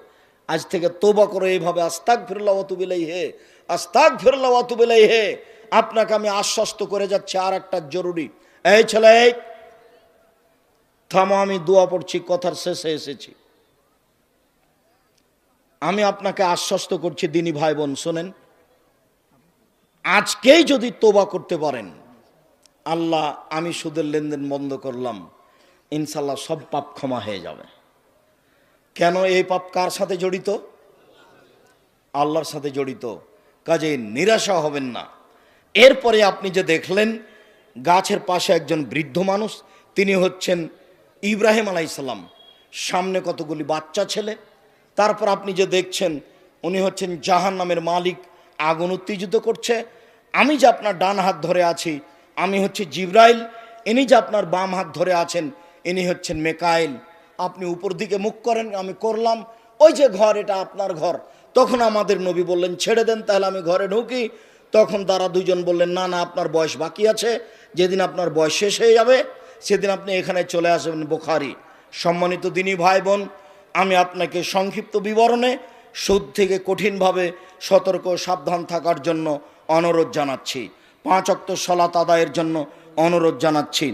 A: আজ থেকে তওবা করে এইভাবে আস্তাগফিরুল্লাহ ওয়া আতুবু ইলাইহি, আস্তাগফিরুল্লাহ ওয়া আতুবু ইলাইহি। আপনাকে আমি আশ্বস্ত করে যাচ্ছি আর একটা জরুরি। এই ছেলে থামো, আমি দোয়া পড়ছি, কথার শেষে এসেছি। আমি আপনাকে আশ্বস্ত করছি দিনী ভাই বোন, শোনেন, আজকেই যদি তওবা করতে পারেন, আল্লাহ আমি সুদের লেনদেন বন্ধ করলাম, ইনশাল্লাহ সব পাপ ক্ষমা হয়ে যাবে। কেন? এই পাপ কার সাথে জড়িত? আল্লাহর সাথে জড়িত। কাজে নিরাশা হবেন না। এরপরে আপনি যে দেখলেন গাছের পাশে একজন বৃদ্ধ মানুষ, তিনি হচ্ছেন ইব্রাহিম আলাইহিস সালাম, সামনে কতগুলি বাচ্চা ছেলে। তারপর আপনি যে দেখছেন উনি হচ্ছেন জাহান্নামের মালিক, আগুন উত্তেজিত করছে। আমি যে আপনার ডান হাত ধরে আছি আমি হচ্ছে জিবরাইল, ইনি যে আপনার বাম হাত ধরে আছেন ইনি হচ্ছেন মেকাইল। আপনি উপর দিকে মুখ করেন, আমি করলাম। ওই যে ঘর, এটা আপনার ঘর। তখন আমাদের নবী বললেন ছেড়ে দেন, তাহলে আমি ঘরে ঢুকি। তখন তারা দুজন বললেন না না, আপনার বয়স বাকি আছে, যেদিন আপনার বয়স শেষ হয়ে যাবে সেদিন আপনি এখানে চলে আসবেন। বুখারী। সম্মানিত দিনী ভাই বোন, আমি আপনাকে সংক্ষিপ্ত বিবরণে সুদ থেকে কঠিনভাবে সতর্ক সাবধান থাকার জন্য অনুরোধ জানাচ্ছি। 5 ওয়াক্ত সালাত আদায়ের জন্য অনুরোধ জানাচ্ছি।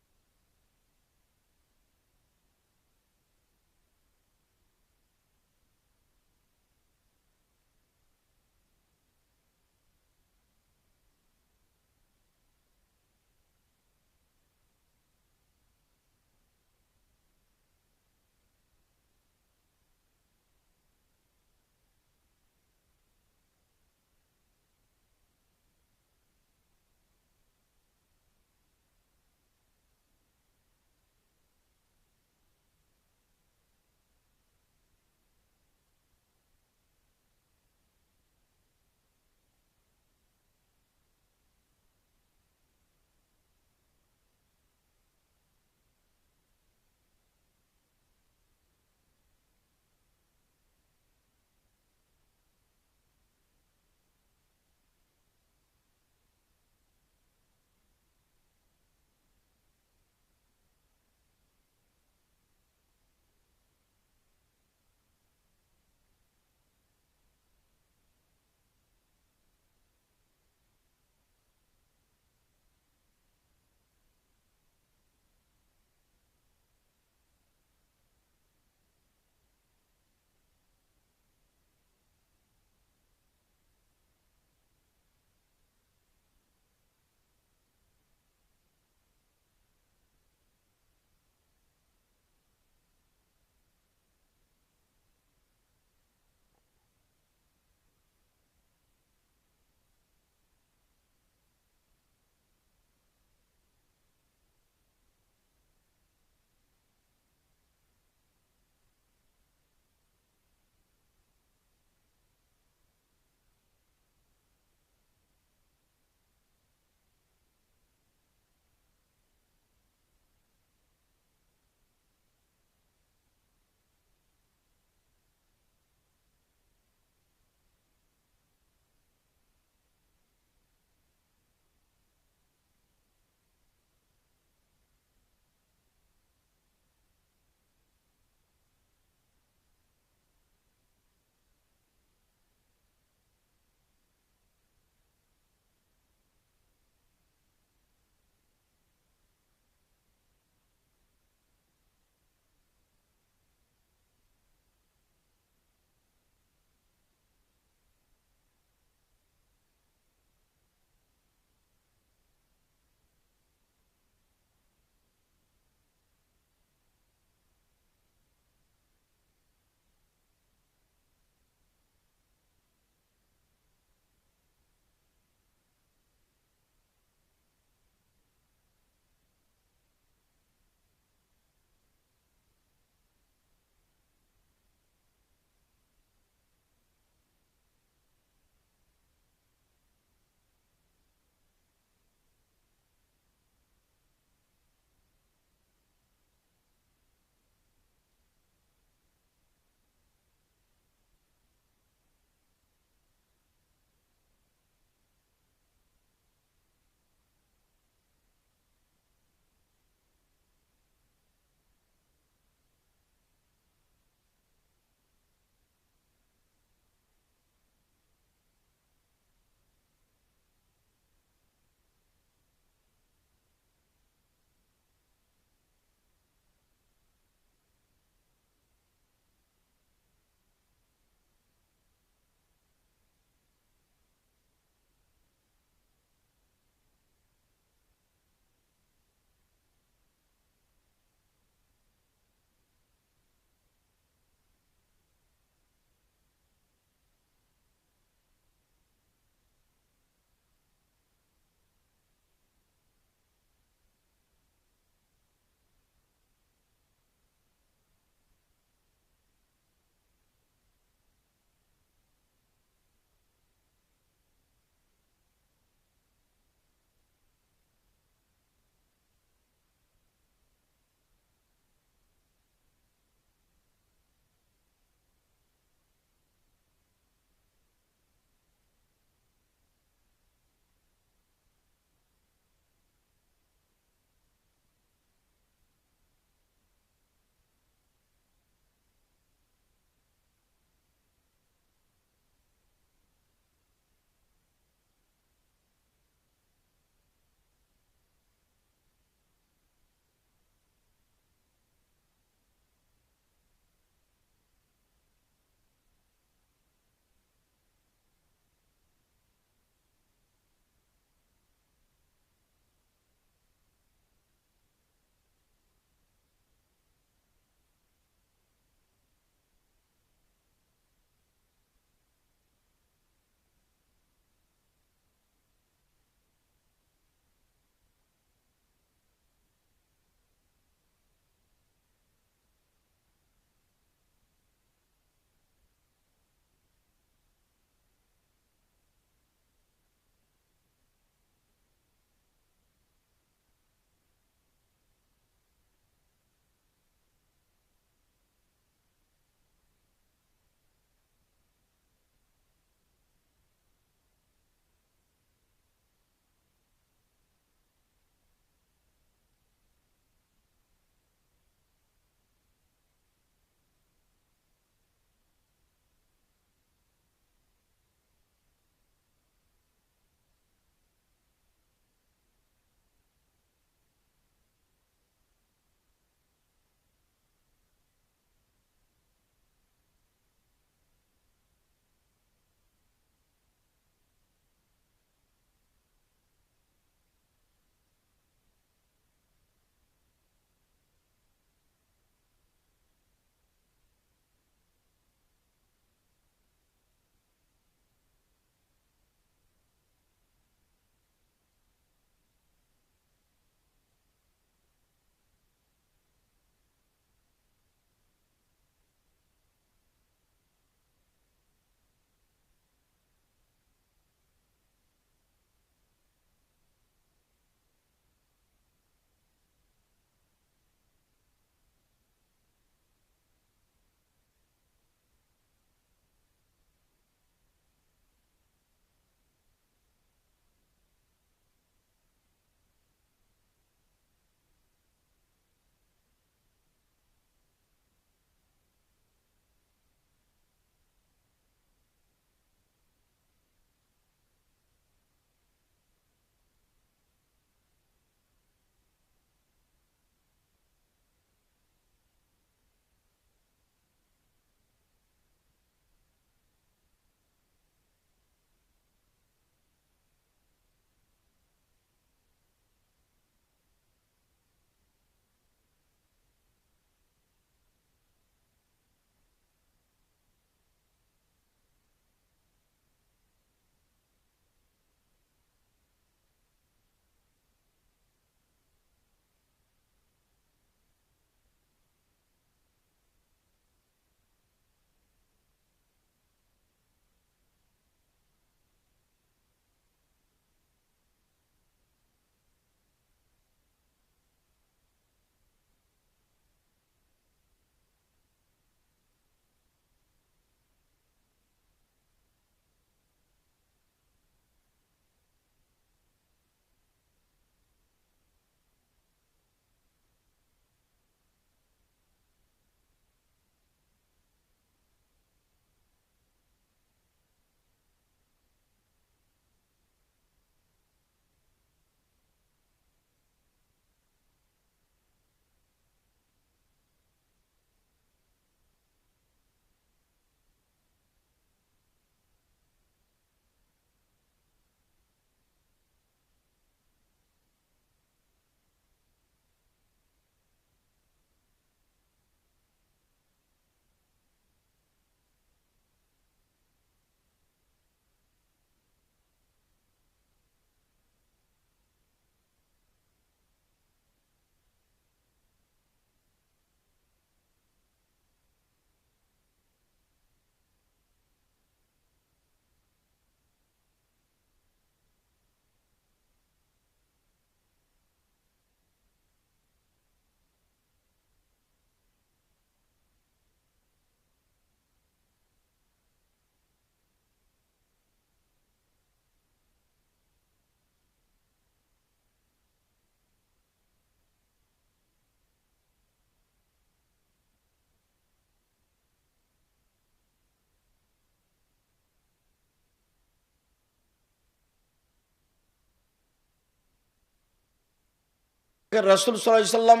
A: রাসূল সাল্লাল্লাহু আলাইহি সাল্লাম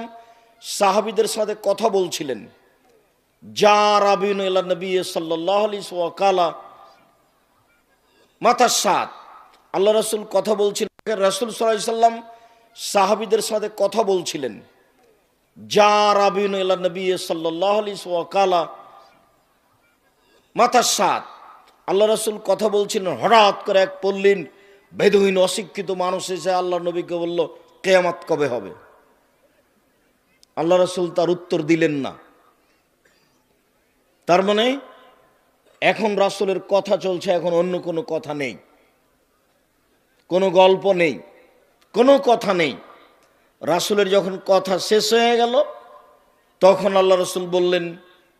A: সাহাবীদের সাথে কথা বলছিলেন। যা রাবিন ইলা নবী সাল্লাল্লাহু আলাইহি ওয়া কালা মাতা সাত, আল্লাহ রাসূল কথা বলছিলেন। রাসূল সাল্লাল্লাহু আলাইহি সাল্লাম সাহাবীদের সাথে কথা বলছিলেন। যা রাবিন ইলা নবী সাল্লাল্লাহু আলাইহি ওয়া কালা মাতা সাত, আল্লাহ রাসূল কথা বলছিলেন। হঠাৎ করে এক পল্লীন বেদুইন অশিক্ষিত মানুষ এসে আল্লাহ নবীকে বলল, কিয়ামত কবে হবে? আল্লাহ রাসূল তার উত্তর দিলেন না। তার মানে এখন রাসূলের কথা চলছে, এখন অন্য কোনো কথা নেই, কোনো গল্প নেই, কোনো কথা নেই। রাসূলের যখন কথা শেষ হয়ে গেল তখন আল্লাহ রাসূল বললেন,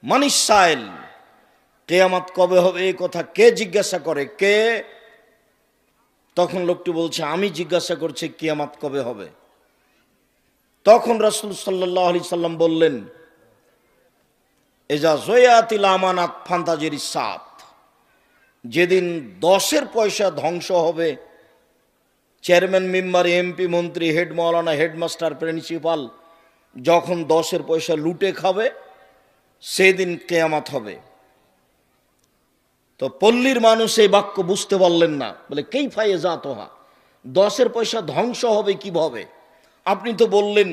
A: মানিস সাইল, কিয়ামত কবে হবে এই কথা কে জিজ্ঞাসা করে? কে? তখন লোকটি বলছে, আমি জিজ্ঞাসা করছি কিয়ামত কবে হবে। তখন রাসূল সাল্লাল্লাহু আলাইহি সাল্লাম বললেন, এজা জয়াতিল আমানাত ফান্তাজিরিস সাত, যেদিন 10-এর পয়সা ধ্বংস হবে, চেয়ারম্যান, মেম্বার, এমপি, মন্ত্রী, হেড মাওলানা, হেডমাস্টার, প্রিন্সিপাল যখন 10-এর পয়সা লুটে খাবে, সেদিন কিয়ামত হবে। তো পল্লীর মানুষ এই বাক্য বুঝতে পারলেন না, বলে কাইফা ইয়াজাতুহা, 10-এর পয়সা ধ্বংস হবে কিভাবে? আপনি তো বললেন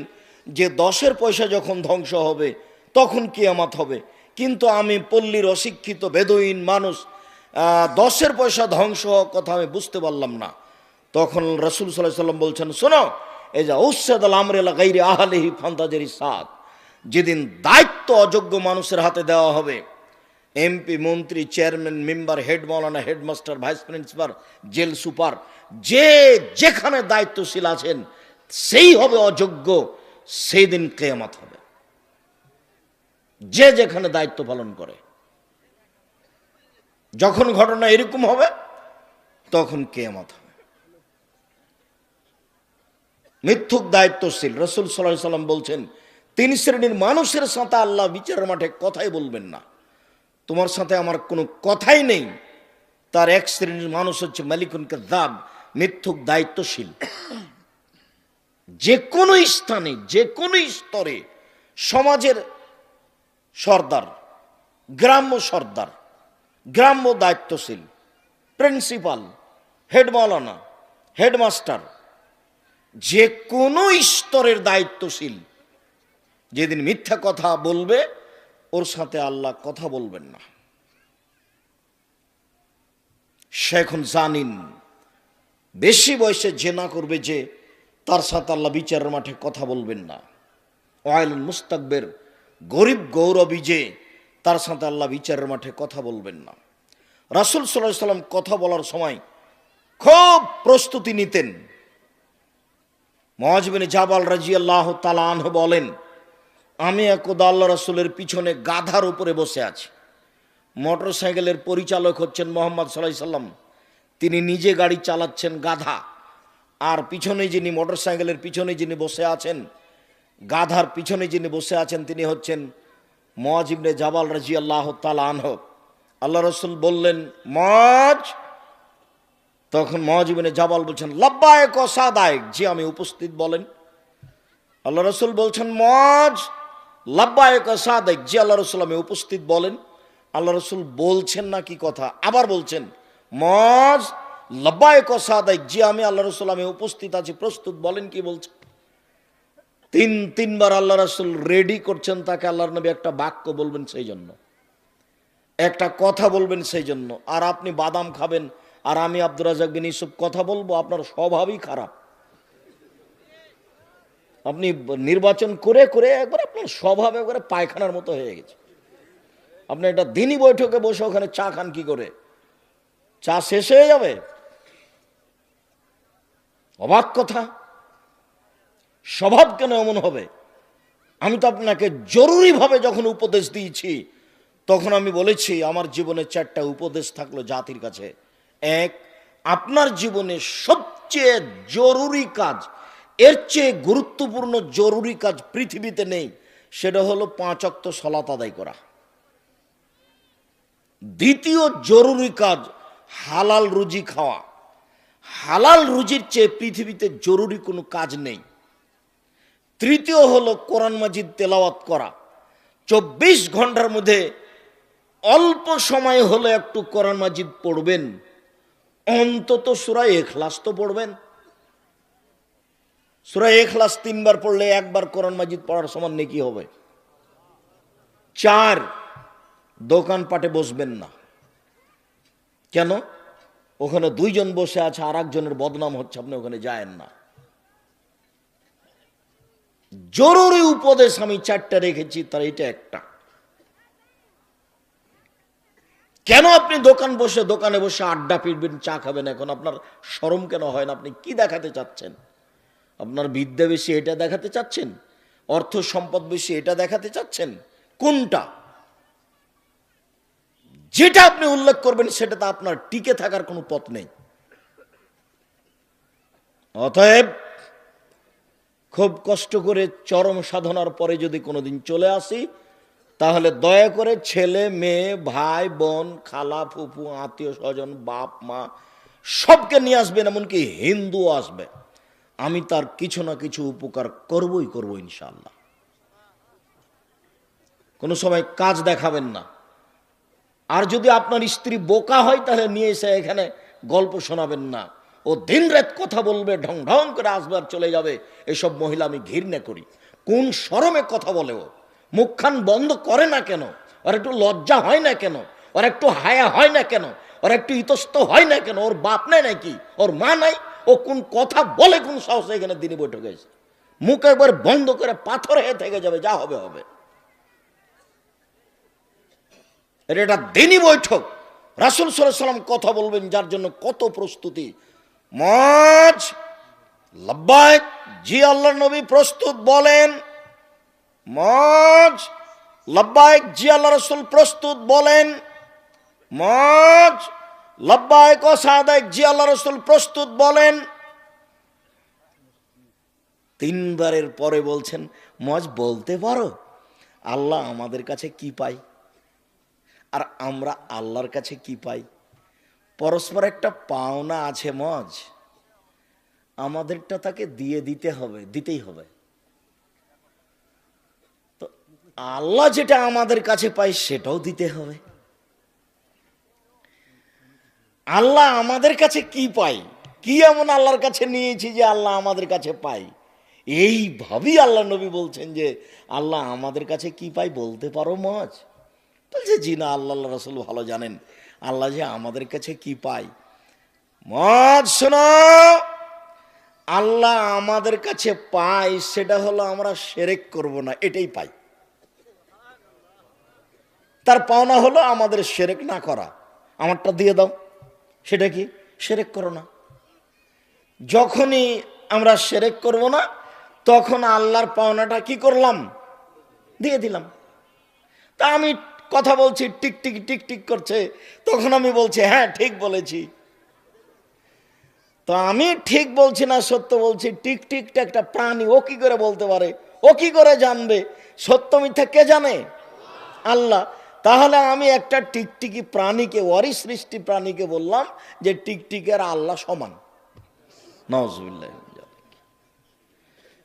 A: যে 10-এর পয়সা যখন ধ্বংস হবে তখন কিয়ামত হবে, কিন্তু আমি পল্লীর অশিক্ষিত বেদুইন মানুষ, 10-এর পয়সা ধ্বংস হওয়ার কথা আমি বুঝতে পারলাম না। তখন রাসূল সাল্লাল্লাহু আলাইহি সাল্লাম বলছেন, শোনো, এই যে উসসাদাল আমরি লা গায়রি আহলিহি ফান্তাজিরিস সাত, যেদিন দায়িত্ব অযোগ্য মানুষের হাতে দেওয়া হবে, এমপি, মন্ত্রী, চেয়ারম্যান, মেম্বার, হেড মাওলানা, headmaster, vice principal, jail super, যে যেখানে দায়িত্বশীল আছেন সেই হবে অযোগ্য, সেই দিন কিয়ামত হবে। যে যেখানে দায়িত্ব পালন করে, যখন ঘটনা এরকম হবে তখন কিয়ামত হবে। মিথ্যুক দায়িত্বশীল, রাসূল সাল্লাল্লাহু আলাইহি সাল্লাম বলছেন, 3 শ্রেণীর মানুষের সাথে আল্লাহ বিচারের মাঠে কথাই বলবেন না। তোমার সাথে আমার কোনো কথাই নেই। তার এক শ্রেণীর মানুষ হচ্ছে মালিকুন কাযাব, মিথ্যুক দায়িত্বশীল। যে কোনো স্থানে, যে কোনো স্তরে, সমাজের সর্দার, গ্রাম্য সর্দার, গ্রাম্য দায়িত্বশীল, প্রিন্সিপাল, হেড মাওলানা, হেডমাস্টার, যে কোনো স্তরের দায়িত্বশীল যেদিন মিথ্যা কথা বলবে, ওর সাথে আল্লাহ কথা বলবেন না। সে এখন জানিন, বেশি বয়সে জেনা করবে যে, তার সাথে আল্লাহ বিচারের মাঠে কথা বলবেন না। ওয়াইলুল মুস্তাকবির, গরিব গৌরবী যে, তার সাথে আল্লাহ বিচারের মাঠে কথা বলবেন না। রাসূল সাল্লাল্লাহু আলাইহি সাল্লাম কথা বলার সময় খুব প্রস্তুতি নিতেন। মুআয বিন জাবাল রাদিয়াল্লাহু তাআলা আনহু বলেন, আমি একদা আল্লাহ রাসূলের পিছনে গাধার উপরে বসে আছি। মোটর সাইকেলের পরিচালক হচ্ছেন মুহাম্মদ সাল্লাল্লাহু আলাইহি সাল্লাম, তিনি নিজে গাড়ি চালাচ্ছেন গাধা, আর পিছনে যিনি, মোটর সাইকেলের পিছনে যিনি বসে আছেন, গাধার পিছনে যিনি বসে আছেন, তিনি হচ্ছেন মুআয ইবনে জাবাল রাদিয়াল্লাহু তাআলা আনহু। আল্লাহ রাসূল বললেন, মুআয। তখন মুআয ইবনে জাবাল বলছেন, লাব্বাইক ওয়া সাদাইক, জি আমি উপস্থিত, বলেন। আল্লাহ রাসূল বলছেন, মুআয লাব্বাইক ওয়া সাদাইক, জি আল্লাহ রাসূল আমি উপস্থিত, বলেন। আল্লাহ রাসূল বলছেন না কি কথা, আবার বলছেন, মুআয লাব্বাইক ওয়া সাদাইক, জি আমি আল্লাহ রাসূল আমি উপস্থিত আছি, প্রস্তুত, বলেন কি বলছেন। তিনবার আল্লাহ রাসূল রেডি করছেন তাকে। আল্লাহর নবী একটা বাক্য বলবেন সেই জন্য, একটা কথা বলবেন সেই জন্য। আর আপনি বাদাম খাবেন আর আমি আব্দুর রাজ্জাক বিন ইউসুফ কথা বলবো, আপনার স্বভাবই খারাপ। আপনি নির্বাচন করে করে একবার আপনার স্বভাব একবারে পায়খানার মতো হয়ে গেছে। আপনি একটা দিনই বৈঠকে বসে ওখানে চা খান কি করে? চা শেষ হয়ে যাবে। অবাক কথা, স্বভাব কেন এমন হবে? আমি তো আপনাকে জরুরিভাবে যখন উপদেশ দিয়েছি তখন আমি বলেছি আমার জীবনে 4টা উপদেশ থাকলো জাতির কাছে। এক, আপনার জীবনে সবচেয়ে জরুরি কাজ, এর চেয়ে গুরুত্বপূর্ণ জরুরি কাজ পৃথিবীতে নেই, সেটা হলো 5 ওয়াক্ত সালাত আদায় করা। দ্বিতীয় জরুরি কাজ হালাল রুজি খাওয়া। হালাল রুজির চেয়ে পৃথিবীতে জরুরি কোনো কাজ নেই। তৃতীয় হলো কোরআন মাজিদ তেলাওয়াত করা। 24 ঘন্টার মধ্যে অল্প সময় হলে একটু কোরআন মাজিদ পড়বেন, অন্তত সূরা ইখলাস তো পড়বেন। সূরা ইখলাস 3 বার পড়লে একবার কোরআন মাজিদ পড়ার সমান নেকি হবে। 4, দোকানপাটে বসবেন না। কেন? ওখানে 2 জন বসে আছে, আর একজনের বদনাম হচ্ছে, আপনি ওখানে যায়েন না। জরুরি উপদেশ আমি 4টা রেখেছি, তার এটা একটা। কেন আপনি দোকানে বসে আড্ডা পিটবেন, চা খাবেন? এখন আপনার শরম কেন হয় না? আপনি কি দেখাতে চাচ্ছেন? আপনার বিদ্যা বেশি এটা দেখাতে চাচ্ছেন? অর্থ সম্পদ বেশি এটা দেখাতে চাচ্ছেন? কোনটা? যেটা আপনি উল্লেখ করবেন সেটাতে আপনার টিকে থাকার কোনো পথ নেই। অতএব খুব কষ্ট করে চরম সাধনার পরে যদি কোনোদিন চলে আসি, তাহলে দয়া করে ছেলে মেয়ে ভাই বোন খালা ফুফু আত্মীয় স্বজন বাপ মা সবকে নিয়ে আসবেন, এমনকি হিন্দু আসবে। আমি তার কিছু না কিছু উপকার করবই করব ইনশাআল্লাহ। কোনো সময় কাজ দেখাবেন না। আর যদি আপনার স্ত্রী বোকা হয় তাহলে নিয়ে এসে এখানে গল্প শোনাবেন না। ও দিন রাত কথা বলবে, ঢং ঢং করে আসবে আর চলে যাবে। এসব মহিলা আমি ঘৃণা করি। কোন শরমে কথা বলে ও? মুখখান বন্ধ করে না কেন? ওর একটু লজ্জা হয় না কেন? ওর একটু হায়া হয় না কেন? ওর একটু ইতস্ত হয় না কেন? ওর বাপ নাই নাকি? ওর মা নাই? ও কোন কথা বলে, কোন সাহসে এখানে দিনই বৈঠকে এসে মুখ একবার বন্ধ করে পাথর হয়ে থেকে যাবে, যা হবে হবে। এটা দিনই বৈঠক। রাসূল সাল্লাল্লাহু আলাইহি ওয়াসাল্লাম কথা বলবেন, যার জন্য কত প্রস্তুতি। মজ লাব্বাইক, জি আল্লাহর নবী প্রস্তুত, বলেন। মজ লাব্বাইক, জি আল্লাহ রাসূল প্রস্তুত, বলেন। মজ লাব্বাইক ও সাদাইক, জি আল্লাহ রাসূল প্রস্তুত, বলেন। 3 বারের পরে বলছেন, মজ বলতে পারো আল্লাহ আমাদের কাছে কি পাই আর আমরা আল্লাহর কাছে কি পাই? পরস্পর একটা পাওনা আছে মজ, আমাদেরটা তাকে দিয়ে দিতে হবে, দিতেই হবে। তো আল্লাহ যেটা আমাদের কাছে পাই সেটাও দিতে হবে। আল্লাহ আমাদের কাছে কি পাই, কি এমন আল্লাহর কাছে নিয়েছি যে আল্লাহ আমাদের কাছে পাই? এইভাবেই আল্লাহ নবী বলছেন যে আল্লাহ আমাদের কাছে কি পাই বলতে পারো মজ? বলছে জি না, আল্লাহ রাসূল ভালো জানেন আল্লাহ যে আমাদের কাছে কি পাই। মজ শোনো, আল্লাহ আমাদের কাছে পাই সেটা হলো আমরা শিরক করব না, এটাই পাই। তার পাওনা হলো আমাদের শিরক না করা। আমারটা দিয়ে দাও, সেটা কি? শিরক করো না। যখনই আমরা শিরক করব না, তখন আল্লাহর পাওনাটা কি করলাম? দিয়ে দিলাম। তা আমি কথা বলছি, টিক টিক টিক টিক করছে, তখন আমি বলছি হ্যাঁ ঠিক বলেছি। তো আমি ঠিক বলছি না সত্য বলছি? টিক টিকটা একটা প্রাণী, ও কি করে বলতে পারে? ও কি করে জানবে? সত্য মিথ্যা কে জানে? আল্লাহ। তাহলে আমি একটা টিকটিকি প্রাণীকে, ওরই সৃষ্টি প্রাণীকে বললাম যে টিকটিকের আল্লাহ সমান। নাউজুবিল্লাহ।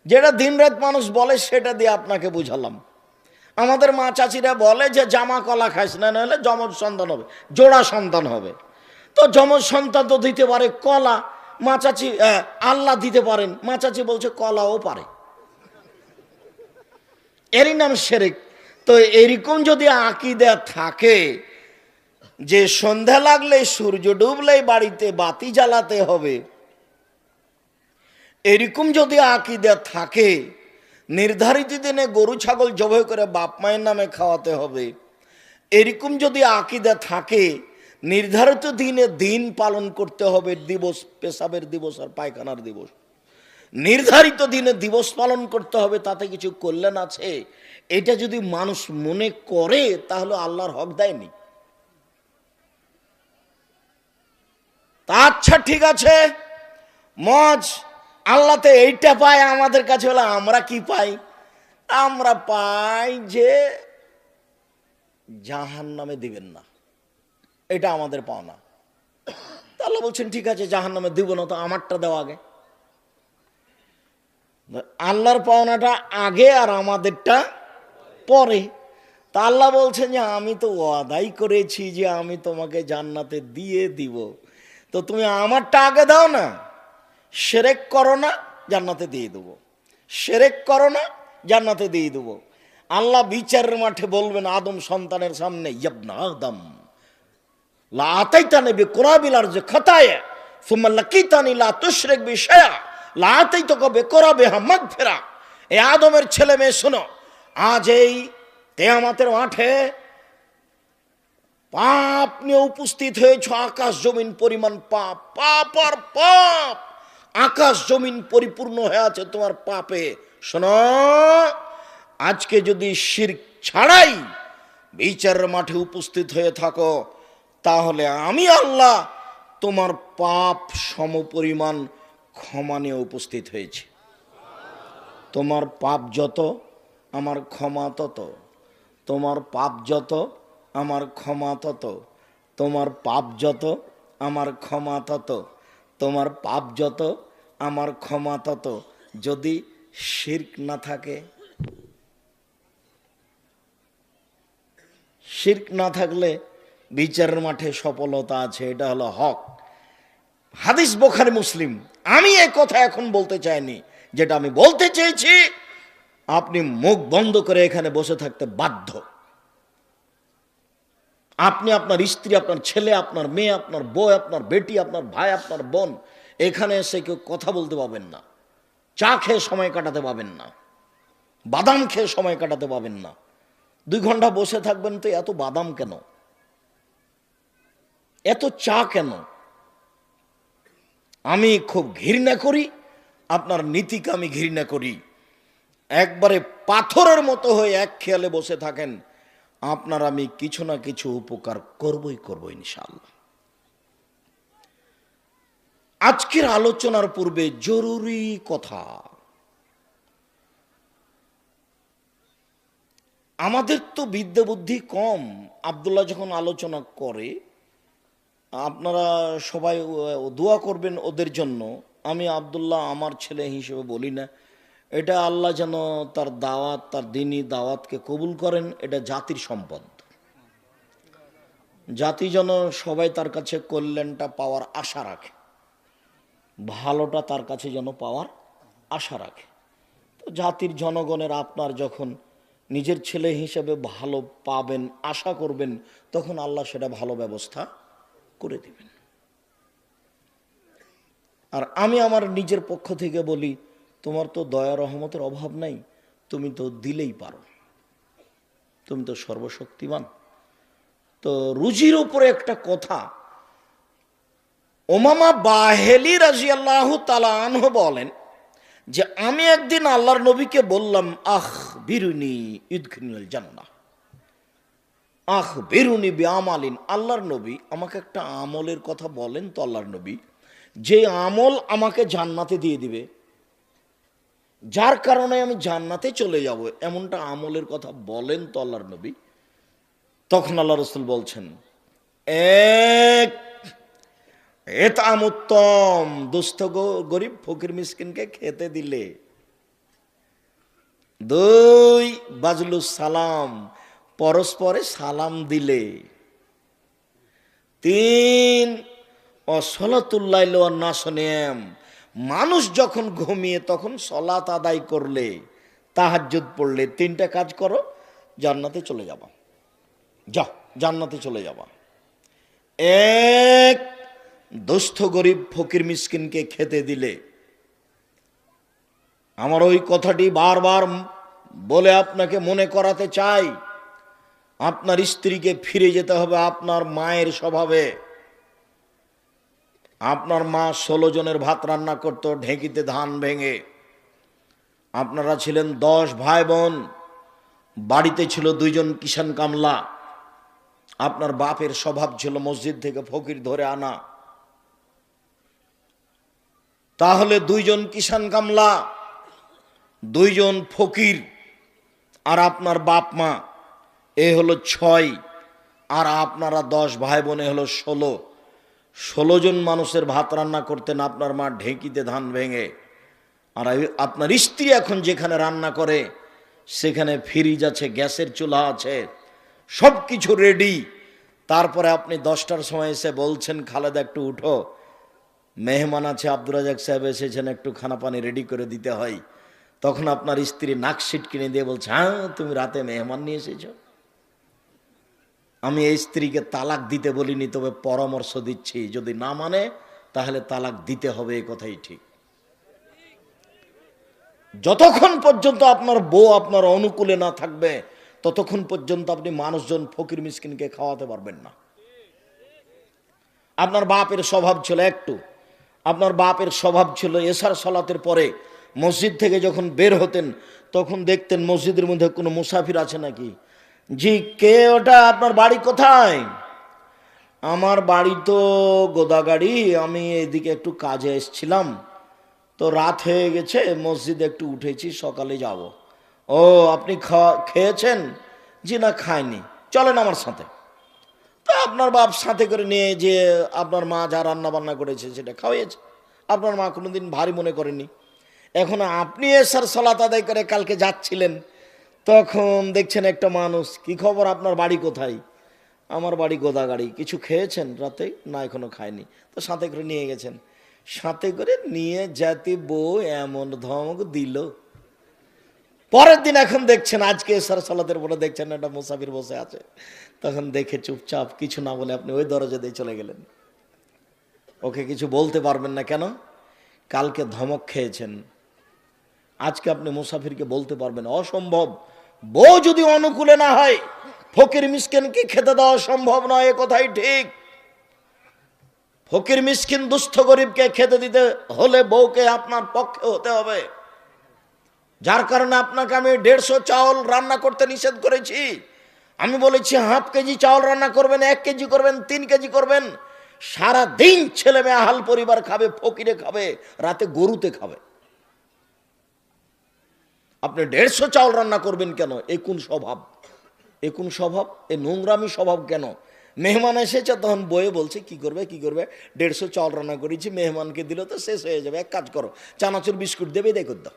A: যেটা দিনরাত মানুষ বলে সেটা দিয়ে আপনাকে বুঝালাম। আমাদের মা চাচিরা বলে যে জামা কলা খাইস না, নাহলে যমজ সন্তান হবে, জোড়া সন্তান হবে। তো যমজ সন্তান তো দিতে পারে কলা, মা চাচি আল্লাহ দিতে পারেন, মা চাচি বলছে কলাও পারে, এরই নাম শিরক। তো এরকম যদি আকীদা থাকে যে সন্ধ্যা লাগলে সূর্য ডুবলেই বাড়িতে বাতি জ্বালাতে হবে, এরকম যদি আকীদা থাকে, নির্ধারিত দিনে গরু ছাগল জবাই করে বাপ মায়ের নামে খাওয়াতে হবে, এরকম যদি আকীদা থাকে, নির্ধারিত দিনে দিন পালন করতে হবে, দিবস, পেশাবের দিবস আর পায়খানার দিবস, নির্ধারিত দিনে দিবস পালন করতে হবে, তাতে কিছু কল্যাণ আছে, এটা যদি মানুষ মনে করে তাহলে আল্লাহর হক দেয়নি। তা আচ্ছা ঠিক আছে মজ, আল্লাহতে এইটা পায়, আমাদের কাছে হলো আমরা কি পাই? আমরা পাই যে জাহান্নামে দিবেন না, এটা আমাদের পাওনা। আল্লাহ বলছেন ঠিক আছে জাহান্নামে দিব না, তো আমারটা দেওয়া আগে। আল্লাহর পাওনাটা আগে আর আমাদেরটা পরে। তা আল্লাহ বলছেন যে আমি তো ওয়াদাই করেছি যে আমি তোমাকে জান্নাতে দিয়ে দিব, তো তুমি আমারটা আগে দাও না। শিরক করো না, জান্নাতে দিয়ে দেবো। শিরক করো না, জান্নাতে দিয়ে দেবো। আল্লাহ বিচারের মাঠে বলবেন আদম সন্তানের সামনে, ইবনা আদম লা আতাইতানি বিকুরাবিল আরজি খাতায়া সুম্মা লাকিতানি লা তুশরিক বি শাইআ লা আতাইতুকা বিকুরাবিহা মাগফিরা। এই আদমের ছেলে মেয়ে শোনো, আজ এই কিয়ামতের মাঠে পাপ নিয়ে উপস্থিত হয়েছ, আকাশ জমিন পরিমাণ পাপ, পাপ আর পাপ, আকাশ জমিন পরিপূর্ণ হয়ে আছে তোমার পাপে। শোনো, আজকে যদি শিরক ছাড়াই বিচারের মাঠে উপস্থিত হয়ে থাকো, তাহলে আমি আল্লাহ তোমার পাপ সমপরিমাণ ক্ষমা নিয়ে উপস্থিত হয়েছি। তোমার পাপ যত আমার ক্ষমা তত, তোমার পাপ যত আমার ক্ষমা তত, তোমার পাপ যত আমার ক্ষমা তত, তোমার পাপ যত আমার ক্ষমা তত। যদি শিরক না থাকে, শিরক না থাকলে বিচারের মাঠে সফলতা আছে, এটা হলো হক। হাদিস বুখারী মুসলিম। আমি এই কথা এখন বলতে চাইনি, যেটা আমি বলতে চেয়েছি আপনি মুখ বন্ধ করে এখানে বসে থাকতে বাধ্য। আপনি, আপনার স্ত্রী, আপনার ছেলে, আপনার মেয়ে, আপনার বউ, আপনার বেটি, আপনার ভাই, আপনার বোন, এখানে এসে কেউ কথা বলতে পাবেন না, চা খেয়ে সময় কাটাতে পাবেন না, বাদাম খেয়ে সময় কাটাতে পাবেন না। 2 ঘন্টা বসে থাকবেন তো এত বাদাম কেন, এত চা কেন? আমি খুব ঘৃণা করি, আপনার নীতিকে আমি ঘৃণা করি। একবারে পাথরের মতো হয়ে এক খেয়ালে বসে থাকেন, আপনার আমি কিছু না কিছু উপকার করবই করব ইনশাআল্লাহ। আজকের আলোচনার পূর্বে জরুরি কথা, আমাদের তো বিদ্যা বুদ্ধি কম। আব্দুল্লাহ যখন আলোচনা করে, আপনারা সবাই দোয়া করবেন ওদের জন্য। আমি আব্দুল্লাহ আমার ছেলে হিসেবে বলি না, এটা আল্লাহ যেন তার দাওয়াত, তার দ্বীনি দাওয়াতকে কবুল করেন। এটা জাতির সম্পদ, জাতি যেন সবাই তার কাছে কল্যাণটা পাওয়ার আশা রাখে, ভালোটা তার কাছে যেন পাওয়ার আশা রাখে। তো জাতির জনগণের আপনার যখন নিজের ছেলে হিসেবে ভালো পাবেন আশা করবেন, তখন আল্লাহ সেটা ভালো ব্যবস্থা করে দিবেন। আর আমি আমার নিজের পক্ষ থেকে বলি, তোমার তো দয়া রহমতের অভাব নাই, তুমি তো দিলেই পারো, তুমি তো সর্বশক্তিমান। তো রুজির উপরে একটা কথা, ওমামা বাহেলি রাদিয়াল্লাহু তাআলা আনহু বলেন যে আমি একদিন আল্লাহর নবীকে বললাম, আখ বিরুনি ইদখিলুল জান্নাহ, আখ বেরুনি বিআমালিন, আল্লাহর নবী আমাকে একটা আমলের কথা বলেন তো আল্লাহর নবী, যে আমল আমাকে জান্নাতে দিয়ে দিবে, যার কারণে আমি জান্নাতে চলে যাব, এমনটা আমলের কথা বলেন তো আল্লাহর নবী। তখন আল্লাহ রাসূল বলছেন, এক, এতাম উত্তম, দুস্থ গরিব ফকির মিসকিনকে খেতে দিলে। 2, বাজলুস সালাম, পরস্পরে সালাম দিলে। 3, অসলাতুল লাইল ওয়ান নাস নিয়াম, মানুষ যখন ঘুমিয়ে তখন সলাত আদায় করলে, তাহাজ্জুদ পড়লে, 3টা কাজ করো, জান্নাতে চলে যাবা। যাও, জান্নাতে চলে যাবা। 1, দুস্থ গরিব ফকির মিসকিনকে খেতে দিলে। আমার ওই কথাটি বারবার বলে আপনাকে মনে করাতে চাই, আপনার স্ত্রীকে ফিরে যেতে হবে আপনার মায়ের স্বভাবে। আপনার মা 16 জনের ভাত রান্না করত ঢেঁকিতে ধান ভেঙে। আপনারা ছিলেন 10 ভাই বোন, বাড়িতে ছিল 2 জন কিষান কামলা। আপনার বাপের স্বভাব ছিল মসজিদ থেকে ফকির ধরে আনা। তাহলে 2 জন কিষান কামলা, 2 জন ফকির, আর আপনার বাপ মা, এ হলো 6, আর আপনারা 10 ভাই বোনে হলো 16। 16 জন মানুষের ভাত রান্না করতেন আপনার মা ঢেঁকিতে ধান ভেঙে। আর আপনার স্ত্রী এখন যেখানে রান্না করে সেখানে ফ্রিজ আছে, গ্যাসের চুলা আছে, সব কিছু রেডি। তারপরে আপনি 10টার সময় এসে বলছেন খালেদা একটু উঠো, মেহমান আছে, আব্দুর রাজাক সাহেব এসেছেন, একটু খানা পানি রেডি করে দিতে হয়। তখন আপনার স্ত্রী নাক সিট কিনে দিয়ে বলছে, হ্যাঁ তুমি রাতে মেহমান নিয়ে এসেছো। আমি এই স্ত্রীকে তালাক দিতে বলিনি, তবে পরামর্শ দিচ্ছি, যদি না মানে তাহলে তালাক দিতে হবে, এই কথাই ঠিক। যতক্ষণ পর্যন্ত আপনার বউ আপনার অনুকূলে না থাকবে ততক্ষণ পর্যন্ত আপনি মানুষজন ফকির মিসকিনকে খাওয়াতে পারবেন না। আপনার বাপের স্বভাব ছিল আপনার বাপের স্বভাব ছিল এশার সালাতের পরে মসজিদ থেকে যখন বের হতেন তখন দেখতেন মসজিদের মধ্যে কোনো মুসাফির আছে নাকি। জি, কে ওটা? আপনার বাড়ি কোথায়? আমার বাড়ি তো গোদাগাড়ি, আমি এদিকে একটু কাজে এসেছিলাম, তো রাত হয়ে গেছে, মসজিদে একটু উঠেছি, সকালে যাব। ও, আপনি খেয়েছেন? জি না, খাইনি, চলেন আমার সাথে। তো আপনার বাপ সাথে করে নিয়ে যে আপনার মা যা রান্না বান্না করেছে সেটা খাওয়াইছে। আপনার মা কোনোদিন ভারী মনে করেনি। এখন আপনি এসার সালাত আদায় করে কালকে যাচ্ছিলেন, তখন দেখছেন একটা মানুষ, কি খবর, আপনার বাড়ি কোথায়? আমার বাড়ি গোদাগাড়ি। কিছু খেয়েছেন রাতে? না, এখনো খায়নি। তো সাথে করে নিয়ে গেছেন, সাথে করে নিয়ে যেতে বউ এমন ধমক দিল। পরের দিন এখন দেখছেন, আজকে এসার সালাতের পরে দেখছেন একটা মুসাফির বসে আছে, তখন দেখে চুপচাপ কিছু না বলে আপনি ওই দরজা দিয়ে চলে গেলেন। ওকে কিছু বলতে পারবেন না, কেন? কালকে ধমক খেয়েছেন, আজকে আপনি মুসাফিরকে বলতে পারবেন? অসম্ভব। বউ যদি অনুকূলে না হয় ফকির মিসকিনকে খেতে দেওয়া সম্ভব নয়, এ কথাই ঠিক। ফকির মিসকিন দুস্থ গরিবকে খেতে দিতে হলে বউকে আপনার পক্ষে হতে হবে। যার কারণে আপনাকে আমি 150 চাউল রান্না করতে নিষেধ করেছি। আমি বলেছি হাফ কেজি চাউল রান্না করবেন, 1 কেজি করবেন, 3 কেজি করবেন। সারা দিন ছেলে মেয়ে হাল পরিবার খাবে, ফকিরে খাবে, রাতে গরুতে খাবে। আপনি 150 চাউল রান্না করবেন কেন? এ কোন স্বভাব? এ কোন স্বভাব? এ নোংরামি স্বভাব কেন? মেহমান এসেছে, তখন বয়ে বলছে কি করবে 150 চাউল রান্না করেছি, মেহমানকে দিল তো শেষ হয়ে যাবে, এক কাজ করো, চানাচুর বিস্কুট দেবে বিদায় করে দাও।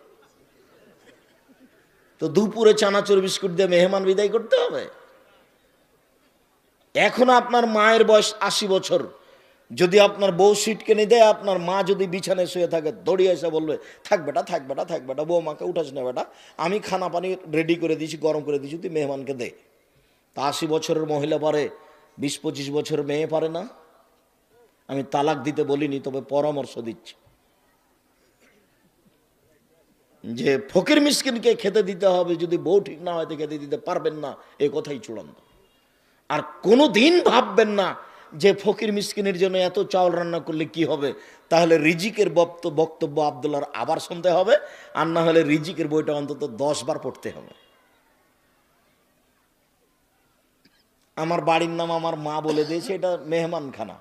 A: তো দুপুরে চানাচুর বিস্কুট দিয়ে মেহমান বিদায় করতে হবে? এখন আপনার মায়ের বয়স 80 বছর, যদি আপনার বউ সিট কিনে দেয়, আপনার মা যদি বিছানায় শুয়ে থাকে, দৌড়িয়ে এসে বলবে, থাক বেটা, থাক বেটা, থাক বেটা, বউ মাকে উঠাস না বেটা, আমি খানা পানি রেডি করে দিয়েছি, গরম করে দিয়েছি, তুই মেহমানকে দে। তা 80 বছরের মহিলা পারে, 20-25 বছরের মেয়ে পারে না? আমি তালাক দিতে বলিনি, তবে পরামর্শ দিচ্ছি যে ফকির মিসকিনকে খেতে দিতে হবে, যদি বউ ঠিক না হয় তো খেতে দিতে পারবেন না, এ কথাই চূড়ান্ত। আর কোনো দিন ভাববেন না যে ফকির মিসকিনের জন্য এত চাউল রান্না করলে কি হবে, তাহলে রিজিকের বক্তব্য আব্দুল্লাহর আবার শুনতে হবে, আর না হলে রিজিকের বইটা অন্তত 10 বার পড়তে হবে। আমার বাড়ির নাম আমার মা বলে দিয়েছে এটা মেহমানখানা,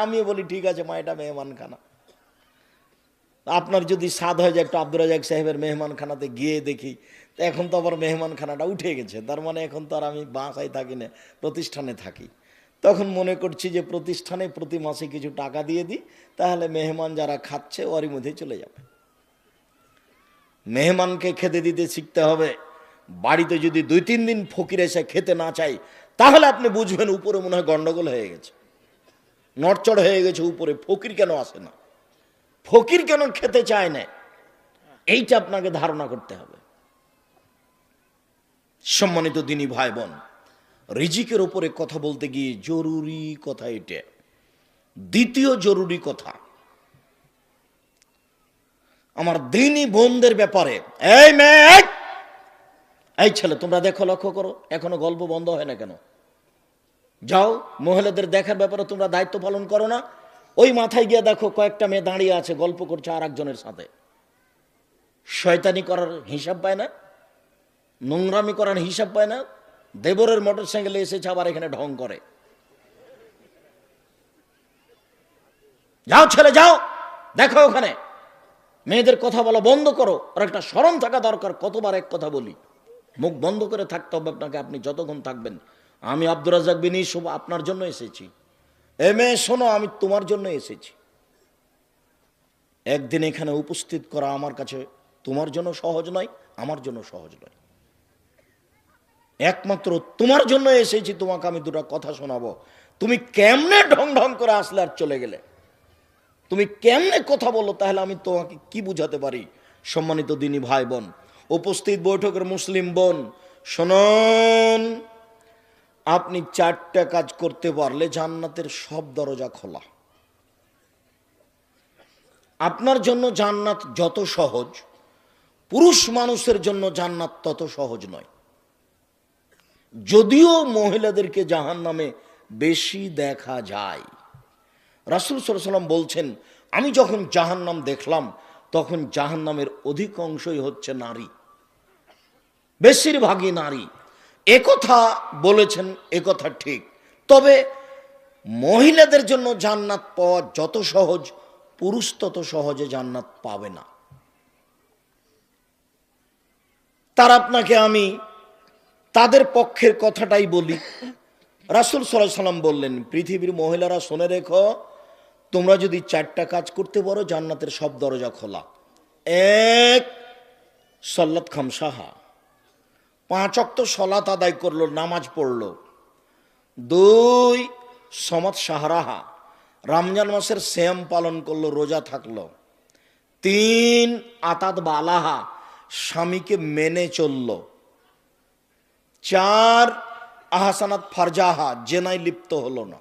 A: আমিও বলি ঠিক আছে মা, এটা মেহমানখানা। আপনার যদি সাদ হয় যে একটা আব্দুর রাজাক সাহেবের মেহমানখানাতে গিয়ে দেখি, তো এখন তো আবার মেহমানখানাটা উঠে গেছে, তার মানে এখন তো আর আমি বাসায় থাকি না, প্রতিষ্ঠানে থাকি। তখন মনে করছি যে প্রতিষ্ঠানে প্রতি মাসে কিছু টাকা দিয়ে দিই, তাহলে মেহমান যারা খাচ্ছে ওরই মধ্যে চলে যাবে। মেহমানকে খেতে দিতে শিখতে হবে। বাড়িতে যদি 2-3 দিন ফকির এসে খেতে না চাই, তাহলে আপনি বুঝবেন উপরে মনে হয় গন্ডগোল হয়ে গেছে, নড়চড় হয়ে গেছে উপরে। ফকির কেন আসে না, ফকির কেন খেতে চায় না, এইটা আপনাকে ধারণা করতে হবে। সম্মানিত দিনী ভাই বোন, রিজিকের উপরে কথা বলতে গিয়ে জরুরি কথা এটা, দ্বিতীয় জরুরি কথা আমার দিনী বোনদের ব্যাপারে। এই মেয়ে, এই ছেলে, তোমরা দেখো, লক্ষ্য করো, এখনো গল্প বন্ধ হয় না কেন? যাও, মহিলাদের দেখার ব্যাপারে তোমরা দায়িত্ব পালন করো না? ওই মাথায় গিয়ে দেখো, কয়েকটা মেয়ে দাঁড়িয়ে আছে, গল্প করছে আর একজনের সাথে। শয়তানি করার হিসাব পায় না, নোংরামি করার হিসাব পায় না, দেবরের মোটর সাইকেলে এসেছে আবার এখানে ঢং করে। যাও ছেলে, যাও, দেখো ওখানে। মেয়েদের কথা বলা বন্ধ করো, আর একটা শরম থাকা দরকার। কতবার এক কথা বলি, মুখ বন্ধ করে থাকতে হবে আপনাকে, আপনি যতক্ষণ থাকবেন। আমি আব্দুর রাজ্জাক বিন ইউসুফ আপনার জন্য এসেছি। এ মেয়ে শোনো, আমি তোমার জন্য এসেছি। একদিন এখানে উপস্থিত করা আমার কাছে তোমার জন্য সহজ নয়, আমার জন্য সহজ নয়। একমাত্র তোমার জন্য এসেছি, তোমাকে আমি দুটো কথা শোনাবো। তুমি কেমনে ঢং ঢং করে আসলে আর চলে গেলে, তুমি কেমনে কথা বলো, তাহলে আমি তোমাকে কি বুঝাতে পারি? সম্মানিত দিনী ভাই বোন, উপস্থিত বৈঠকের মুসলিম বোন, শুনুন, আপনি 4টা কাজ করতে পারলে জান্নাতের সব দরজা খোলা। আপনার জন্য জান্নাত যত সহজ, পুরুষ মানুষের জন্য জান্নাত তত সহজ নয়। যদিও মহিলাদেরকে জাহান্নামে বেশি দেখা যায়। রাসূল সাল্লাল্লাহু আলাইহি ওয়াসাল্লাম বলছেন, আমি যখন জাহান্নাম দেখলাম তখন জাহান্নামের অধিকাংশই হচ্ছে নারী, বেশিরভাগই নারী। একথা বলেছেন, একথা ঠিক। তবে মহিলাদের জন্য জান্নাত পাওয়া যত সহজ, পুরুষ তত সহজে জান্নাত পাবে না। তার আপনাকে আমি তাদের পক্ষের কথাটাই বলি। রাসূল সাল্লাল্লাহু আলাইহি ওয়াসাল্লাম বললেন, পৃথিবীর মহিলারা শুনে রেখো, তোমরা যদি 4টা কাজ করতে পারো জান্নাতের সব দরজা খোলা। 1, সল্লাত খামসাহা, 5 ওয়াক্ত সলাত আদায় করলো, নামাজ পড়লো। 2, সমাত শাহরাহা, রমজান মাসের সিয়াম পালন করলো, রোজা থাকলো। 3, আতাত বালাহা, স্বামীকে মেনে চলল। 4, আহসানাত ফারজাহা, জেনায় লিপ্ত হলো না।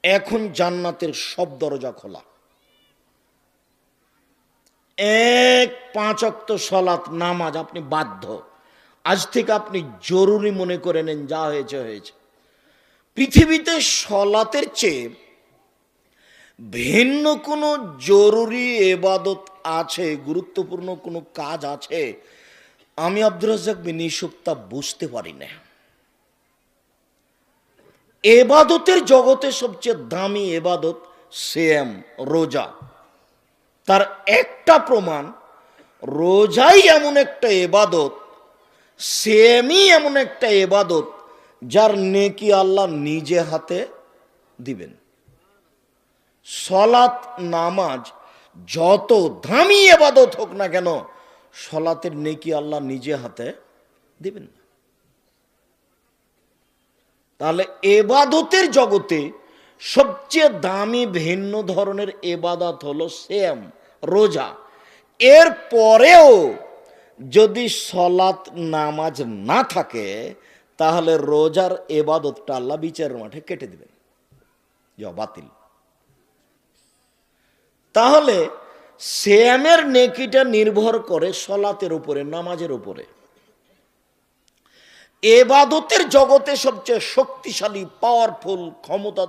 A: এখন জান্নাতের সব দরজা খোলা। 1, 5 ওয়াক্ত সলাত নামাজ আপনি বাধ্য, আজ থেকে আপনি জরুরি মনে করে নেন, যা হয়েছে হয়েছে। পৃথিবীতে সলাতের চেয়ে ভিন্ন কোনো জরুরি ইবাদত আছে, গুরুত্বপূর্ণ কোনো কাজ আছে, আমি আব্দুর রাজ্জাক বিন ইউসুফ তা বুঝতে পারি না। এবাদতের জগতে সবচেয়ে দামি এবাদত সিয়াম, রোজা। তার একটা প্রমাণ, রোজাই এমন একটা এবাদত, সিয়ামই এমন একটা এবাদত যার নেকি আল্লাহ নিজে হাতে দিবেন। সলাত নামাজ যত দামি এবাদত হোক না কেন, সলাতের নেকি আল্লাহ নিজে হাতে দিবেন না। তাহলে এবাদতের জগতে সবচেয়ে দামি ভিন্ন ধরনের এবাদত হলো সিয়াম, রোজা। এর পরেও যদি সলাত নামাজ না থাকে, তাহলে রোজার এবাদতটা আল্লাহ বিচারের মাঠে কেটে দিবেন, যা বাতিল। তাহলে সিয়ামের নেকিটা নির্ভর করে সলাতের উপরে, নামাজের উপরে। এবাদতের জগতে সবচেয়ে শক্তিশালী, পাওয়ারফুল, ক্ষমতা